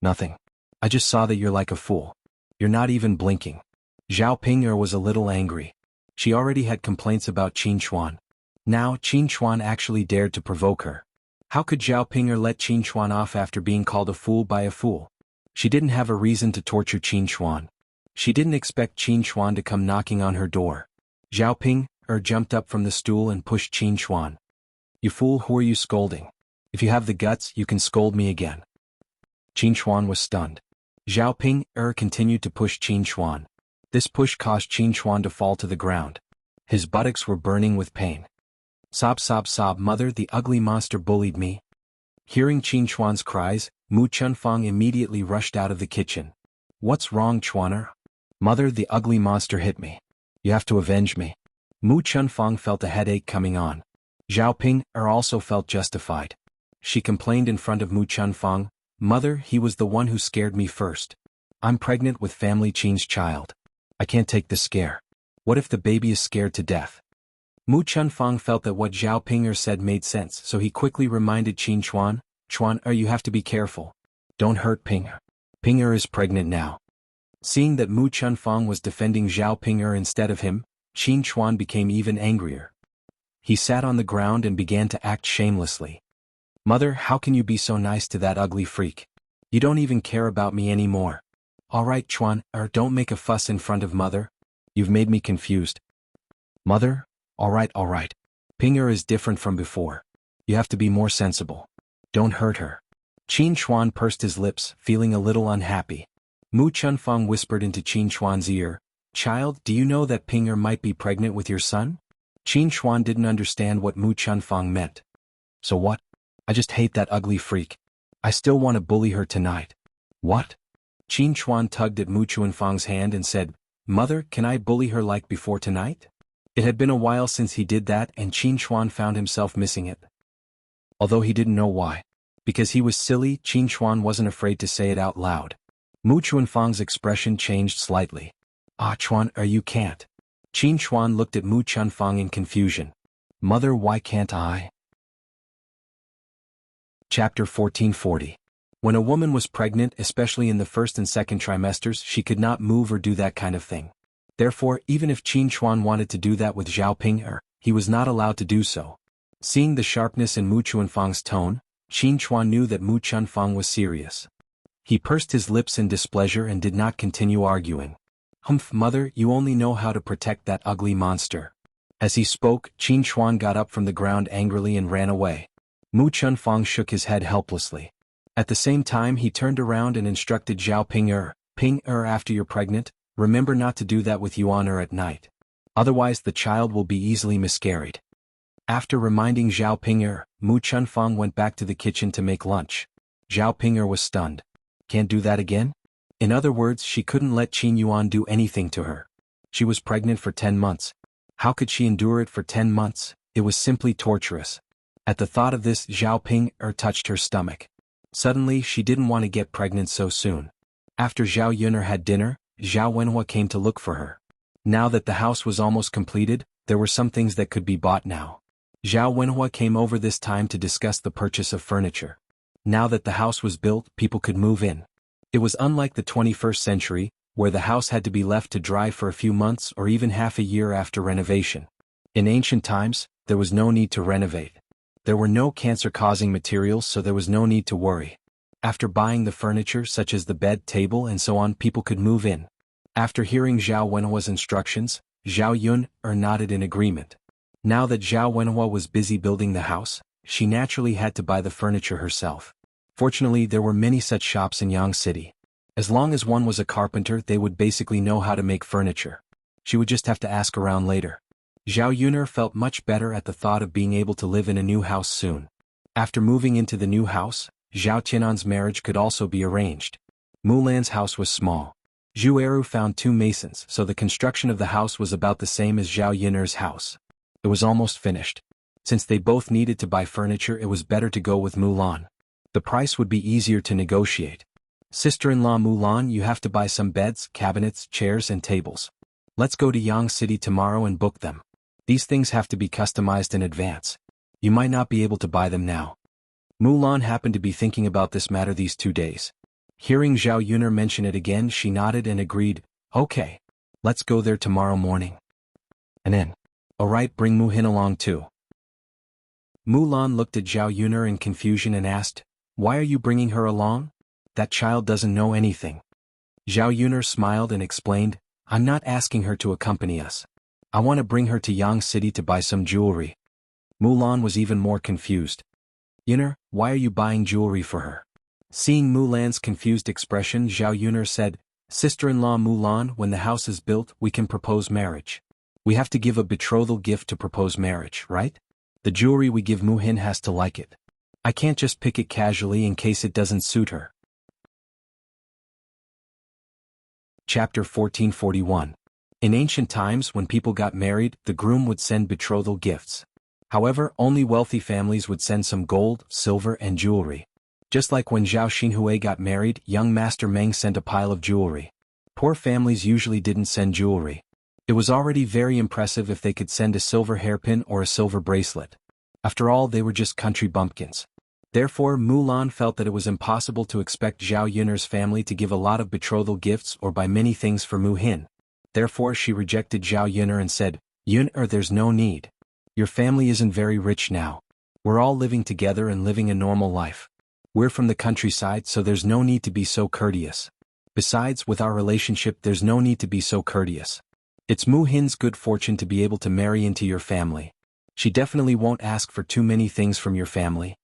Nothing. I just saw that you're like a fool. You're not even blinking. Zhao Ping was a little angry. She already had complaints about Xuanhuan. Now Xuanhuan actually dared to provoke her. How could Zhao Ping let Xuanhuan off after being called a fool by a fool? She didn't have a reason to torture Xuanhuan. She didn't expect Xuanhuan to come knocking on her door. Zhao Ping jumped up from the stool and pushed Xuanhuan. You fool, who are you scolding? If you have the guts, you can scold me again. Xuanhuan was stunned. Zhao Ping continued to push Xuanhuan. This push caused Xuanhuan to fall to the ground. His buttocks were burning with pain. Sob, sob, sob, Mother, the ugly monster bullied me. Hearing Xuanhuan's cries, Mu Chunfang immediately rushed out of the kitchen. What's wrong, Xuaner? Mother, the ugly monster hit me. You have to avenge me. Mu Chunfang felt a headache coming on. Zhao Ping also felt justified. She complained in front of Mu Chunfang, Mother, he was the one who scared me first. I'm pregnant with family Qin's child. I can't take the scare. What if the baby is scared to death? Mu Chunfang felt that what Zhao Ping said made sense, so he quickly reminded Xuan, you have to be careful. Don't hurt Ping. Ping is pregnant now. Seeing that Mu Chunfang was defending Zhao Ping instead of him, Xuan became even angrier. He sat on the ground and began to act shamelessly. Mother, how can you be so nice to that ugly freak? You don't even care about me anymore. Alright Xuan, don't make a fuss in front of Mother. You've made me confused. Mother? Alright. Ping is different from before. You have to be more sensible. Don't hurt her. Xuan pursed his lips, feeling a little unhappy. Mu Chunfang whispered into Xuan's ear, Child, do you know that Ping might be pregnant with your son? Xuan didn't understand what Mu Chunfang meant. So what? I just hate that ugly freak. I still want to bully her tonight. What? Xuan tugged at Mu Chunfang's hand and said, Mother, can I bully her like before tonight? It had been a while since he did that and Xuan found himself missing it. Although he didn't know why. Because he was silly, Xuan wasn't afraid to say it out loud. Mu Chunfang's expression changed slightly. Xuan, you can't. Xuan looked at Mu Chunfang in confusion. Mother, why can't I? Chapter 1440. When a woman was pregnant, especially in the first and second trimesters, she could not move or do that kind of thing. Therefore, even if Xuan wanted to do that with Zhao Ping, he was not allowed to do so. Seeing the sharpness in Mu Chunfang's tone, Xuan knew that Mu Chunfang was serious. He pursed his lips in displeasure and did not continue arguing. Humph, Mother, you only know how to protect that ugly monster. As he spoke, Xuan got up from the ground angrily and ran away. Mu Chunfang shook his head helplessly. At the same time he turned around and instructed Zhao Ping, after you're pregnant, remember not to do that with Yuan at night. Otherwise the child will be easily miscarried. After reminding Zhao Ping, Mu Chunfang went back to the kitchen to make lunch. Zhao Ping was stunned. Can't do that again? In other words, she couldn't let Xuanhuan do anything to her. She was pregnant for 10 months. How could she endure it for 10 months? It was simply torturous. At the thought of this, Zhao Ping touched her stomach. Suddenly, she didn't want to get pregnant so soon. After Zhao Yun'er had dinner, Zhao Wenhua came to look for her. Now that the house was almost completed, there were some things that could be bought now. Zhao Wenhua came over this time to discuss the purchase of furniture. Now that the house was built, people could move in. It was unlike the 21st century, where the house had to be left to dry for a few months or even half a year after renovation. In ancient times, there was no need to renovate. There were no cancer-causing materials, so there was no need to worry. After buying the furniture such as the bed, table and so on, people could move in. After hearing Zhao Wenhua's instructions, Zhao Yun'er nodded in agreement. Now that Zhao Wenhua was busy building the house, she naturally had to buy the furniture herself. Fortunately, there were many such shops in Yang City. As long as one was a carpenter, they would basically know how to make furniture. She would just have to ask around later. Zhao Yun'er felt much better at the thought of being able to live in a new house soon. After moving into the new house, Zhao Tianan's marriage could also be arranged. Mulan's house was small. Zhu Eru found 2 masons, so the construction of the house was about the same as Zhao Yun'er's house. It was almost finished. Since they both needed to buy furniture, it was better to go with Mulan. The price would be easier to negotiate. Sister-in-law Mulan, you have to buy some beds, cabinets, chairs and tables. Let's go to Yang City tomorrow and book them. These things have to be customized in advance. You might not be able to buy them now. Mulan happened to be thinking about this matter these 2 days. Hearing Zhao Yun'er mention it again, she nodded and agreed, okay. Let's go there tomorrow morning. And then, alright, bring Mu Hin along too. Mulan looked at Zhao Yun'er in confusion and asked, why are you bringing her along? That child doesn't know anything. Zhao Yun'er smiled and explained, I'm not asking her to accompany us. I want to bring her to Yang City to buy some jewelry. Mulan was even more confused. Yun'er, why are you buying jewelry for her? Seeing Mulan's confused expression, Zhao Yun'er said, Sister-in-law Mulan, when the house is built, we can propose marriage. We have to give a betrothal gift to propose marriage, right? The jewelry we give Mu Hin has to like it. I can't just pick it casually in case it doesn't suit her. Chapter 1441. In ancient times, when people got married, the groom would send betrothal gifts. However, only wealthy families would send some gold, silver and jewelry. Just like when Zhao Xinhui got married, young Master Meng sent a pile of jewelry. Poor families usually didn't send jewelry. It was already very impressive if they could send a silver hairpin or a silver bracelet. After all, they were just country bumpkins. Therefore, Mulan felt that it was impossible to expect Zhao Yun'er's family to give a lot of betrothal gifts or buy many things for Mu Hin. Therefore, she rejected Zhao Yun'er and said, Yun'er, there's no need. Your family isn't very rich now. We're all living together and living a normal life. We're from the countryside, so there's no need to be so courteous. Besides, with our relationship, there's no need to be so courteous. It's Mu Hin's good fortune to be able to marry into your family. She definitely won't ask for too many things from your family.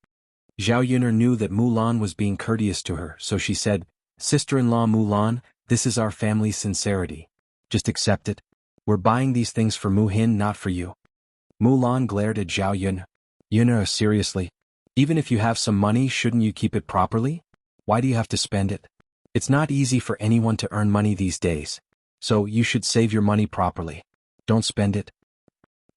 Zhao Yun'er knew that Mulan was being courteous to her, so she said, Sister-in-law Mulan, this is our family's sincerity. Just accept it. We're buying these things for Mu Hin, not for you. Mulan glared at Zhao Yun'er. Yun'er, seriously? Even if you have some money, shouldn't you keep it properly? Why do you have to spend it? It's not easy for anyone to earn money these days. So you should save your money properly. Don't spend it.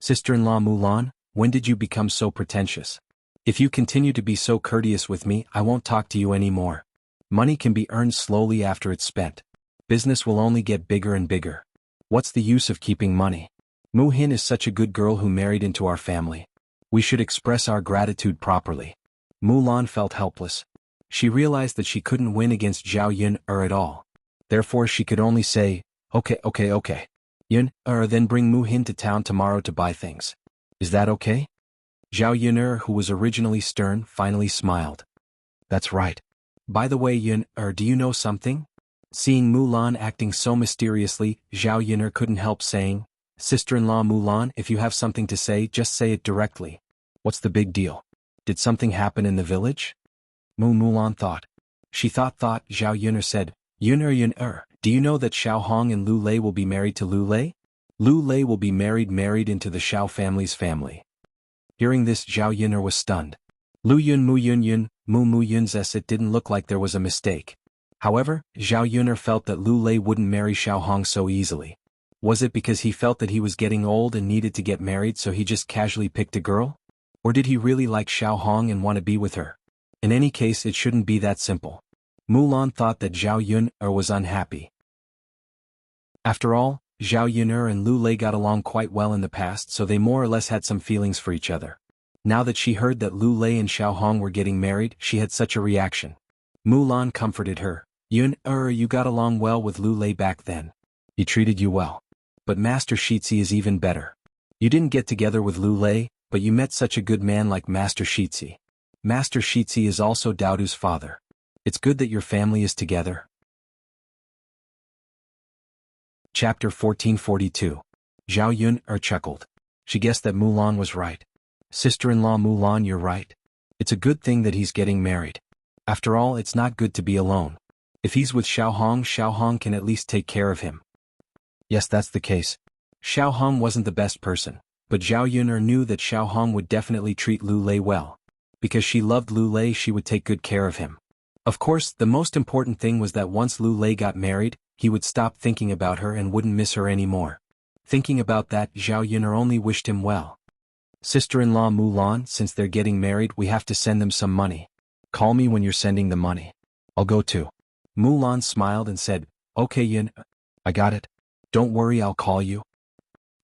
Sister-in-law Mulan, when did you become so pretentious? If you continue to be so courteous with me, I won't talk to you anymore. Money can be earned slowly after it's spent. Business will only get bigger and bigger. What's the use of keeping money? Mu Hin is such a good girl who married into our family. We should express our gratitude properly. Mulan felt helpless. She realized that she couldn't win against Zhao Yun'er at all. Therefore she could only say, okay. Yun'er, then bring Mu Hin to town tomorrow to buy things. Is that okay? Zhao Yun'er, who was originally stern, finally smiled. That's right. By the way, Yun'er, do you know something? Seeing Mulan acting so mysteriously, Zhao Yun'er couldn't help saying, Sister-in-law Mulan, if you have something to say, just say it directly. What's the big deal? Did something happen in the village? Mulan thought. She thought. Zhao Yun'er said, Yun'er, do you know that Xiao Hong and Lu Lei will be married to Lu Lei? Lu Lei will be married into the Xiao family's family. Hearing this, Zhao Yun'er was stunned. Lu Yun, Mu Yun, Mu Yun's, it didn't look like there was a mistake. However, Zhao Yuner felt that Lu Lei wouldn't marry Xiaohong so easily. Was it because he felt that he was getting old and needed to get married so he just casually picked a girl? Or did he really like Xiaohong and want to be with her? In any case, it shouldn't be that simple. Mulan thought that Zhao Yuner was unhappy. After all, Zhao Yuner and Lu Lei got along quite well in the past, so they more or less had some feelings for each other. Now that she heard that Lu Lei and Xiaohong were getting married, she had such a reaction. Mulan comforted her. Yuner, you got along well with Lu Lei back then. He treated you well. But Master Shitzi is even better. You didn't get together with Lu Lei, but you met such a good man like Master Shitzi. Master Shitzi is also Daodu's father. It's good that your family is together. Chapter 1442. Zhao Yuner chuckled. She guessed that Mulan was right. Sister-in-law Mulan, you're right. It's a good thing that he's getting married. After all, it's not good to be alone. If he's with Xiaohong, Xiaohong can at least take care of him. Yes, that's the case. Xiaohong wasn't the best person, but Zhao Yuner knew that Xiaohong would definitely treat Lu Lei well. Because she loved Lu Lei, she would take good care of him. Of course, the most important thing was that once Lu Lei got married, he would stop thinking about her and wouldn't miss her anymore. Thinking about that, Zhao Yuner only wished him well. Sister-in-law Mulan, since they're getting married, we have to send them some money. Call me when you're sending the money. I'll go too. Mulan smiled and said, Okay Yuner, I got it. Don't worry, I'll call you.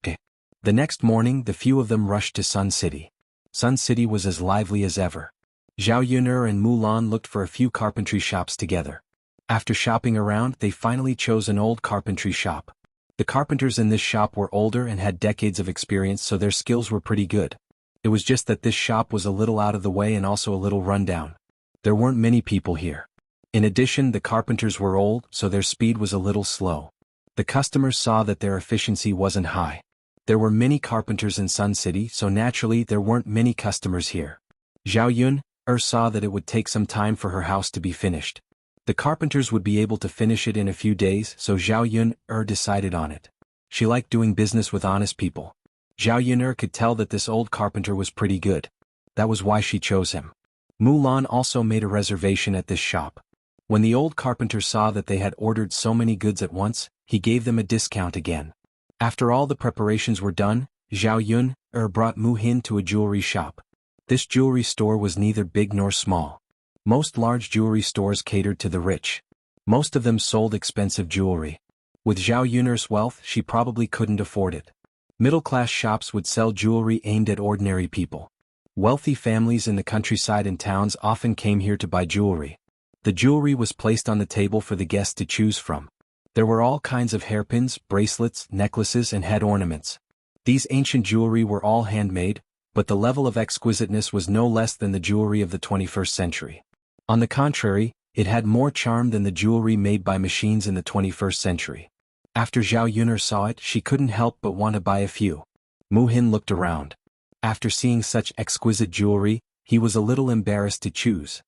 Okay. The next morning, the few of them rushed to Sun City. Sun City was as lively as ever. Zhao Yuner and Mulan looked for a few carpentry shops together. After shopping around, they finally chose an old carpentry shop. The carpenters in this shop were older and had decades of experience, so their skills were pretty good. It was just that this shop was a little out of the way and also a little rundown. There weren't many people here. In addition, the carpenters were old, so their speed was a little slow. The customers saw that their efficiency wasn't high. There were many carpenters in Sun City, so naturally there weren't many customers here. Zhao Yuner saw that it would take some time for her house to be finished. The carpenters would be able to finish it in a few days, so Zhao Yuner decided on it. She liked doing business with honest people. Zhao Yuner could tell that this old carpenter was pretty good. That was why she chose him. Mulan also made a reservation at this shop. When the old carpenter saw that they had ordered so many goods at once, he gave them a discount again. After all the preparations were done, Zhao Yuner brought Mu Hin to a jewelry shop. This jewelry store was neither big nor small. Most large jewelry stores catered to the rich. Most of them sold expensive jewelry. With Zhao Yuner's wealth, she probably couldn't afford it. Middle-class shops would sell jewelry aimed at ordinary people. Wealthy families in the countryside and towns often came here to buy jewelry. The jewelry was placed on the table for the guests to choose from. There were all kinds of hairpins, bracelets, necklaces, and head ornaments. These ancient jewelry were all handmade, but the level of exquisiteness was no less than the jewelry of the 21st century. On the contrary, it had more charm than the jewelry made by machines in the 21st century. After Zhao Yuner saw it, she couldn't help but want to buy a few. Mu Hin looked around. After seeing such exquisite jewelry, he was a little embarrassed to choose.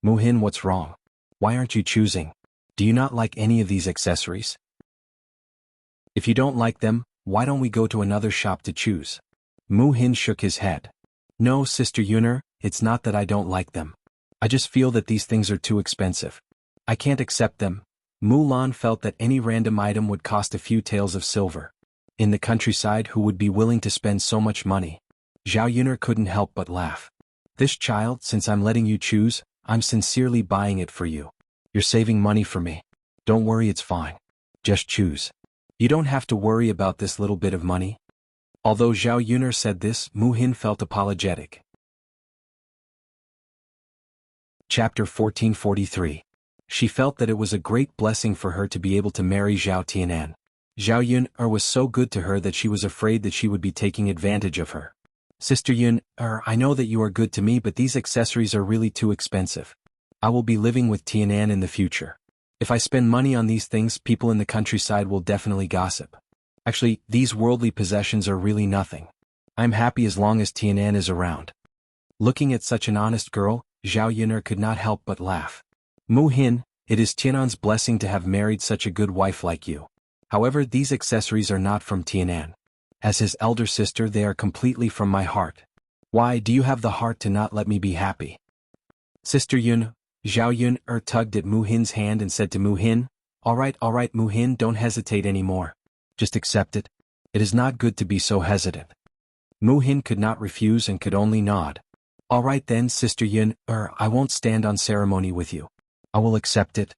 Mu Hin, what's wrong? Why aren't you choosing? Do you not like any of these accessories? If you don't like them, why don't we go to another shop to choose? Mu Hin shook his head. No, Sister Yuner, it's not that I don't like them. I just feel that these things are too expensive. I can't accept them. Mulan felt that any random item would cost a few taels of silver. In the countryside, who would be willing to spend so much money? Zhao Yuner couldn't help but laugh. This child, since I'm letting you choose, I'm sincerely buying it for you. You're saving money for me. Don't worry, it's fine. Just choose. You don't have to worry about this little bit of money. Although Zhao Yuner said this, Mu Hin felt apologetic. Chapter 1443. She felt that it was a great blessing for her to be able to marry Zhao Tianan. Zhao Yuner was so good to her that she was afraid that she would be taking advantage of her. Sister Yuner, I know that you are good to me, but these accessories are really too expensive. I will be living with Tianan in the future. If I spend money on these things, people in the countryside will definitely gossip. Actually, these worldly possessions are really nothing. I'm happy as long as Tianan is around. Looking at such an honest girl, Zhao Yuner could not help but laugh. Mu Hin, it is Tianan's blessing to have married such a good wife like you. However, these accessories are not from Tianan. As his elder sister, they are completely from my heart. Why do you have the heart to not let me be happy? Sister Yuner, Zhao Yun tugged at Mu Hin's hand and said to Mu Hin, all right, Mu Hin, don't hesitate anymore. Just accept it. It is not good to be so hesitant. Mu Hin could not refuse and could only nod. All right then, Sister Yun, I won't stand on ceremony with you. I will accept it.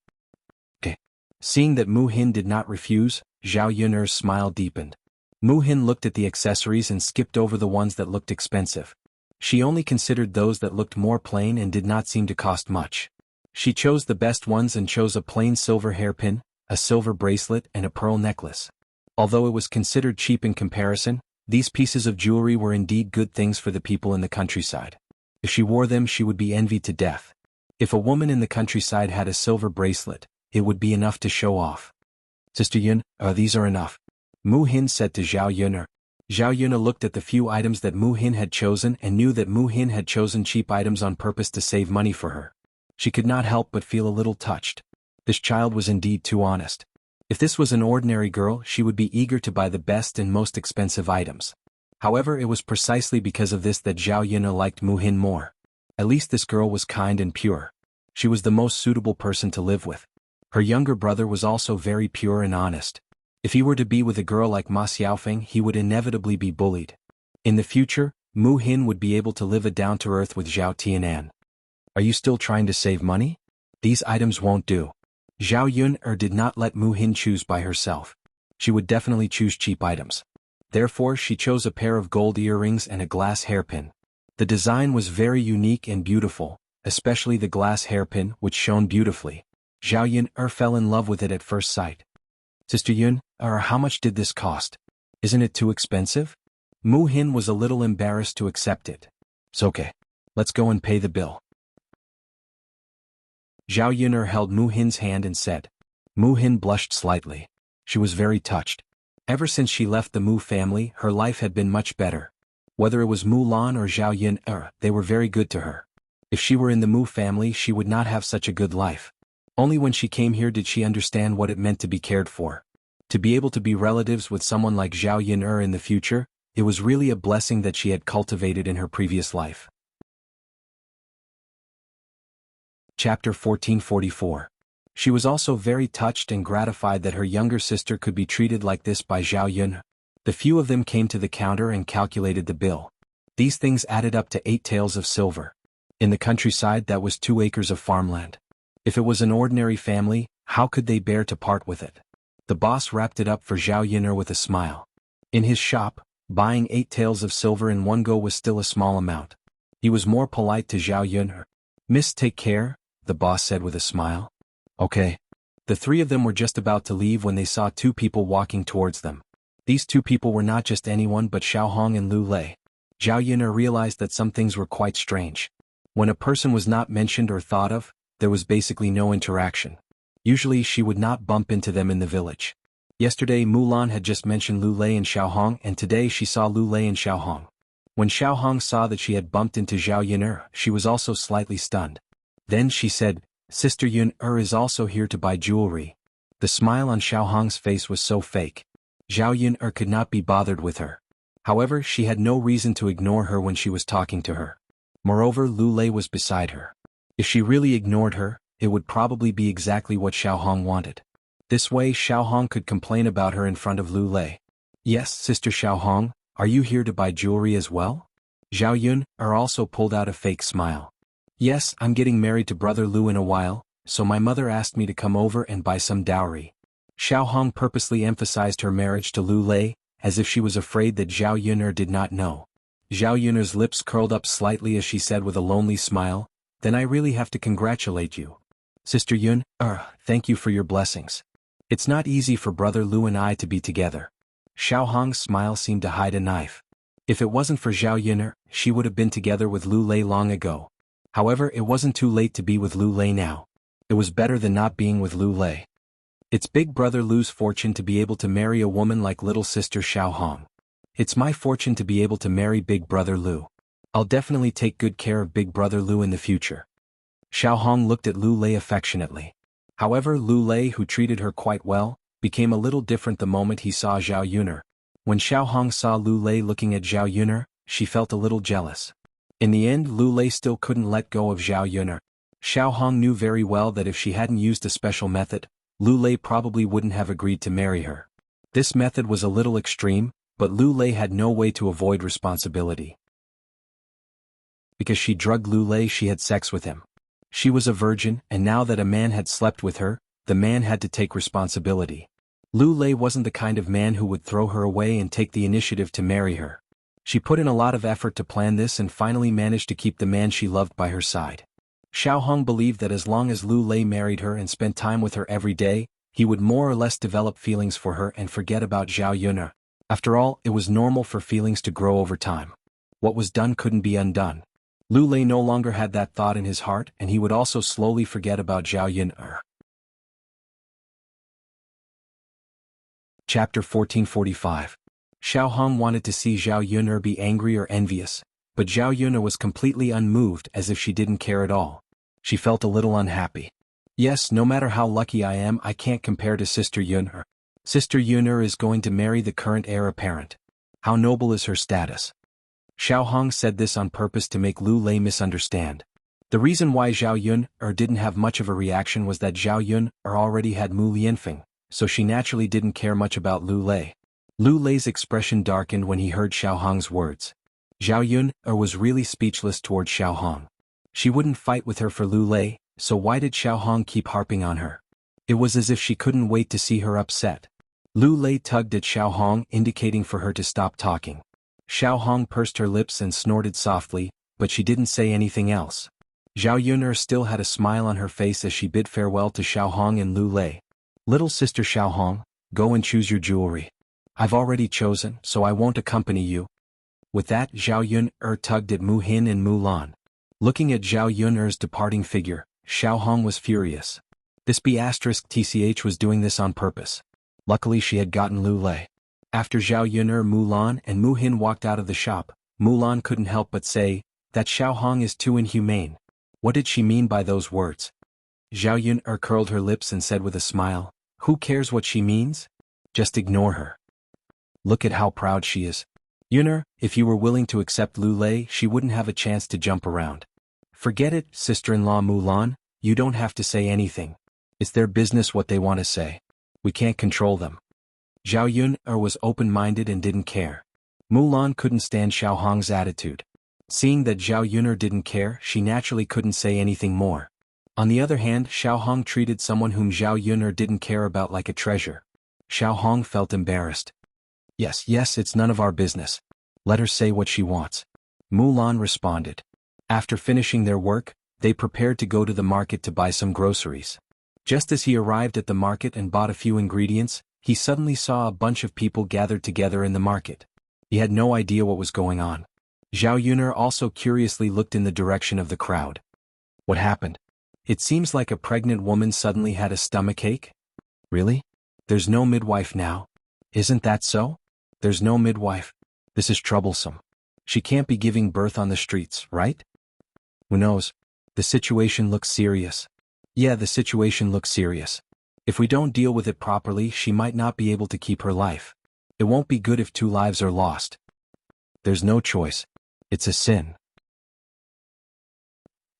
Okay. Seeing that Mu Hin did not refuse, Zhao Yun's smile deepened. Mu Hin looked at the accessories and skipped over the ones that looked expensive. She only considered those that looked more plain and did not seem to cost much. She chose the best ones and chose a plain silver hairpin, a silver bracelet and a pearl necklace. Although it was considered cheap in comparison, these pieces of jewelry were indeed good things for the people in the countryside. If she wore them, she would be envied to death. If a woman in the countryside had a silver bracelet, it would be enough to show off. Sister Yun, these are enough. Mu Hin said to Zhao Yun. Zhao Yun looked at the few items that Mu Hin had chosen and knew that Mu Hin had chosen cheap items on purpose to save money for her. She could not help but feel a little touched. This child was indeed too honest. If this was an ordinary girl, she would be eager to buy the best and most expensive items. However, it was precisely because of this that Zhao Yun liked Mu Hin more. At least this girl was kind and pure. She was the most suitable person to live with. Her younger brother was also very pure and honest. If he were to be with a girl like Ma Xiaofeng, he would inevitably be bullied. In the future, Mu Hin would be able to live a down-to-earth with Zhao Tianan. Are you still trying to save money? These items won't do. Zhao Yun did not let Mu Hin choose by herself. She would definitely choose cheap items. Therefore, she chose a pair of gold earrings and a glass hairpin. The design was very unique and beautiful, especially the glass hairpin, which shone beautifully. Zhao Yun fell in love with it at first sight. Sister Yun, how much did this cost? Isn't it too expensive? Mu Hin was a little embarrassed to accept it. It's okay. Let's go and pay the bill. Zhao Yun held Mu Hin's hand and said. Mu Hin blushed slightly. She was very touched. Ever since she left the Mu family, her life had been much better. Whether it was Mu Lan or Zhao Yun, they were very good to her. If she were in the Mu family, she would not have such a good life. Only when she came here did she understand what it meant to be cared for. To be able to be relatives with someone like Zhao Yun in the future, it was really a blessing that she had cultivated in her previous life. Chapter 1444. She was also very touched and gratified that her younger sister could be treated like this by Zhao Yun. The few of them came to the counter and calculated the bill. These things added up to 8 taels of silver. In the countryside, that was 2 acres of farmland. If it was an ordinary family, how could they bear to part with it? The boss wrapped it up for Zhao Yun with a smile. In his shop, buying 8 taels of silver in one go was still a small amount. He was more polite to Zhao Yun. Miss, take care, the boss said with a smile. Okay. The 3 of them were just about to leave when they saw 2 people walking towards them. These 2 people were not just anyone but Xiaohong and Lu Lei. Zhao Yun realized that some things were quite strange. When a person was not mentioned or thought of, there was basically no interaction. Usually she would not bump into them in the village. Yesterday Mulan had just mentioned Lu Lei and Xiaohong, and today she saw Lu Lei and Xiaohong. When Xiaohong saw that she had bumped into Zhao Yun, she was also slightly stunned. Then she said, Sister Yun is also here to buy jewelry. The smile on Xiaohong's face was so fake. Zhao Yun could not be bothered with her. However, she had no reason to ignore her when she was talking to her. Moreover, Lu Lei was beside her. If she really ignored her, it would probably be exactly what Xiaohong wanted. This way Xiaohong could complain about her in front of Lu Lei. Yes, Sister Xiaohong, are you here to buy jewelry as well? Zhao Yun also pulled out a fake smile. Yes, I'm getting married to Brother Lu in a while, so my mother asked me to come over and buy some dowry. Xiaohong purposely emphasized her marriage to Lu Lei, as if she was afraid that Zhao Yun did not know. Zhao Yun's lips curled up slightly as she said with a lonely smile, Then I really have to congratulate you. Sister Yun, thank you for your blessings. It's not easy for Brother Lu and I to be together. Xiaohong's smile seemed to hide a knife. If it wasn't for Zhao Yun, she would have been together with Lu Lei long ago. However, it wasn't too late to be with Lu Lei now. It was better than not being with Lu Lei. It's Big Brother Lu's fortune to be able to marry a woman like little sister Xiaohong. It's my fortune to be able to marry Big Brother Lu. I'll definitely take good care of Big Brother Lu in the future. Xiaohong looked at Lu Lei affectionately. However, Lu Lei, who treated her quite well, became a little different the moment he saw Zhao Yun. When Xiaohong saw Lu Lei looking at Zhao Yun, she felt a little jealous. In the end, Lu Lei still couldn't let go of Zhao Yun. Xuanhuan knew very well that if she hadn't used a special method, Lu Lei probably wouldn't have agreed to marry her. This method was a little extreme, but Lu Lei had no way to avoid responsibility. Because she drugged Lu Lei, she had sex with him. She was a virgin, and now that a man had slept with her, the man had to take responsibility. Lu Lei wasn't the kind of man who would throw her away and take the initiative to marry her. She put in a lot of effort to plan this and finally managed to keep the man she loved by her side. Xuanhuan believed that as long as Lu Lei married her and spent time with her every day, he would more or less develop feelings for her and forget about Zhao Yun. After all, it was normal for feelings to grow over time. What was done couldn't be undone. Lu Lei no longer had that thought in his heart, and he would also slowly forget about Zhao Yun. Chapter 1445. Xuanhuan wanted to see Zhao Yun be angry or envious, but Zhao Yun was completely unmoved, as if she didn't care at all. She felt a little unhappy. Yes, no matter how lucky I am, I can't compare to Sister Yun. Sister Yun is going to marry the current heir apparent. How noble is her status. Xuanhuan said this on purpose to make Lu Lei misunderstand. The reason why Zhao Yun didn't have much of a reaction was that Zhao Yun already had Mu Lianfeng, so she naturally didn't care much about Lu Lei. Lu Lei's expression darkened when he heard Xuanhuan's words. Zhao Yun was really speechless toward Xuanhuan. She wouldn't fight with her for Lu Lei, so why did Xuanhuan keep harping on her? It was as if she couldn't wait to see her upset. Lu Lei tugged at Xuanhuan, indicating for her to stop talking. Xuanhuan pursed her lips and snorted softly, but she didn't say anything else. Zhao Yun still had a smile on her face as she bid farewell to Xuanhuan and Lu Lei. Little sister Xuanhuan, go and choose your jewelry. I've already chosen, so I won't accompany you. With that, Zhao Yun tugged at Mu Hin and Mu Lan. Looking at Zhao Yun's departing figure, Xuanhuan was furious. This B***TCH was doing this on purpose. Luckily she had gotten Lu Lei. After Zhao Yun, Mu Lan and Mu Hin walked out of the shop, Mu Lan couldn't help but say, that Xuanhuan is too inhumane. What did she mean by those words? Zhao Yun curled her lips and said with a smile, who cares what she means? Just ignore her. Look at how proud she is. Yun, if you were willing to accept Lu Lei, she wouldn't have a chance to jump around. Forget it, sister-in-law Mu Lan, you don't have to say anything. It's their business what they want to say. We can't control them. Zhao Yun was open-minded and didn't care. Mu Lan couldn't stand Xuanhuan's attitude. Seeing that Zhao Yun didn't care, she naturally couldn't say anything more. On the other hand, Xuanhuan treated someone whom Zhao Yun didn't care about like a treasure. Xuanhuan felt embarrassed. Yes, it's none of our business. Let her say what she wants. Mu Lan responded. After finishing their work, they prepared to go to the market to buy some groceries. Just as he arrived at the market and bought a few ingredients, he suddenly saw a bunch of people gathered together in the market. He had no idea what was going on. Zhao Yun also curiously looked in the direction of the crowd. What happened? It seems like a pregnant woman suddenly had a stomachache. Really? There's no midwife now. Isn't that so? There's no midwife. This is troublesome. She can't be giving birth on the streets, right? Who knows? The situation looks serious. Yeah, the situation looks serious. If we don't deal with it properly, she might not be able to keep her life. It won't be good if 2 lives are lost. There's no choice. It's a sin.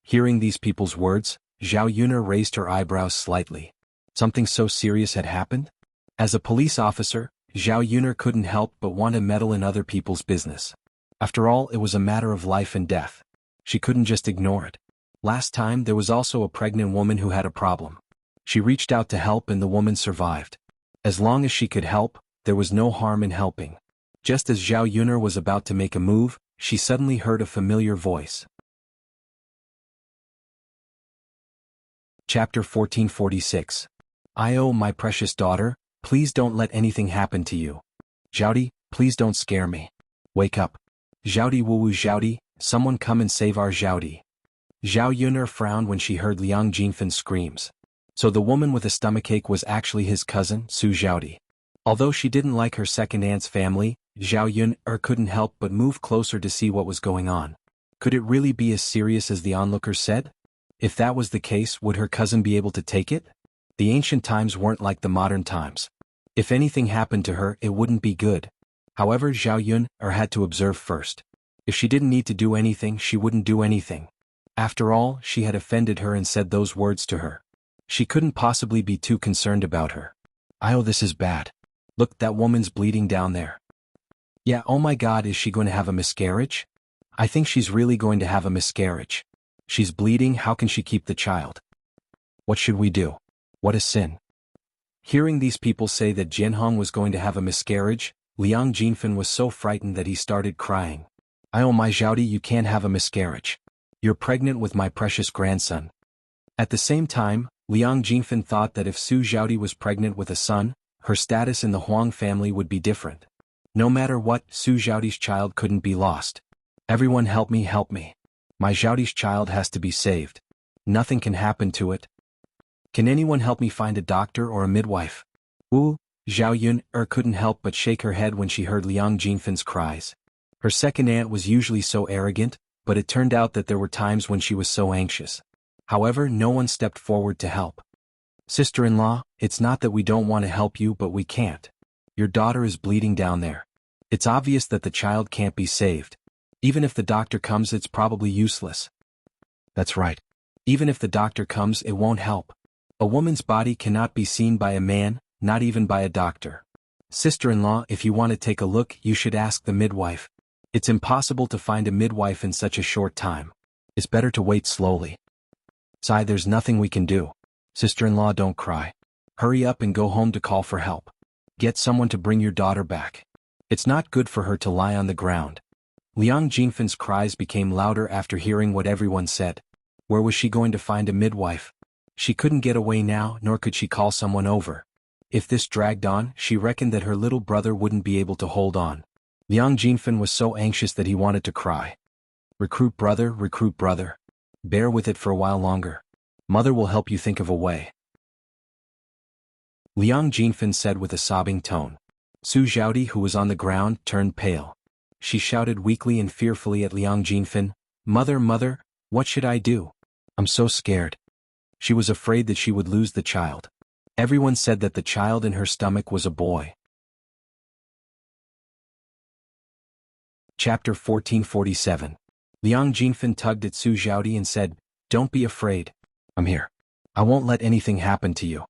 Hearing these people's words, Zhao Yun raised her eyebrows slightly. Something so serious had happened? As a police officer, Zhao Yun couldn't help but want to meddle in other people's business. After all, it was a matter of life and death. She couldn't just ignore it. Last time there was also a pregnant woman who had a problem. She reached out to help and the woman survived. As long as she could help, there was no harm in helping. Just as Zhao Yun was about to make a move, she suddenly heard a familiar voice. Chapter 1446. Oh, my precious daughter, please don't let anything happen to you. Zhaodi, please don't scare me. Wake up. Zhaodi woo Zhaodi, someone come and save our Zhaodi. Zhao Yun frowned when she heard Liang Jinfan's screams. So the woman with a stomachache was actually his cousin, Su Zhaodi. Although she didn't like her second aunt's family, Zhao Yun couldn't help but move closer to see what was going on. Could it really be as serious as the onlookers said? If that was the case, would her cousin be able to take it? The ancient times weren't like the modern times. If anything happened to her, it wouldn't be good. However, Zhao Yun had to observe first. If she didn't need to do anything, she wouldn't do anything. After all, she had offended her and said those words to her. She couldn't possibly be too concerned about her. Oh, this is bad. Look, that woman's bleeding down there. Yeah, oh my God, is she going to have a miscarriage? I think she's really going to have a miscarriage. She's bleeding, how can she keep the child? What should we do? What a sin. Hearing these people say that Jianhong was going to have a miscarriage, Liang Jinfen was so frightened that he started crying. Oh my Zhaodi, you can't have a miscarriage. You're pregnant with my precious grandson. At the same time, Liang Jinfen thought that if Su Zhaodi was pregnant with a son, her status in the Huang family would be different. No matter what, Su Zhaodi's child couldn't be lost. Everyone help me, help me. My Zhaodi's child has to be saved. Nothing can happen to it. Can anyone help me find a doctor or a midwife? Zhao Yun couldn't help but shake her head when she heard Liang Jinfen's cries. Her second aunt was usually so arrogant, but it turned out that there were times when she was so anxious. However, no one stepped forward to help. Sister-in-law, it's not that we don't want to help you, but we can't. Your daughter is bleeding down there. It's obvious that the child can't be saved. Even if the doctor comes, it's probably useless. That's right. Even if the doctor comes, it won't help. A woman's body cannot be seen by a man, not even by a doctor. Sister-in-law, if you want to take a look, you should ask the midwife. It's impossible to find a midwife in such a short time. It's better to wait slowly. Sai, there's nothing we can do. Sister-in-law, don't cry. Hurry up and go home to call for help. Get someone to bring your daughter back. It's not good for her to lie on the ground. Liang Jinfen's cries became louder after hearing what everyone said. Where was she going to find a midwife? She couldn't get away now, nor could she call someone over. If this dragged on, she reckoned that her little brother wouldn't be able to hold on. Liang Jinfen was so anxious that he wanted to cry. Recruit brother, bear with it for a while longer. Mother will help you think of a way. Liang Jinfen said with a sobbing tone. Su Zhaodi, who was on the ground, turned pale. She shouted weakly and fearfully at Liang Jinfen, Mother, what should I do? I'm so scared. She was afraid that she would lose the child. Everyone said that the child in her stomach was a boy. Chapter 1447. Liang Jinfen tugged at Su Zhaodi and said, Don't be afraid. I'm here. I won't let anything happen to you.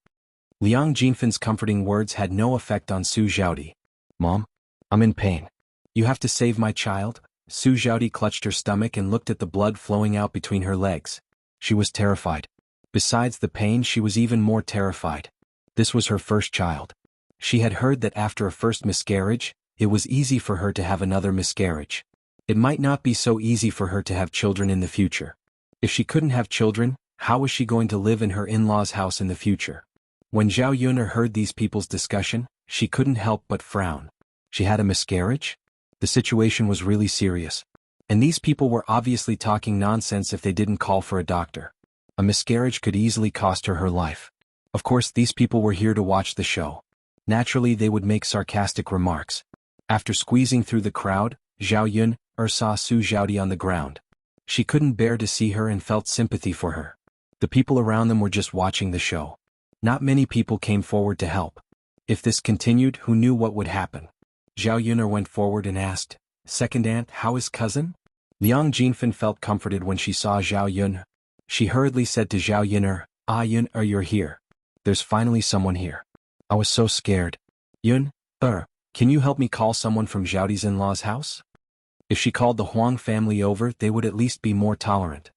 Liang Jinfen's comforting words had no effect on Su Zhaodi. Mom, I'm in pain. You have to save my child? Su Zhaodi clutched her stomach and looked at the blood flowing out between her legs. She was terrified. Besides the pain, she was even more terrified. This was her first child. She had heard that after a first miscarriage, it was easy for her to have another miscarriage. It might not be so easy for her to have children in the future. If she couldn't have children, how was she going to live in her in-laws' house in the future? When Zhao Yuner heard these people's discussion, she couldn't help but frown. She had a miscarriage? The situation was really serious. And these people were obviously talking nonsense if they didn't call for a doctor. A miscarriage could easily cost her life. Of course, these people were here to watch the show. Naturally, they would make sarcastic remarks. After squeezing through the crowd, Zhao Yun saw Su Zhaodi on the ground. She couldn't bear to see her and felt sympathy for her. The people around them were just watching the show. Not many people came forward to help. If this continued, who knew what would happen? Zhao Yuner went forward and asked, Second aunt, how is cousin? Liang Jinfen felt comforted when she saw Zhao Yun. She hurriedly said to Zhao Yuner, Yun, you're here. There's finally someone here. I was so scared. Yun, can you help me call someone from Zhaodi's in-laws' house? If she called the Huang family over, they would at least be more tolerant.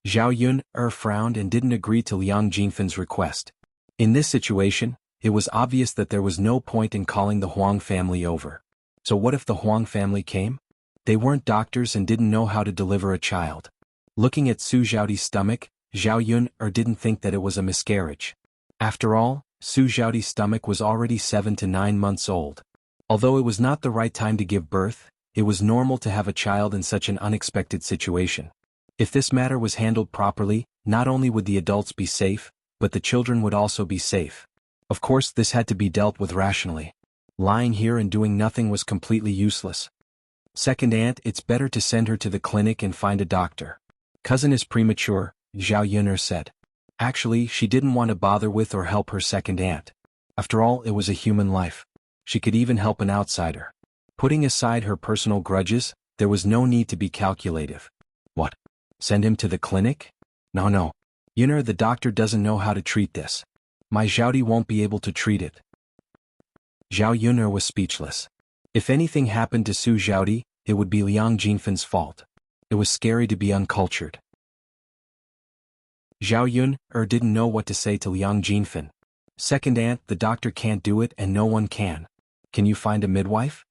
Zhao Yun frowned and didn't agree to Liang Jinfen's request. In this situation, it was obvious that there was no point in calling the Huang family over. So what if the Huang family came? They weren't doctors and didn't know how to deliver a child. Looking at Su Zhaodi's stomach, Zhao Yun didn't think that it was a miscarriage. After all, Su Zhaodi's stomach was already 7 to 9 months old. Although it was not the right time to give birth, it was normal to have a child in such an unexpected situation. If this matter was handled properly, not only would the adults be safe, but the children would also be safe. Of course, this had to be dealt with rationally. Lying here and doing nothing was completely useless. Second aunt, it's better to send her to the clinic and find a doctor. Cousin is premature, Zhao Yuner said. Actually, she didn't want to bother with or help her second aunt. After all, it was a human life. She could even help an outsider. Putting aside her personal grudges, there was no need to be calculative. What? Send him to the clinic? No. Yun'er, the doctor doesn't know how to treat this. My Xiaodi won't be able to treat it. Zhao Yun'er was speechless. If anything happened to Su Xiaodi, it would be Liang Jinfan's fault. It was scary to be uncultured. Zhao Yun'er didn't know what to say to Liang Jinfan. Second aunt, the doctor can't do it and no one can. Can you find a midwife?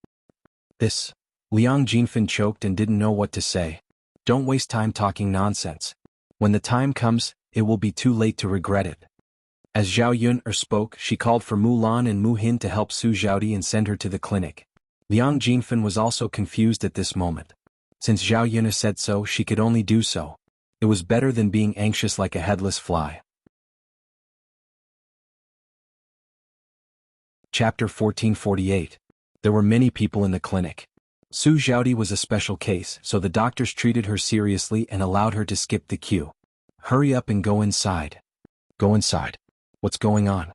This. Liang Jinfan choked and didn't know what to say. Don't waste time talking nonsense. When the time comes, it will be too late to regret it. As Zhao Yun'er spoke, she called for Mulan and Mu Hin to help Su Xiaodi and send her to the clinic. Liang Jinfan was also confused at this moment. Since Zhao Yun'er said so, she could only do so. It was better than being anxious like a headless fly. Chapter 1448. There were many people in the clinic. Su Xiaodi was a special case, so the doctors treated her seriously and allowed her to skip the queue. Hurry up and go inside. Go inside. What's going on?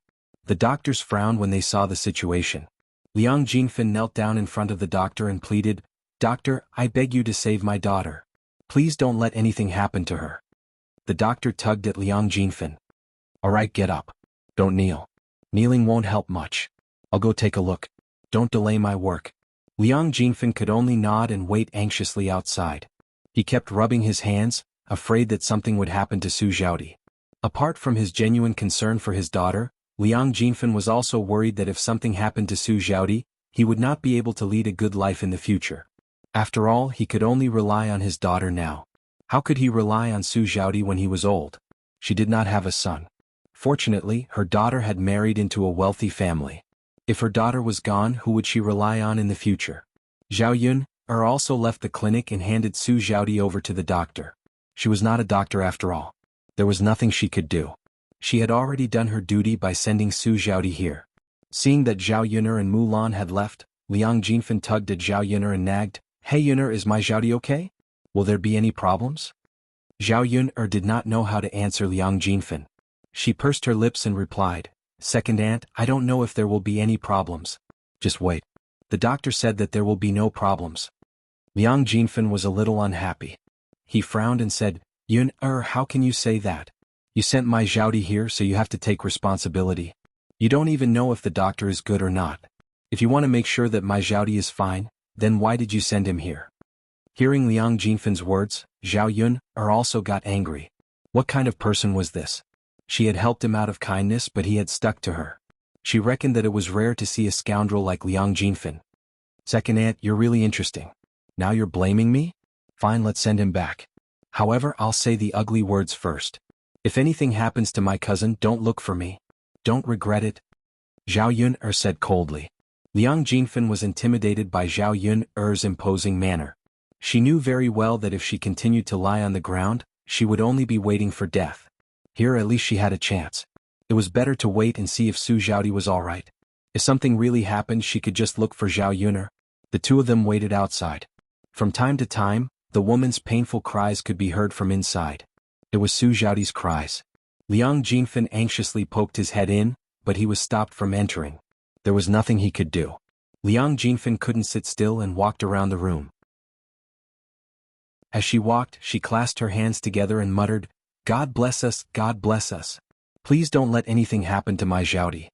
The doctors frowned when they saw the situation. Liang Jinfan knelt down in front of the doctor and pleaded, Doctor, I beg you to save my daughter. Please don't let anything happen to her. The doctor tugged at Liang Jinfan. Alright, get up. Don't kneel. Kneeling won't help much. I'll go take a look. Don't delay my work. Liang Jinfan could only nod and wait anxiously outside. He kept rubbing his hands, afraid that something would happen to Su Xiaodi. Apart from his genuine concern for his daughter, Liang Jinfan was also worried that if something happened to Su Xiaodi, he would not be able to lead a good life in the future. After all, he could only rely on his daughter now. How could he rely on Su Xiaodi when he was old? She did not have a son. Fortunately, her daughter had married into a wealthy family. If her daughter was gone, who would she rely on in the future? Zhao Yun'er also left the clinic and handed Su Xiaodi over to the doctor. She was not a doctor after all. There was nothing she could do. She had already done her duty by sending Su Xiaodi here. Seeing that Zhao Yun'er and Mulan had left, Liang Jinfan tugged at Zhao Yun'er and nagged, Hey Yun'er, is my Xiaodi okay? Will there be any problems? Zhao Yun'er did not know how to answer Liang Jinfan. She pursed her lips and replied, Second aunt, I don't know if there will be any problems. Just wait. The doctor said that there will be no problems. Liang Jinfan was a little unhappy. He frowned and said, Yun'er, how can you say that? You sent my Xiaodi here, so you have to take responsibility. You don't even know if the doctor is good or not. If you want to make sure that my Xiaodi is fine, then why did you send him here? Hearing Liang Jinfan's words, Zhao Yun'er also got angry. What kind of person was this? She had helped him out of kindness, but he had stuck to her. She reckoned that it was rare to see a scoundrel like Liang Jinfan. Second aunt, you're really interesting. Now you're blaming me? Fine, let's send him back. However, I'll say the ugly words first. If anything happens to my cousin, don't look for me. Don't regret it. Zhao Yun'er said coldly. Liang Jinfan was intimidated by Zhao Yun'er's imposing manner. She knew very well that if she continued to lie on the ground, she would only be waiting for death. Here at least she had a chance. It was better to wait and see if Su Xiaodi was alright. If something really happened, she could just look for Zhao Yun'er. The two of them waited outside. From time to time, the woman's painful cries could be heard from inside. It was Su Xiaodi's cries. Liang Jinfan anxiously poked his head in, but he was stopped from entering. There was nothing he could do. Liang Jinfan couldn't sit still and walked around the room. As she walked, she clasped her hands together and muttered, God bless us, God bless us. Please don't let anything happen to my Xiaodi.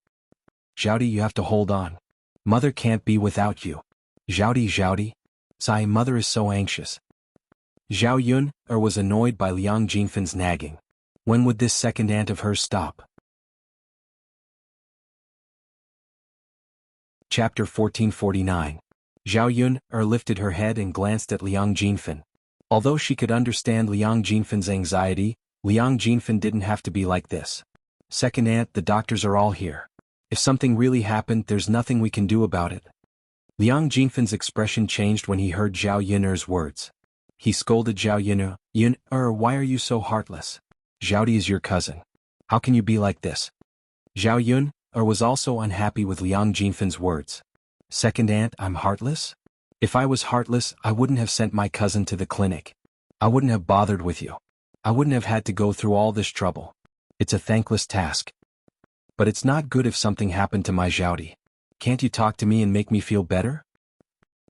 Xiaodi, you have to hold on. Mother can't be without you. Xiaodi. Sigh, mother is so anxious. Zhao Yun'er was annoyed by Liang Jinfan's nagging. When would this second aunt of hers stop? Chapter 1449. Zhao Yun'er lifted her head and glanced at Liang Jinfan. Although she could understand Liang Jinfan's anxiety, Liang Jinfan didn't have to be like this. Second aunt, the doctors are all here. If something really happened, there's nothing we can do about it. Liang Jinfan's expression changed when he heard Zhao Yun'er's words. He scolded Zhao Yun'er, Yun'er, why are you so heartless? Xiaodi is your cousin. How can you be like this? Zhao Yun'er was also unhappy with Liang Jinfan's words. Second aunt, I'm heartless? If I was heartless, I wouldn't have sent my cousin to the clinic. I wouldn't have bothered with you. I wouldn't have had to go through all this trouble. It's a thankless task. But it's not good if something happened to my Xiaodi. Can't you talk to me and make me feel better?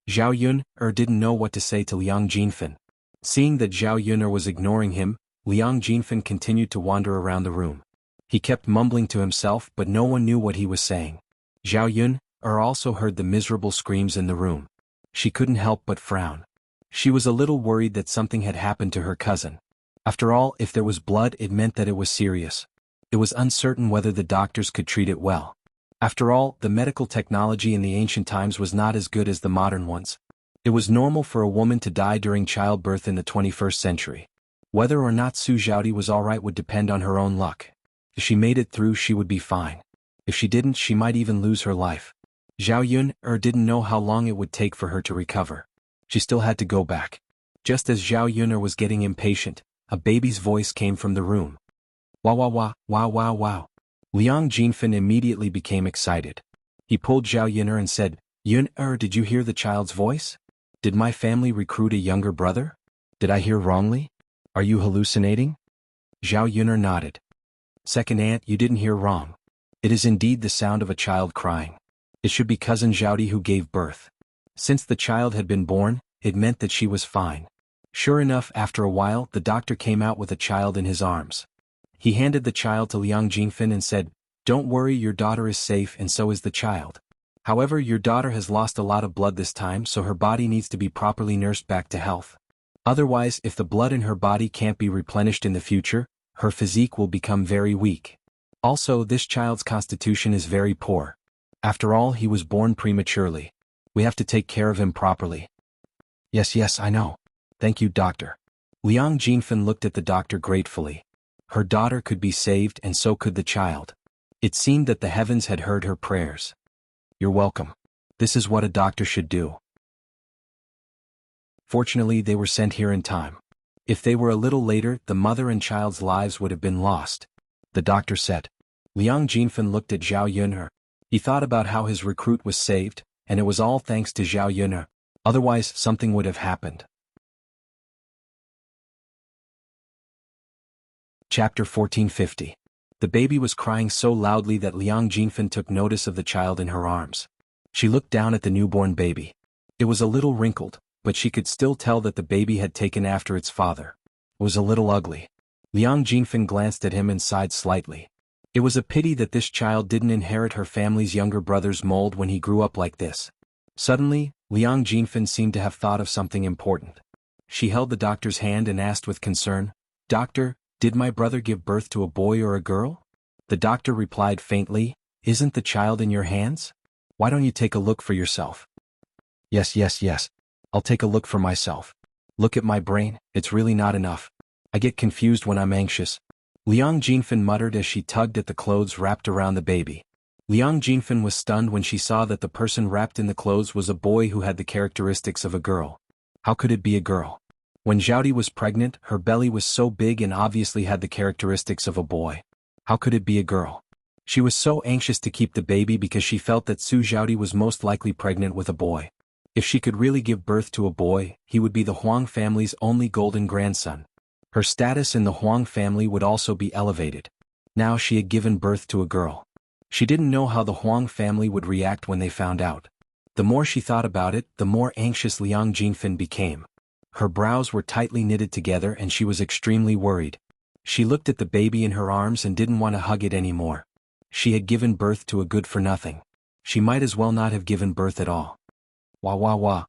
Zhao Yun'er didn't know what to say to Liang Jinfan. Seeing that Zhao Yun'er was ignoring him, Liang Jinfen continued to wander around the room. He kept mumbling to himself, but no one knew what he was saying. Zhao Yun'er also heard the miserable screams in the room. She couldn't help but frown. She was a little worried that something had happened to her cousin. After all, if there was blood, it meant that it was serious. It was uncertain whether the doctors could treat it well. After all, the medical technology in the ancient times was not as good as the modern ones. It was normal for a woman to die during childbirth in the 21st century. Whether or not Su Zhaodi was alright would depend on her own luck. If she made it through, she would be fine. If she didn't, she might even lose her life. Zhao Yun'er didn't know how long it would take for her to recover. She still had to go back. Just as Zhao Yun'er was getting impatient, a baby's voice came from the room. Wow wow wow, wow wow wow. Liang Jinfen immediately became excited. He pulled Zhao Yun'er and said, Yun'er, did you hear the child's voice? Did my family recruit a younger brother? Did I hear wrongly? Are you hallucinating? Zhao Yun'er nodded. Second aunt, you didn't hear wrong. It is indeed the sound of a child crying. It should be cousin Zhaodi who gave birth. Since the child had been born, it meant that she was fine. Sure enough, after a while, the doctor came out with a child in his arms. He handed the child to Liang Jinfen and said, Don't worry, your daughter is safe and so is the child. However, your daughter has lost a lot of blood this time, so her body needs to be properly nursed back to health. Otherwise, if the blood in her body can't be replenished in the future, her physique will become very weak. Also, this child's constitution is very poor. After all, he was born prematurely. We have to take care of him properly. Yes, I know. Thank you, doctor. Liang Jinfen looked at the doctor gratefully. Her daughter could be saved and so could the child. It seemed that the heavens had heard her prayers. You're welcome. This is what a doctor should do. Fortunately, they were sent here in time. If they were a little later, the mother and child's lives would have been lost. The doctor said. Liang Jinfen looked at Zhao Yun'er. He thought about how his recruit was saved, and it was all thanks to Zhao Yun'er. Otherwise, something would have happened. Chapter 1450. The baby was crying so loudly that Liang Jinfen took notice of the child in her arms. She looked down at the newborn baby. It was a little wrinkled, but she could still tell that the baby had taken after its father. It was a little ugly. Liang Jinfen glanced at him and sighed slightly. It was a pity that this child didn't inherit her family's younger brother's mold when he grew up like this. Suddenly, Liang Jinfen seemed to have thought of something important. She held the doctor's hand and asked with concern, Doctor, did my brother give birth to a boy or a girl? The doctor replied faintly, Isn't the child in your hands? Why don't you take a look for yourself? Yes. I'll take a look for myself. Look at my brain, it's really not enough. I get confused when I'm anxious. Liang Jinfen muttered as she tugged at the clothes wrapped around the baby. Liang Jinfen was stunned when she saw that the person wrapped in the clothes was a boy who had the characteristics of a girl. How could it be a girl? When Zhaodi was pregnant, her belly was so big and obviously had the characteristics of a boy. How could it be a girl? She was so anxious to keep the baby because she felt that Su Zhaodi was most likely pregnant with a boy. If she could really give birth to a boy, he would be the Huang family's only golden grandson. Her status in the Huang family would also be elevated. Now she had given birth to a girl. She didn't know how the Huang family would react when they found out. The more she thought about it, the more anxious Liang Jinfen became. Her brows were tightly knitted together and she was extremely worried. She looked at the baby in her arms and didn't want to hug it anymore. She had given birth to a good-for-nothing. She might as well not have given birth at all. Wah.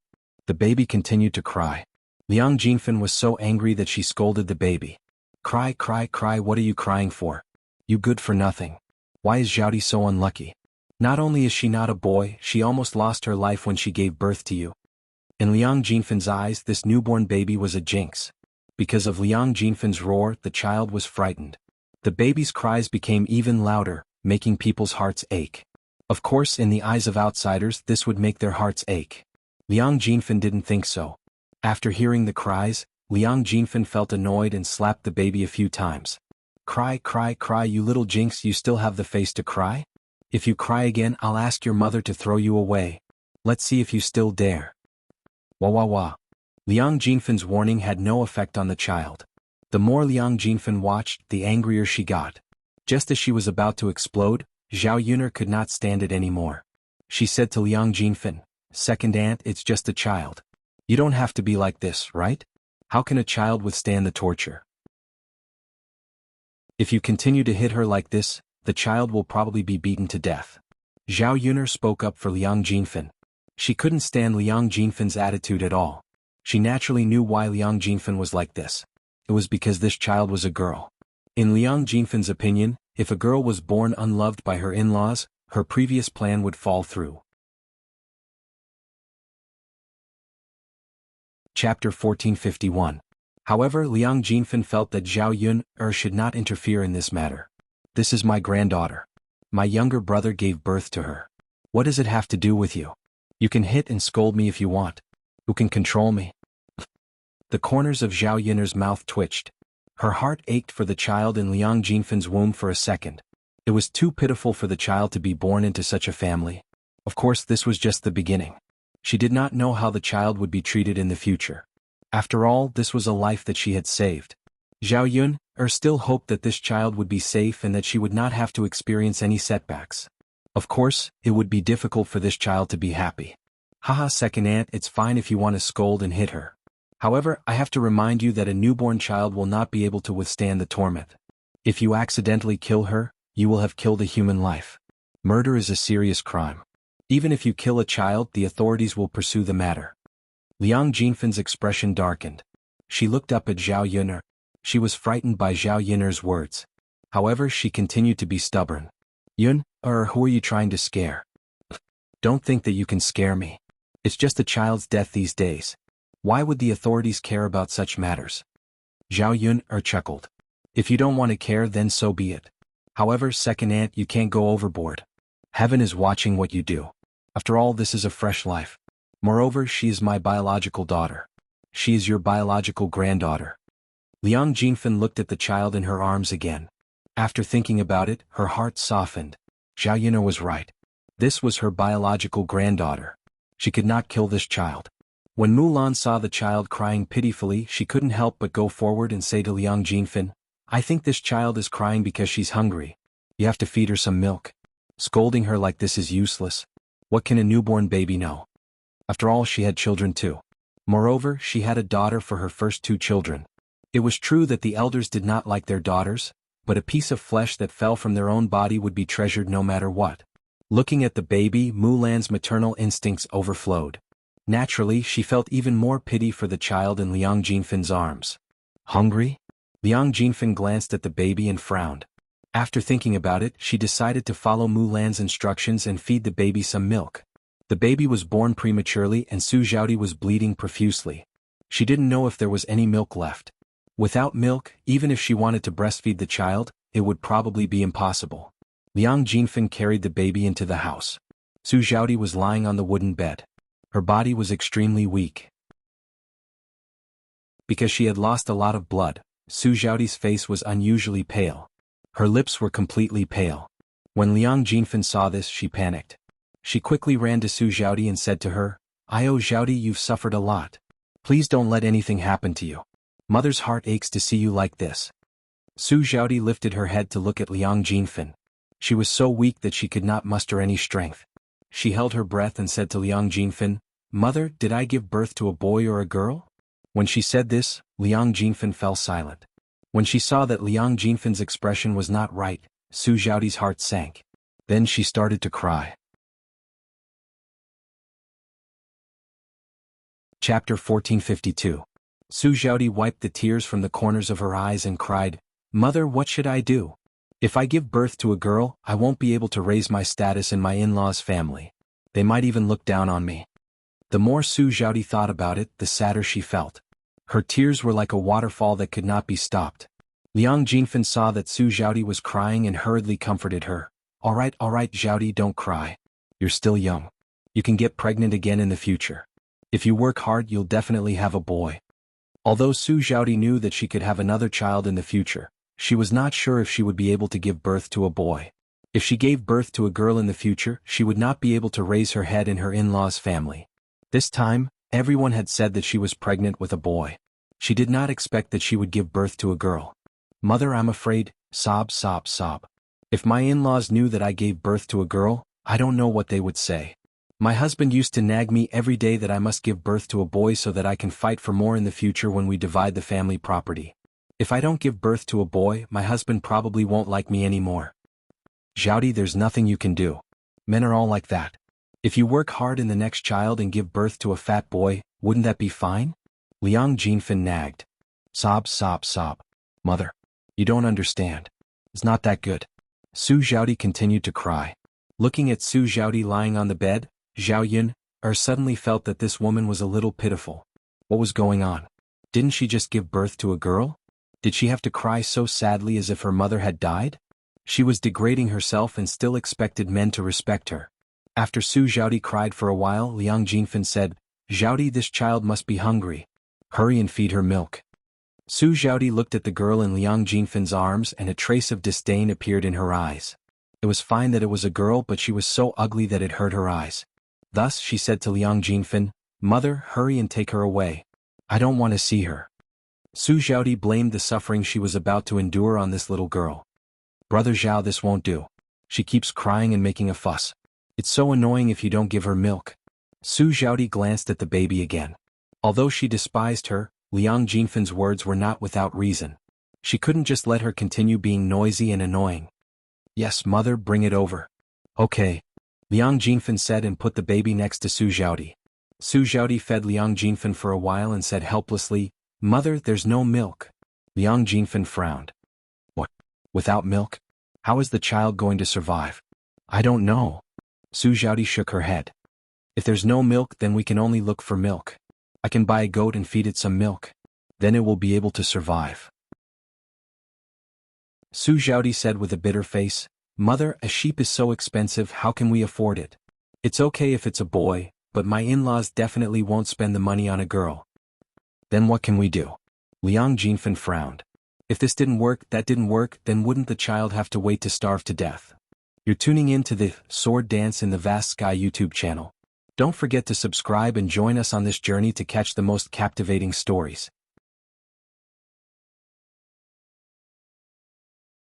The baby continued to cry. Liang Jinfen was so angry that she scolded the baby. Cry, what are you crying for? You good-for-nothing. Why is Zhaodi so unlucky? Not only is she not a boy, she almost lost her life when she gave birth to you. In Liang Jinfen's eyes, this newborn baby was a jinx. Because of Liang Jinfen's roar, the child was frightened. The baby's cries became even louder, making people's hearts ache. Of course, in the eyes of outsiders, this would make their hearts ache. Liang Jinfen didn't think so. After hearing the cries, Liang Jinfen felt annoyed and slapped the baby a few times. Cry, you little jinx, you still have the face to cry? If you cry again, I'll ask your mother to throw you away. Let's see if you still dare. Wah. Liang Jinfen's warning had no effect on the child. The more Liang Jinfen watched, the angrier she got. Just as she was about to explode, Zhao Yun'er could not stand it anymore. She said to Liang Jinfen, Second aunt, it's just a child. You don't have to be like this, right? How can a child withstand the torture? If you continue to hit her like this, the child will probably be beaten to death. Zhao Yuner spoke up for Liang Jinfen. She couldn't stand Liang Jinfen's attitude at all. She naturally knew why Liang Jinfen was like this. It was because this child was a girl. In Liang Jinfen's opinion, if a girl was born unloved by her in-laws, her previous plan would fall through. Chapter 1451. However, Liang Jinfen felt that Zhao Yuner should not interfere in this matter. This is my granddaughter. My younger brother gave birth to her. What does it have to do with you? You can hit and scold me if you want. Who can control me? The corners of Zhao Yuner's mouth twitched. Her heart ached for the child in Liang Jinfen's womb for a second. It was too pitiful for the child to be born into such a family. Of course, this was just the beginning. She did not know how the child would be treated in the future. After all, this was a life that she had saved. Zhao Yuner still hoped that this child would be safe and that she would not have to experience any setbacks. Of course, it would be difficult for this child to be happy. Haha, second aunt, it's fine if you want to scold and hit her. However, I have to remind you that a newborn child will not be able to withstand the torment. If you accidentally kill her, you will have killed a human life. Murder is a serious crime. Even if you kill a child, the authorities will pursue the matter. Liang Jinfen's expression darkened. She looked up at Zhao Yuner. She was frightened by Zhao Yuner's words. However, she continued to be stubborn. Yuner, who are you trying to scare? Don't think that you can scare me. It's just a child's death these days. Why would the authorities care about such matters? Zhao Yuner chuckled. If you don't want to care, then so be it. However, second aunt, you can't go overboard. Heaven is watching what you do. After all, this is a fresh life. Moreover, she is my biological daughter. She is your biological granddaughter. Liang Jinfen looked at the child in her arms again. After thinking about it, her heart softened. Zhao Yuner was right. This was her biological granddaughter. She could not kill this child. When Mulan saw the child crying pitifully, she couldn't help but go forward and say to Liang Jinfen, I think this child is crying because she's hungry. You have to feed her some milk. Scolding her like this is useless. What can a newborn baby know? After all, she had children too. Moreover, she had a daughter for her first two children. It was true that the elders did not like their daughters, but a piece of flesh that fell from their own body would be treasured no matter what. Looking at the baby, Mulan's maternal instincts overflowed. Naturally, she felt even more pity for the child in Liang Jinfen's arms. Hungry? Liang Jinfen glanced at the baby and frowned. After thinking about it, she decided to follow Mulan's instructions and feed the baby some milk. The baby was born prematurely and Su Zhaodi was bleeding profusely. She didn't know if there was any milk left. Without milk, even if she wanted to breastfeed the child, it would probably be impossible. Liang Jinfen carried the baby into the house. Su Zhaodi was lying on the wooden bed. Her body was extremely weak. Because she had lost a lot of blood, Su Zhaodi's face was unusually pale. Her lips were completely pale. When Liang Jinfen saw this, she panicked. She quickly ran to Su Zhaodi and said to her, Zhaodi, you've suffered a lot. Please don't let anything happen to you. Mother's heart aches to see you like this. Su Zhaodi lifted her head to look at Liang Jinfen. She was so weak that she could not muster any strength. She held her breath and said to Liang Jinfen, Mother, did I give birth to a boy or a girl? When she said this, Liang Jinfen fell silent. When she saw that Liang Jinfen's expression was not right, Su Zhaodi's heart sank. Then she started to cry. Chapter 1452. Su Zhaodi wiped the tears from the corners of her eyes and cried, Mother, what should I do? If I give birth to a girl, I won't be able to raise my status in my in-laws' family. They might even look down on me. The more Su Zhaodi thought about it, the sadder she felt. Her tears were like a waterfall that could not be stopped. Liang Jinfen saw that Su Zhaodi was crying and hurriedly comforted her. All right, Zhaodi, don't cry. You're still young. You can get pregnant again in the future. If you work hard, you'll definitely have a boy. Although Su Zhaodi knew that she could have another child in the future, she was not sure if she would be able to give birth to a boy. If she gave birth to a girl in the future, she would not be able to raise her head in her in-laws' family. This time, everyone had said that she was pregnant with a boy. She did not expect that she would give birth to a girl. Mother, I'm afraid, sob, sob, sob. If my in-laws knew that I gave birth to a girl, I don't know what they would say. My husband used to nag me every day that I must give birth to a boy so that I can fight for more in the future when we divide the family property. If I don't give birth to a boy, my husband probably won't like me anymore. Xiaodi, there's nothing you can do. Men are all like that. If you work hard in the next child and give birth to a fat boy, wouldn't that be fine? Liang Jinfen nagged. Sob, sob, sob. Mother. You don't understand. It's not that good. Su Xiaodi continued to cry. Looking at Su Xiaodi lying on the bed, Zhao Yun suddenly felt that this woman was a little pitiful. What was going on? Didn't she just give birth to a girl? Did she have to cry so sadly as if her mother had died? She was degrading herself and still expected men to respect her. After Su Xiaodi cried for a while, Liang Jinfen said, Xiaodi, this child must be hungry. Hurry and feed her milk. Su Xiaodi looked at the girl in Liang Jinfen's arms and a trace of disdain appeared in her eyes. It was fine that it was a girl, but she was so ugly that it hurt her eyes. Thus she said to Liang Jinfen, Mother, hurry and take her away. I don't want to see her. Su Xiaodi blamed the suffering she was about to endure on this little girl. Brother Zhao, this won't do. She keeps crying and making a fuss. It's so annoying if you don't give her milk. Su Xiaodi glanced at the baby again. Although she despised her, Liang Jinfen's words were not without reason. She couldn't just let her continue being noisy and annoying. Yes, mother, bring it over. Okay. Liang Jinfen said and put the baby next to Su Xiaodi. Su Xiaodi fed Liang Jinfen for a while and said helplessly, Mother, there's no milk. Liang Jinfen frowned. What? Without milk? How is the child going to survive? I don't know. Su Xiaodi shook her head. If there's no milk, then we can only look for milk. I can buy a goat and feed it some milk. Then it will be able to survive. Su Xiaodi said with a bitter face, Mother, a sheep is so expensive, how can we afford it? It's okay if it's a boy, but my in-laws definitely won't spend the money on a girl. Then what can we do? Liang Jinfen frowned. If this didn't work, then wouldn't the child have to wait to starve to death? You're tuning in to the Sword Dance in the Vast Sky YouTube channel. Don't forget to subscribe and join us on this journey to catch the most captivating stories.